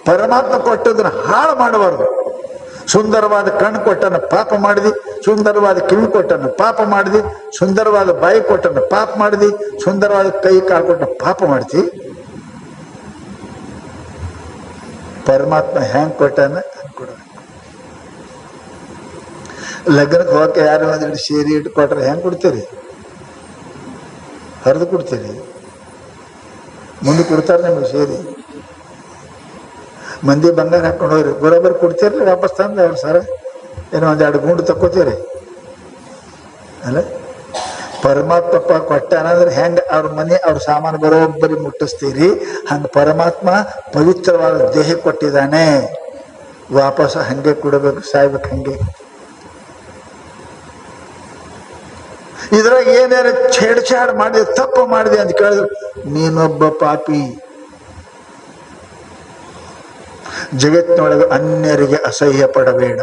ಪರಮಾತ್ಮ ಕೊಟ್ಟದನ್ನ ಹಾಳು ಮಾಡಬಾರ್ದು. ಸುಂದರವಾದ ಕಣ್ಣು ಕೊಟ್ಟನ ಪಾಪ ಮಾಡಿದಿ, ಸುಂದರವಾದ ಕಿವಿ ಕೊಟ್ಟನ ಪಾಪ ಮಾಡಿದಿ, ಸುಂದರವಾದ ಬಾಯಿ ಕೊಟ್ಟನ ಪಾಪ ಮಾಡಿದಿ, ಸುಂದರವಾದ ಕೈ ಕಾಲು ಕೊಟ್ಟನ ಪಾಪ ಮಾಡ್ತಿ. ಪರಮಾತ್ಮ ಹೆಂಗ್ ಕೊಟ್ಟನ ಹಂಗೆ ಕೊಡಬೇಕು. ಲಗ್ನಕ್ಕೆ ಹೋಗಕ್ಕೆ ಯಾರು ಒಂದಿಟ್ಟು ಸೀರೆ ಇಟ್ಕೊಟ್ರೆ ಹೆಂಗೆ ಕೊಡ್ತೀರಿ? ಹರಿದು ಕೊಡ್ತೀರಿ? ಮುಂದೆ ಕೊಡ್ತಾರೆ ನಿಮ್ಗೆ ಸೀರೆ? ಮಂದಿ ಬಂಗಾರ ಹಾಕೊಂಡು ಹೋಗ್ರಿ, ಬರೋಬ್ಬರಿ ಕೊಡ್ತೀರಿ ವಾಪಸ್ ತಂದು ಅವ್ರು ಸರ ಏನೋ ಒಂದೆರಡು ಗುಂಡು ತಕ್ಕೋತೀರಿ ಅಲ್ಲ? ಪರಮಾತ್ಮ ಕೊಟ್ಟಾನಂದ್ರೆ ಹೆಂಗೆ ಅವ್ರ ಮನೆ ಅವ್ರ ಸಾಮಾನು ಬರೋಬ್ಬರಿ ಮುಟ್ಟಿಸ್ತೀರಿ, ಹಂಗೆ ಪರಮಾತ್ಮ ಪವಿತ್ರವಾದ ದೇಹ ಕೊಟ್ಟಿದ್ದಾನೆ, ವಾಪಸ್ ಹಂಗೆ ಕೊಡಬೇಕು, ಸಾಯ್ಬೇಕು ಹಂಗೆ. ಇದ್ರಾಗ ಏನಾರ ಛೇಡ್ಛಾಡ್ ಮಾಡಿದೆ, ತಪ್ಪು ಮಾಡಿದೆ ಅಂತ ಕೇಳಿದ್ರು ನೀನೊಬ್ಬ ಪಾಪಿ. ಜಗತ್ತಿನೊಳಗೆ ಅನ್ಯರಿಗೆ ಅಸಹ್ಯ ಪಡಬೇಡ.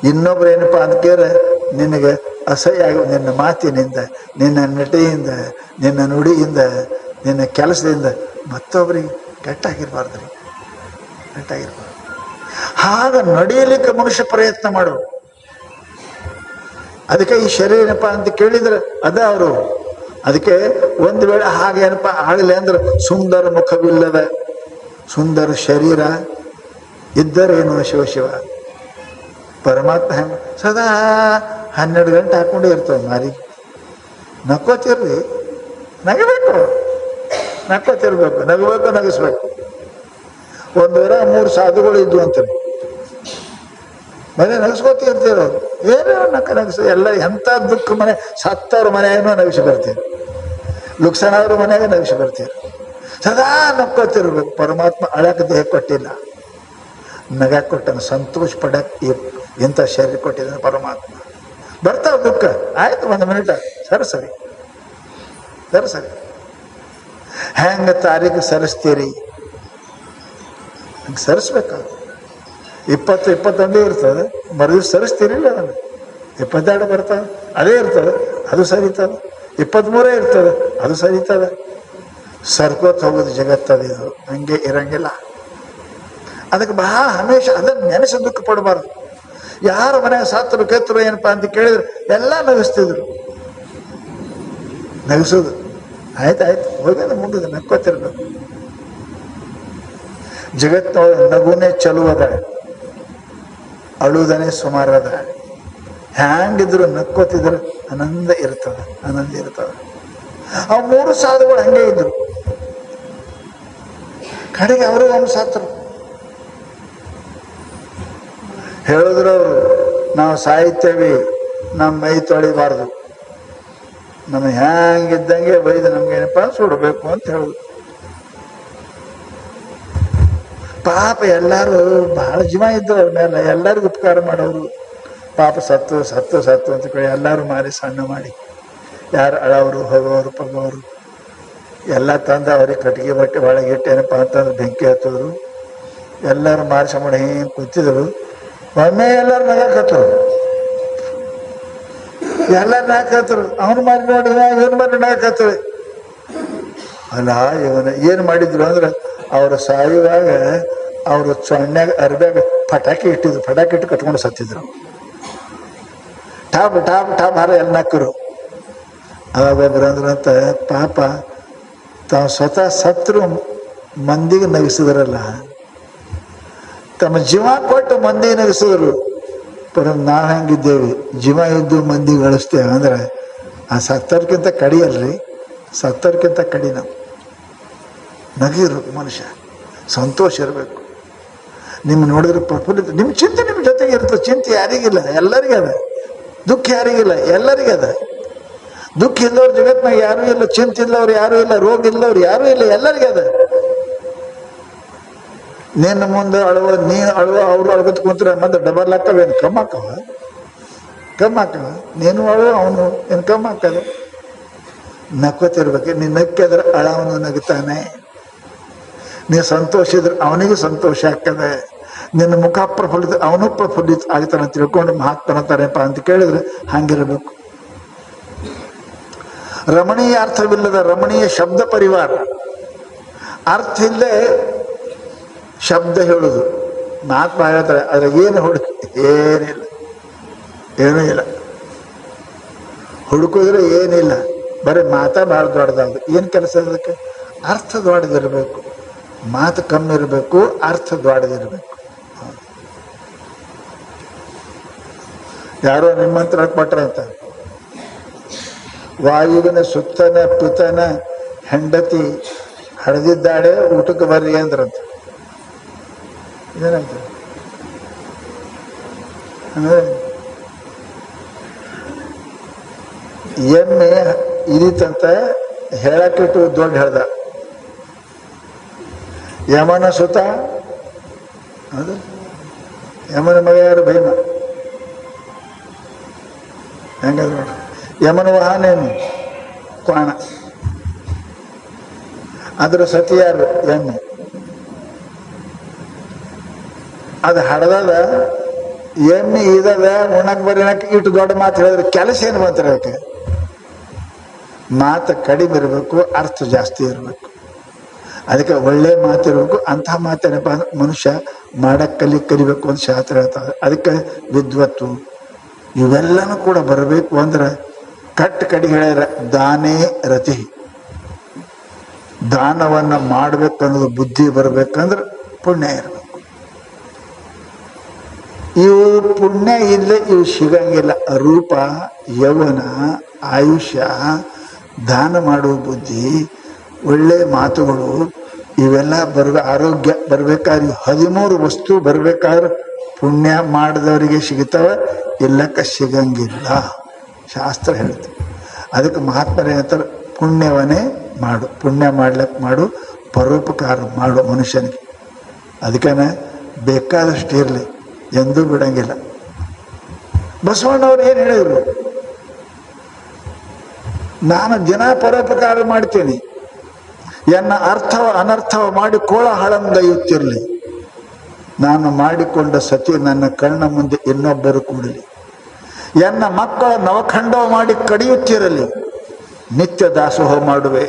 ಇನ್ನೊಬ್ರು ಏನಪ್ಪಾ ಅಂತ ಕೇಳಿದ್ರೆ ನಿನಗೆ ಅಸಹ್ಯ ಆಗ ನಿನ್ನ ಮಾತಿನಿಂದ, ನಿನ್ನ ನಟೆಯಿಂದ, ನಿನ್ನ ನುಡಿಯಿಂದ, ನಿನ್ನ ಕೆಲಸದಿಂದ ಮತ್ತೊಬ್ಬರಿಗೆ ಕೆಟ್ಟಾಗಿರ್ಬಾರ್ದು, ಕೆಟ್ಟಾಗಿರ್ಬಾರ್ದು. ಹಾಗ ನಡೆಯಲಿಕ್ಕೆ ಮನುಷ್ಯ ಪ್ರಯತ್ನ ಮಾಡು. ಅದಕ್ಕೆ ಈ ಶರೀರ ಏನಪ್ಪ ಅಂತ ಕೇಳಿದ್ರೆ ಅದ ಅವರು. ಅದಕ್ಕೆ ಒಂದು ವೇಳೆ ಹಾಗೇನಪ್ಪ ಆಗಲಿ ಅಂದ್ರೆ ಸುಂದರ ಮುಖವಿಲ್ಲದ ಸುಂದರ ಶರೀರ ಇದ್ದರೇನು ಶಿವ ಶಿವ. ಪರಮಾತ್ಮ ಹೆಂಗ ಸದಾ 12 ಗಂಟೆ ಹಾಕೊಂಡೇ ಇರ್ತವೆ ಮಾರಿ. ನಕ್ಕೋತಿರ್ರಿ, ನಗಬೇಕು, ನಕ್ಕೋತಿರ್ಬೇಕು, ನಗಬೇಕು, ನಗಿಸ್ಬೇಕು. ಒಂದು ವಾರ 3 ಸಾಧುಗಳು ಇದ್ವು ಅಂತಾರೆ, ಮನೆ ನಗಿಸ್ಕೋತಿ ಇರ್ತೀರ ಅವ್ರು. ಏನೋ ನಗಿಸ ಎಲ್ಲ ಎಂಥ ದುಃಖ ಮನೆ, ಸತ್ತವ್ರ ಮನೆಯಾಗೂ ನಗಿಸಿ ಬರ್ತೀರಿ, ಲುಕ್ಸಾನವ್ರ ಮನೆಯಾಗ ನಗಿಸಿ ಬರ್ತೀರಿ. ಸದಾ ನಕ್ಕೋತಿರ್ಬೇಕು. ಪರಮಾತ್ಮ ಅಳಕ್ಕೆ ದೇಹ ಕೊಟ್ಟಿಲ್ಲ, ನಗಾಕ್ ಕೊಟ್ಟಾನ, ಸಂತೋಷ ಪಡಕ್ಕೆ ಇಂಥ ಶರೀರ ಕೊಟ್ಟಿದ್ದಾನೆ ಪರಮಾತ್ಮ. ಬರ್ತಾವ ದುಃಖ, ಆಯ್ತು 1 ಮಿನಿಟ್ ಸರಿ ಸರಿ ಸರಿ ಸರಿ. ಹೆಂಗೆ ತಾರೀಕು ಸರಿಸ್ತೀರಿ ಹಂಗೆ ಸರಿಸ್ಬೇಕು. 20-21 ಇರ್ತದೆ, ಮರುದಿವ್ಸ ಸರಿಸ್ತೀರಿಲ್ಲ ಅದನ್ನು. 22 ಬರ್ತದೆ, ಅದೇ ಇರ್ತದೆ, ಅದು ಸರಿತದೆ. 23 ಇರ್ತದೆ, ಅದು ಸರಿತದೆ. ಸರ್ಕೋತ್ ಹೋಗೋದು ಜಗತ್ತದ ಇದು, ಹಂಗೆ ಇರಂಗಿಲ್ಲ. ಅದಕ್ಕೆ ಬಹಳ ಹಮೇಶ ಅದನ್ನು ನೆನೆಸ ದುಃಖ ಪಡಬಾರ್ದು. ಯಾರ ಮನೆಯಾಗ ಸಾತರು ಕೆತ್ತರು ಏನಪ್ಪ ಅಂತ ಕೇಳಿದ್ರೆ ಎಲ್ಲ ನಗಿಸ್ತಿದ್ರು. ನಗಿಸೋದು ಆಯ್ತಾಯ್ತು, ಹೋಗೋದು ಮುಗಿದು ನಕ್ಕೋತಿರ್ಬೇಕು. ಜಗತ್ತಿನೊಳಗೆ ನಗುನೇ ಚಲುವದ, ಅಳುವುದನೇ ಸುಮಾರದ. ಹ್ಯಾಂಗಿದ್ರು ನಕ್ಕೋತಿದ್ರು ಆನಂದ ಇರ್ತದೆ, ಆನಂದ ಇರ್ತದೆ. ಆ 3 ಸಾಧುಗಳು ಹಂಗೆ ಇದ್ರು. ಕಡೆಗೆ ಅವರು ಒಂದು ಸಾತರು ಹೇಳಿದ್ರು, ಅವರು ನಾವು ಸಾಯ್ತೇವೆ, ನಮ್ಮ ಮೈ ತೊಳಿಬಾರ್ದು, ನಮ್ಮ ಹ್ಯಾಂಗಿದ್ದಂಗೆ ಬೈದು ನಮ್ಗೇನಪ್ಪ ಸುಡಬೇಕು ಅಂತ ಹೇಳುದು. ಪಾಪ ಎಲ್ಲರೂ ಬಹಳ ಜೀವ ಇದ್ದು ಅವ್ರ ಮೇಲೆ, ಎಲ್ಲರಿಗೂ ಉಪಕಾರ ಮಾಡೋರು. ಪಾಪ ಸತ್ತು ಸತ್ತು ಸತ್ತು ಅಂತ ಕೇಳಿ ಎಲ್ಲರೂ ಮಾರಿ ಸಣ್ಣ ಮಾಡಿ, ಯಾರು ಅಳವರು ಹೋಗೋರು ಪಗೋರು ಎಲ್ಲ ತಂದು ಅವ್ರಿಗೆ ಕಟ್ಟಿಗೆ ಬಟ್ಟೆ ಒಳಗೆ ಇಟ್ಟು ಏನಪ್ಪ ಅಂತಂದ್ರೆ ಬೆಂಕಿ ಹತ್ತಿದ್ರು. ಎಲ್ಲರೂ ಮಾರಿಸ ಮಾಡಿ ಹಿಂಗೆ ಕೂತಿದ್ರು. ಒಮ್ಮೆ ಎಲ್ಲರೂ ನಗಾಕತ್ತರು, ಎಲ್ಲರೂ ನಾಕತ್ತರು. ಅವನು ಮಾರಿ ನೋಡಿ ಇವನು ಮಾರಿ ನಾಕತ್ತರು. ಅಲ್ಲ ಇವನು ಏನು ಮಾಡಿದ್ರು ಅಂದ್ರೆ ಅವರು ಸಾಯುವಾಗ ಅವರು ಸೊಣ್ಣಾಗ ಅರ್ಬ್ಯಾಗ ಪಟಾಕಿ ಇಟ್ಟಿದ್ರು, ಪಟಾಕಿ ಇಟ್ಟು ಕಟ್ಕೊಂಡು ಸತ್ತಿದ್ರು. ಟಾಪ್ ಟಾಪ್ ಟಾಪ್ ಹಾರ ಎಲ್ಲ ನಾಕರು. ಅವಾಗೊಬ್ರು ಅಂದ್ರಂತ, ಪಾಪ ತಾವು ಸ್ವತಃ ಸತ್ರು ಮಂದಿಗೆ ನಗಿಸಿದ್ರಲ್ಲ, ತಮ್ಮ ಜೀವ ಕೊಟ್ಟು ಮಂದಿಗೆ ನಗಿಸಿದ್ರು. ನಾವು ಹೆಂಗಿದ್ದೇವೆ, ಜೀವ ಇದ್ದು ಮಂದಿಗೆ ಗಳಿಸ್ತೇವೆ ಅಂದ್ರೆ ಆ ಸತ್ತರ್ಕಿಂತ ಕಡಿಯಲ್ರಿ, ಸತ್ತರ್ಕಿಂತ ಕಡಿ. ನಾವು ನಗಿರ್ಬೇಕು, ಮನುಷ್ಯ ಸಂತೋಷ ಇರಬೇಕು. ನಿಮ್ಮ ನೋಡಿದ್ರೆ ಪ್ರಫುಲ್ಲಿತ, ನಿಮ್ಮ ಚಿಂತೆ ನಿಮ್ಮ ಜೊತೆಗೆ ಇರ್ತದೆ. ಚಿಂತೆ ಯಾರಿಗಿಲ್ಲ, ಎಲ್ಲರಿಗೂ ಅದ. ದುಃಖ ಯಾರಿಗಿಲ್ಲ, ಎಲ್ಲರಿಗೂ ಅದ. ದುಃಖ ಇಲ್ಲವ್ರು ಜಗತ್ನಾಗ ಯಾರೂ ಇಲ್ಲ, ಚಿಂತೆ ಇಲ್ಲವ್ರು ಯಾರೂ ಇಲ್ಲ, ರೋಗ ಇಲ್ಲವ್ರು ಯಾರೂ ಇಲ್ಲ, ಎಲ್ಲರಿಗೂ ಅದ. ನಿನ್ನ ಮುಂದೆ ಅಳುವ, ನೀನು ಅಳುವ, ಅವರು ಅಳ್ಕೊತ ಕುಂತ್ರೆ ಮತ್ತೆ ಡಬಲ್ ಹಾಕವೇನು ಕಮ್ಮಿ ಹಾಕವ? ಕಮ್ಮಿ ಹಾಕವ. ನೀನು ಅಳುವ, ಅವನು ಏನು ಕಮ್ಮಿ ಹಾಕದ? ನಕ್ಕೋತಿರ್ಬೇಕು. ನೀನು ನಕ್ಕಿದ್ರೆ ಅಳವನು ನಗ್ತಾನೆ, ನೀನು ಸಂತೋಷ ಇದ್ರೆ ಅವನಿಗೂ ಸಂತೋಷ ಆಗ್ತದೆ. ನಿನ್ನ ಮುಖ ಪ್ರಫುಲ್ಲಿತ, ಅವನು ಪ್ರಫುಲ್ಲಿತ ಆಗ್ತಾನೆ ತಿಳ್ಕೊಂಡು ಮಹಾತ್ಮನತಾರಪ್ಪ ಅಂತ ಕೇಳಿದ್ರೆ ಹಂಗಿರಬೇಕು. ರಮಣೀಯ ಅರ್ಥವಿಲ್ಲದ ರಮಣೀಯ ಶಬ್ದ ಪರಿವಾರ, ಅರ್ಥ ಇಲ್ಲದೆ ಶಬ್ದ ಹೇಳುದು. ಮಹಾತ್ಮ ಹೇಳ್ತಾರೆ, ಅದ್ರಾಗ ಏನು ಹುಡುಕಿ ಏನಿಲ್ಲ, ಏನೂ ಇಲ್ಲ. ಹುಡುಕಿದ್ರೆ ಏನಿಲ್ಲ, ಬರೀ ಮಾತಾ ಭಾಳ ದೊಡ್ಡದಾದ್ರು. ಏನು ಕೆಲಸ ಅದಕ್ಕೆ? ಅರ್ಥ ದೊಡ್ಡದಿರಬೇಕು, ಮಾತು ಕಮ್ಮಿ ಇರಬೇಕು, ಅರ್ಥ ದೊಡ್ಡದಿರಬೇಕು. ಯಾರೋ ನಿಮ್ಮಂತ್ರ ಕೊಟ್ರಂತ. ವಾಯುವಿನ ಸುತ್ತನ ಪಿತನ ಹೆಂಡತಿ ಹಡೆದಿದ್ದಾಳೆ, ಊಟಕ್ಕೆ ಬರ್ರಿ ಅಂದ್ರಂತ. ಇದೇನಂತ ಅಂದ್ರೆ ಎಮ್ಮೆ ಇದಿತ್ತಂತ ಹೇಳಕ್ಕಿಟ್ಟು ದೊಡ್ಡ ಹೇಳ್ದ. ಯಮನ ಸುತ, ಹೌದು, ಯಮನ ಮಗ ಯಾರು? ಭೀಮ. ಹೆಂಗದ ನೋಡ್ರಿ, ಯಮನ ವಾಹನ ಏನು? ಕ್ವಾಣ. ಅದ್ರ ಸತಿ ಯಾರು? ಎಮ್ಮೆ. ಅದು ಹಡ್ದದ, ಎಮ್ಮೆ ಇದದ, ಉಣ್ಣಕ್ ಬರೀನಕ್ ಇಟ್ಟು ದೊಡ್ಡ ಮಾತು ಹೇಳಿದ್ರೆ ಕೆಲಸ ಏನು ಬಂತಾರೆ? ಅದಕ್ಕೆ ಮಾತು ಕಡಿಮೆ ಇರಬೇಕು, ಅರ್ಥ ಜಾಸ್ತಿ ಇರಬೇಕು. ಅದಕ್ಕೆ ಒಳ್ಳೆ ಮಾತಿರ್ಬೇಕು. ಅಂತಹ ಮಾತೇನಪ್ಪ ಅಂದ್ರೆ ಮನುಷ್ಯ ಮಾಡಕ್ ಕಲಿಬೇಕು ಅಂತ ಶಾಸ್ತ್ರ ಹೇಳ್ತಾರೆ. ಅದಕ್ಕೆ ವಿದ್ವತ್ತು ಇವೆಲ್ಲನೂ ಕೂಡ ಬರಬೇಕು ಅಂದ್ರೆ ಕಡಿ ಹೇಳ್ಯಾರ, ದಾನೇ ರತಿ. ದಾನವನ್ನ ಮಾಡ್ಬೇಕನ್ನೋದು ಬುದ್ಧಿ ಬರ್ಬೇಕಂದ್ರೆ ಪುಣ್ಯ ಇರಬೇಕು. ಇವು ಪುಣ್ಯ ಇಲ್ಲೇ ಇವು ಸಿಗಂಗಿಲ್ಲ. ರೂಪ, ಯೌವನ, ಆಯುಷ್ಯ, ದಾನ ಮಾಡುವ ಬುದ್ಧಿ, ಒಳ್ಳೆ ಮಾತುಗಳು ಇವೆಲ್ಲ ಆರೋಗ್ಯ ಬರ್ಬೇಕಾದ್ರೆ 13 ವಸ್ತು ಬರ್ಬೇಕಾದ್ರೆ ಪುಣ್ಯ ಮಾಡಿದವರಿಗೆ ಸಿಗ್ತಾವ, ಇಲ್ಲಕ್ಕ ಸಿಗಂಗಿಲ್ಲ. ಶಾಸ್ತ್ರ ಹೇಳ್ತದೆ. ಅದಕ್ಕೆ ಮಹಾತ್ಮರು ಹೇಳ್ತಾರೆ, ಪುಣ್ಯವನ್ನೇ ಮಾಡು, ಪುಣ್ಯ ಮಾಡ್ಲಿಕ್ಕೆ ಮಾಡು, ಪರೋಪಕಾರ ಮಾಡು ಮನುಷ್ಯನಿಗೆ. ಅದಕ್ಕೇನೆ ಬೇಕಾದಷ್ಟು ಇರಲಿ, ಎಂದೂ ಬಿಡಂಗಿಲ್ಲ. ಬಸವಣ್ಣವ್ರು ಏನು ಹೇಳಿದ್ರು? ನಾನು ದಿನ ಪರೋಪಕಾರ ಮಾಡ್ತೀನಿ, ಎನ್ನ ಅರ್ಥವ ಅನರ್ಥವ ಮಾಡಿ ಕೋಲಾಹಲಂಗೈಯುತ್ತಿರಲಿ. ನಾನು ಮಾಡಿಕೊಂಡ ಸತಿ ನನ್ನ ಕಣ್ಣ ಮುಂದೆ ಇನ್ನೊಬ್ಬರು ಕೂಡಲಿ. ಎನ್ನ ಮಕ್ಕಳ ನವಖಂಡವ ಮಾಡಿ ಕಡಿಯುತ್ತಿರಲಿ. ನಿತ್ಯ ದಾಸೋಹ ಮಾಡುವೆ,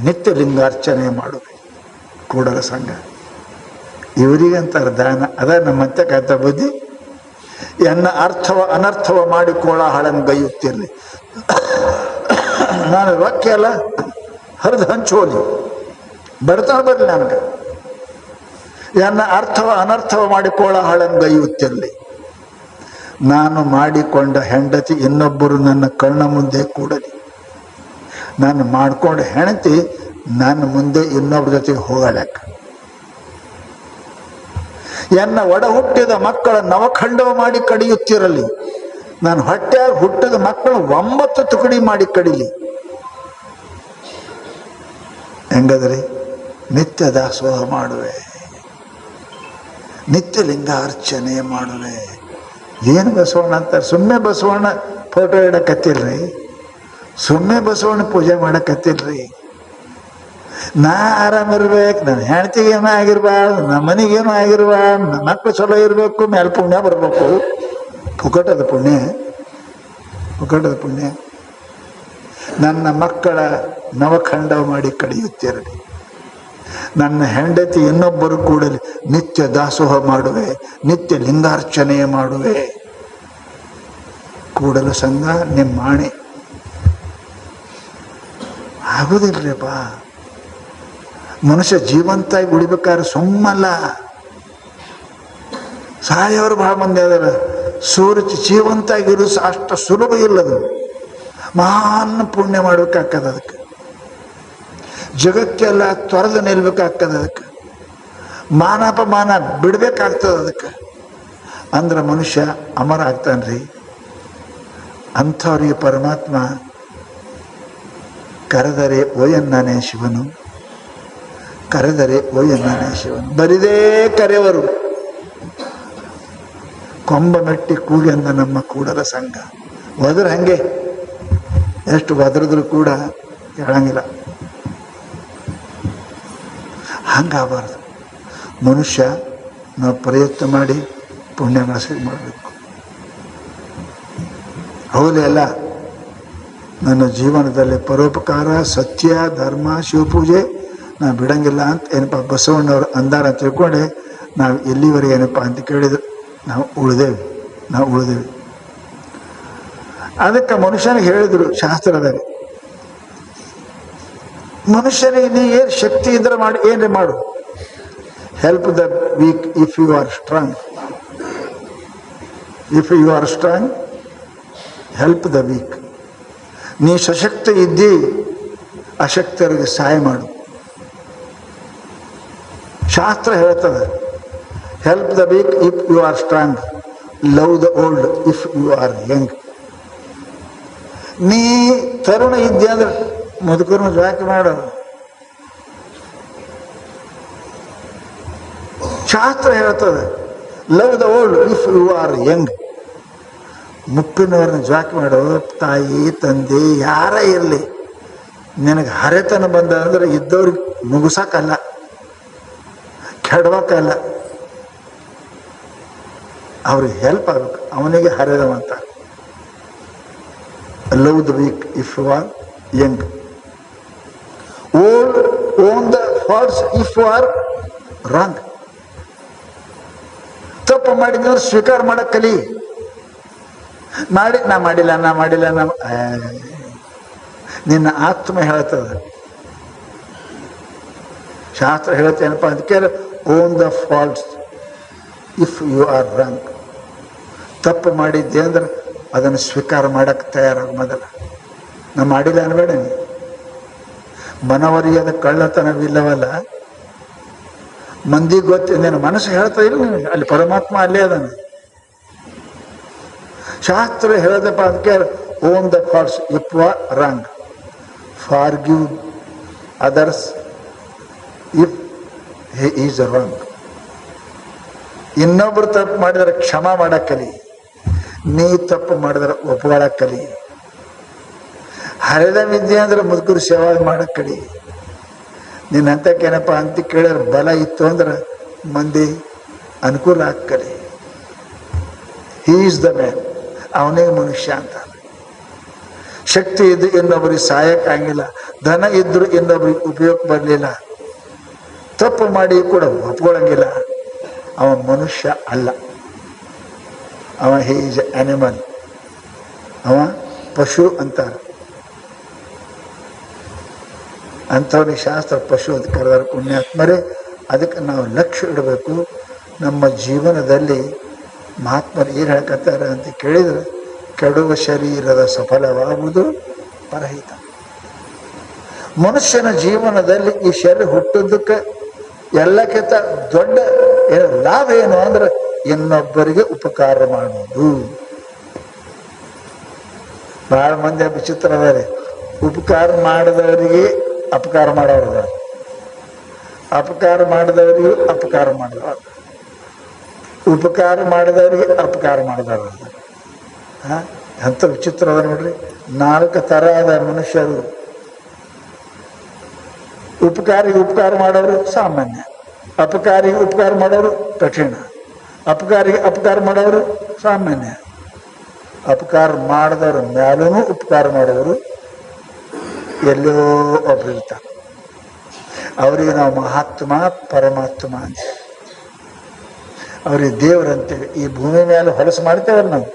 ನಿತ್ಯ ಲಿಂಗಾರ್ಚನೆ ಮಾಡುವೆ. ಕೂಡಲ ಸಂಘ ಇವರಿಗಂತಾರೆ ದಾನ. ಅದ ನಮ್ಮಂತೆ ಕಾಯ್ತ ಬುದ್ಧಿ. ಎನ್ನ ಅರ್ಥವ ಅನರ್ಥವ ಮಾಡಿ ಕೋಲಾಹಲಂಗೈಯುತ್ತಿರಲಿ. ನಾನು ವಾಕ್ಯ ಅಲ್ಲ, ಹರಿದು ಹಂಚೋಲಿ ಬರ್ತಾ ಬರಲಿ ನನಗೆ. ಎನ್ನ ಅರ್ಥವ ಅನರ್ಥವ ಮಾಡಿ ಕೋಲಾಹಲಂಗೈಯುತ್ತಿರಲಿ. ನಾನು ಮಾಡಿಕೊಂಡ ಹೆಂಡತಿ ಇನ್ನೊಬ್ಬರು ನನ್ನ ಕಣ್ಣ ಮುಂದೆ ಕೂಡಲಿ. ನಾನು ಮಾಡಿಕೊಂಡ ಹೆಂಡತಿ ನನ್ನ ಮುಂದೆ ಇನ್ನೊಬ್ಬರ ಜೊತೆಗೆ ಹೋಗಲಕ್ಕ. ಎನ್ನ ಒಡ ಹುಟ್ಟಿದ ಮಕ್ಕಳ ನವಖಂಡವ ಮಾಡಿ ಕಡಿಯುತ್ತಿರಲಿ. ನಾನು ಹೊಟ್ಟೆಯಾಗ ಹುಟ್ಟಿದ ಮಕ್ಕಳು 9 ತುಕಡಿ ಮಾಡಿ ಕಡಿಲಿ. ಹೆಂಗದ್ರಿ? ನಿತ್ಯ ದಾಸೋಹ ಮಾಡುವೆ, ನಿತ್ಯ ಲಿಂಗಾರ್ಚನೆ ಮಾಡುವೆ. ಏನು ಬಸವಣ್ಣ ಅಂತಾರೆ? ಸುಮ್ಮನೆ ಬಸವಣ್ಣ ಫೋಟೋ ಇಡಕತ್ತಿಲ್ರಿ, ಸುಮ್ಮನೆ ಬಸವಣ್ಣ ಪೂಜೆ ಮಾಡಕತ್ತಿಲ್ರಿ. ನಾ ಆರಾಮಿರ್ಬೇಕು, ನನ್ನ ಹೆಂಡತಿಗೇನೋ ಆಗಿರ್ಬಾರ್ದು, ನಮ್ಮ ಮನೆಗೇನೋ ಆಗಿರ್ಬಾರ್ದು, ನಮ್ಮ ಮಕ್ಕಳು ಚಲೋ ಇರಬೇಕು, ಮೇಲೆ ಪುಣ್ಯ ಬರಬೇಕು. ಪುಕಟದ ಪುಣ್ಯ, ಪುಕಟದ ಪುಣ್ಯ. ನನ್ನ ಮಕ್ಕಳ ನವಖಂಡವ ಮಾಡಿ ಕಡಿಯುತ್ತಿರಲಿ. ನನ್ನ ಹೆಂಡತಿ ಇನ್ನೊಬ್ಬರು ಕೂಡಲಿ. ನಿತ್ಯ ದಾಸೋಹ ಮಾಡುವೆ, ನಿತ್ಯ ಲಿಂಗಾರ್ಚನೆ ಮಾಡುವೆ. ಕೂಡಲ ಸಂಘ ನಿಮ್ಮ ಆಣೆ. ಆಗುದಿಲ್ರಿಪ್ಪ. ಮನುಷ್ಯ ಜೀವಂತಾಗಿ ಉಳಿಬೇಕಾದ್ರೆ ಸುಮ್ಮಲ್ಲ. ಸಾಯೋರು ಬಹಳ ಮಂದಿ ಅದಾರ. ಜೀವಂತಾಗಿರು ಅಷ್ಟು ಸುಲಭ ಇಲ್ಲದು. ಮಹಾನ್ ಪುಣ್ಯ ಮಾಡ್ಬೇಕಾಗ್ತದ. ಅದಕ್ಕೆ ಜಗಕ್ಕೆಲ್ಲ ತೊರೆದು ನಿಲ್ಬೇಕಾಗ್ತದೆ. ಅದಕ್ಕೆ ಮಾನಾಪಮಾನ ಬಿಡ್ಬೇಕಾಗ್ತದೆ. ಅದಕ್ಕೆ ಅಂದ್ರೆ ಮನುಷ್ಯ ಅಮರ ಆಗ್ತಾನ್ರಿ. ಅಂಥವ್ರಿಗೆ ಪರಮಾತ್ಮ ಕರೆದರೆ ಓಯನ್ನಾನೆ ಶಿವನು, ಕರೆದರೆ ಓಯನ್ನಾನೆ ಶಿವನು. ಬರಿದೇ ಕರೆಯವರು ಕೊಂಬ ಮೆಟ್ಟಿ ಕೂಗಿ ಅಂದ ನಮ್ಮ ಕೂಡಲ ಸಂಘ. ಒದ್ರ ಹಂಗೆ ಎಷ್ಟು ಒದ್ರದ್ರು ಕೂಡ ಹೇಳಂಗಿಲ್ಲ. ಹಂಗಾಗಬಾರ್ದು. ಮನುಷ್ಯ ನಾವು ಪ್ರಯತ್ನ ಮಾಡಿ ಪುಣ್ಯ ಮಾಡಬೇಕು. ಹೌದೇ ಅಲ್ಲ? ನನ್ನ ಜೀವನದಲ್ಲಿ ಪರೋಪಕಾರ, ಸತ್ಯ, ಧರ್ಮ, ಶಿವಪೂಜೆ ನಾವು ಬಿಡಂಗಿಲ್ಲ ಅಂತ ಏನಪ್ಪ ಬಸವಣ್ಣವ್ರು ಅಂದಾರ ಅಂತ ತಿಳ್ಕೊಂಡೆ ನಾವು ಎಲ್ಲಿವರೆಗೆ ಏನಪ್ಪ ಅಂತ ಕೇಳಿದ್ರು ನಾವು ಉಳಿದೇವೆ. ಅದಕ್ಕೆ ಮನುಷ್ಯನಿಗೆ ಹೇಳಿದ್ರು ಶಾಸ್ತ್ರದಲ್ಲಿ, ಮನುಷ್ಯನಿಗೆ ನೀ ಏನು ಶಕ್ತಿ ಇದ್ರೆ ಮಾಡಿ, ಏನ್ರಿ ಮಾಡು. Help the weak if you are strong. If you are strong help the weak. ನೀ ಸಶಕ್ತ ಇದ್ದಿ, ಅಶಕ್ತರಿಗೆ ಸಹಾಯ ಮಾಡು. ಶಾಸ್ತ್ರ ಹೇಳ್ತದೆ, help the weak if you are strong, love the old if you are young. ನೀ ತರುಣ ಇದ್ದೆ ಅಂದ್ರೆ ಮುದುಕರನ್ನು ಜಾಕೆ ಮಾಡು. ಶಾಸ್ತ್ರ ಹೇಳ್ತದೆ, love the old if you are young. ಮುಪ್ಪಿನವ್ರನ್ನ ಜಾಕೆ ಮಾಡು. ತಾಯಿ ತಂದೆ ಯಾರ ಇರಲಿ, ನಿನಗೆ ಹರೆತನ ಬಂದ ಅಂದ್ರೆ ಇದ್ದವ್ರಿಗೆ ಮುಗಿಸಕ್ಕಲ್ಲ, ಕೆಡವಕ್ಕಲ್ಲ, ಅವ್ರಿಗೆ ಹೆಲ್ಪ್ ಆಗ್ಬೇಕು. ಅವನಿಗೆ ಹರೆದವಂತ. Love the weak if you are young. Own the faults if you are wrong. ತಪ್ಪು ಮಾಡಿದ್ರೆ ಸ್ವೀಕಾರ ಮಾಡಕ್ ಕಲಿ. ನಾ ಮಾಡಿಲ್ಲ ನಿನ್ನ ಆತ್ಮ ಹೇಳ್ತದ. ಶಾಸ್ತ್ರ ಹೇಳ್ತೇನಪ್ಪ ಅದಕ್ಕೆ, own the faults if you are wrong. ತಪ್ಪು ಮಾಡಿದ್ದೆ ಅಂದ್ರೆ ಅದನ್ನು ಸ್ವೀಕಾರ ಮಾಡಕ್ಕೆ ತಯಾರಾಗ. ಮೊದಲ ನಾ ಮಾಡಿಲ್ಲ ಅನ್ಬೇಡ. ಮನವರಿಯದ ಕಳ್ಳತನವಿಲ್ಲವಲ್ಲ. ಮಂದಿಗೆ ಗೊತ್ತಿದ್ದೇನೆ, ಮನಸ್ಸು ಹೇಳ್ತಾ ಇಲ್ಲ ನಿನಗೆ, ಅಲ್ಲಿ ಪರಮಾತ್ಮ ಅಲ್ಲೇ ಅದನ್ನು. ಶಾಸ್ತ್ರ ಹೇಳದಪ್ಪ ಅದಕ್ಕೆ, own the faults if you are wrong, forgive others if he is wrong. ಇನ್ನೊಬ್ರು ತಪ್ಪು ಮಾಡಿದರೆ ಕ್ಷಮಾ ಮಾಡಕ್ ಕಲಿ. ನೀ ತಪ್ಪು ಮಾಡಿದ್ರೆ ಒಪ್ಕೊಳಕ್ ಕಲಿ. ಹರಿದ ವಿದ್ಯೆ ಅಂದ್ರೆ ಮುದುಕರು ಸೇವಾ ಮಾಡಕ್ ಕಲಿ. ನಿನ್ನಂತಕ್ಕೇನಪ್ಪ ಅಂತ ಕೇಳಿದ್ರೆ ಬಲ ಇತ್ತು ಅಂದ್ರೆ ಮಂದಿ ಅನುಕೂಲ ಆಕ್ಕಲಿ. ಹೀ ಈಸ್ ದ ಮ್ಯಾನ್, ಅವನೇ ಮನುಷ್ಯ ಅಂತ. ಶಕ್ತಿ ಇದ್ದು ಇನ್ನೊಬ್ಬರಿಗೆ ಸಹಾಯಕ್ಕಾಗಿಲ್ಲ, ಧನ ಇದ್ರು ಇನ್ನೊಬ್ರಿಗೆ ಉಪಯೋಗ ಬರಲಿಲ್ಲ, ತಪ್ಪು ಮಾಡಿ ಕೂಡ ಒಪ್ಕೊಳ್ಳಂಗಿಲ್ಲ, ಅವ ಮನುಷ್ಯ ಅಲ್ಲ. ಅವ ಹಿ ಈಸ್ ಆನಿಮಲ್, ಅವ ಪಶು ಅಂತಾರೆ. ಅಂಥವ್ರಿಗೆ ಶಾಸ್ತ್ರ ಪಶು ಅಂತ ಕರೆದಾರ. ಪುಣ್ಯಾತ್ಮರೇ, ಅದಕ್ಕೆ ನಾವು ಲಕ್ಷ್ಯ ಇಡಬೇಕು. ನಮ್ಮ ಜೀವನದಲ್ಲಿ ಮಹಾತ್ಮರು ಏನು ಹೇಳ್ಕತ್ತಾರೆ ಅಂತ ಕೇಳಿದರೆ, ಕೆಡುವ ಶರೀರದ ಸಫಲವಾಗುವುದು ಪರಹಿತ. ಮನುಷ್ಯನ ಜೀವನದಲ್ಲಿ ಈ ಶರೀರ ಹುಟ್ಟೋದಕ್ಕೆ ಎಲ್ಲಕ್ಕಿಂತ ದೊಡ್ಡ ಲಾಭ ಏನು ಅಂದ್ರೆ ಇನ್ನೊಬ್ಬರಿಗೆ ಉಪಕಾರ ಮಾಡುವುದು. ಬಹಳ ಮಂದಿ ವಿಚಿತ್ರ ಅದಾರೆ. ಉಪಕಾರ ಮಾಡಿದವರಿಗೆ ಅಪಕಾರ ಮಾಡೋರು, ಅಪಕಾರ ಮಾಡಿದವರಿಗೆ ಅಪಕಾರ ಮಾಡಿದವರು, ಉಪಕಾರ ಮಾಡಿದವರಿಗೆ ಅಪಕಾರ ಮಾಡಿದವರು. ಎಂಥ ವಿಚಿತ್ರ ಅದ ನೋಡ್ರಿ. 4 ಥರ ಅದ ಮನುಷ್ಯರು. ಉಪಕಾರಿಗೆ ಉಪಕಾರ ಮಾಡೋರು ಸಾಮಾನ್ಯ, ಅಪಕಾರಿಗೆ ಉಪಕಾರ ಮಾಡೋರು ಕಠಿಣ, ಅಪಕಾರಿಗೆ ಅಪಕಾರ ಮಾಡೋರು ಸಾಮಾನ್ಯ, ಅಪಕಾರ ಮಾಡಿದವ್ರ ಮ್ಯಾಲೂ ಉಪಕಾರ ಮಾಡೋರು ಎಲ್ಲೋ ಒಬ್ರು ಇರ್ತಾರೆ. ಅವರಿಗೆ ನಾವು ಮಹಾತ್ಮ ಪರಮಾತ್ಮ ಅಂತ, ಅವ್ರಿಗೆ ದೇವ್ರಂತೇವೆ. ಈ ಭೂಮಿ ಮೇಲೆ ಹೊಲಸು ಮಾಡ್ತೇವಲ್ಲ ನಾವು,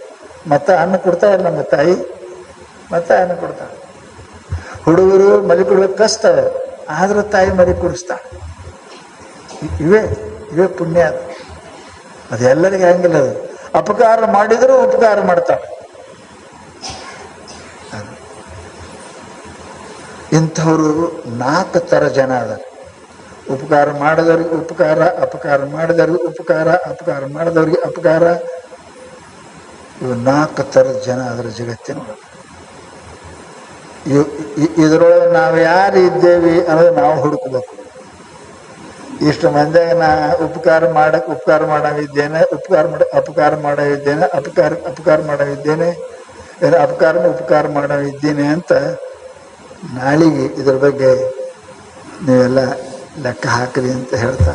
ಮತ್ತೆ ಅನ್ನ ಕೊಡ್ತಾವಲ್ಲ ನಮ್ಮ ತಾಯಿ, ಮತ್ತೆ ಅನ್ನ ಕೊಡ್ತಾವೆ. ಹುಡುಗರು ಮರಿ ಕೊಡ್ಬೇಕು ಕಸ್ತವೆ, ಆದ್ರೂ ತಾಯಿ ಮರಿ ಕುಡಿಸ್ತಾಳೆ. ಇವೇ ಪುಣ್ಯ. ಅದು ಎಲ್ಲರಿಗೆ ಹಂಗಿಲ್ಲ. ಅದು ಅಪಕಾರ ಮಾಡಿದರೂ ಉಪಕಾರ ಮಾಡ್ತಾಳೆ. ಇಂಥವರು 4 ಥರ ಜನ ಅದ. ಉಪಕಾರ ಮಾಡಿದವ್ರಿಗೆ ಉಪಕಾರ, ಅಪಕಾರ ಮಾಡಿದವ್ರಿಗೆ ಉಪಕಾರ, ಅಪಕಾರ ಮಾಡಿದವ್ರಿಗೆ ಅಪಕಾರ. ಇವು 4 ಥರದ ಜನ ಅದರ ಜಗತ್ತಿನೊಳಗೆ. ಇದರೊಳಗೆ ನಾವು ಯಾರು ಇದ್ದೇವೆ ಅನ್ನೋದು ನಾವು ಹುಡುಕಬೇಕು. ಇಷ್ಟು ಮಂದಿಯಾಗ ನಾ ಉಪಕಾರ ಮಾಡವಿದ್ದೇನೆ, ಅಪಕಾರ ಮಾಡವಿದ್ದೇನೆ, ಅಪಕಾರ ಮಾಡವಿದ್ದೇನೆ, ಉಪಕಾರ ಮಾಡವಿದ್ದೇನೆ ಅಂತ ನಾಳೆಗೆ ಇದ್ರ ಬಗ್ಗೆ ನೀವೆಲ್ಲ ಲೆಕ್ಕ ಹಾಕ್ರಿ ಅಂತ ಹೇಳ್ತಾ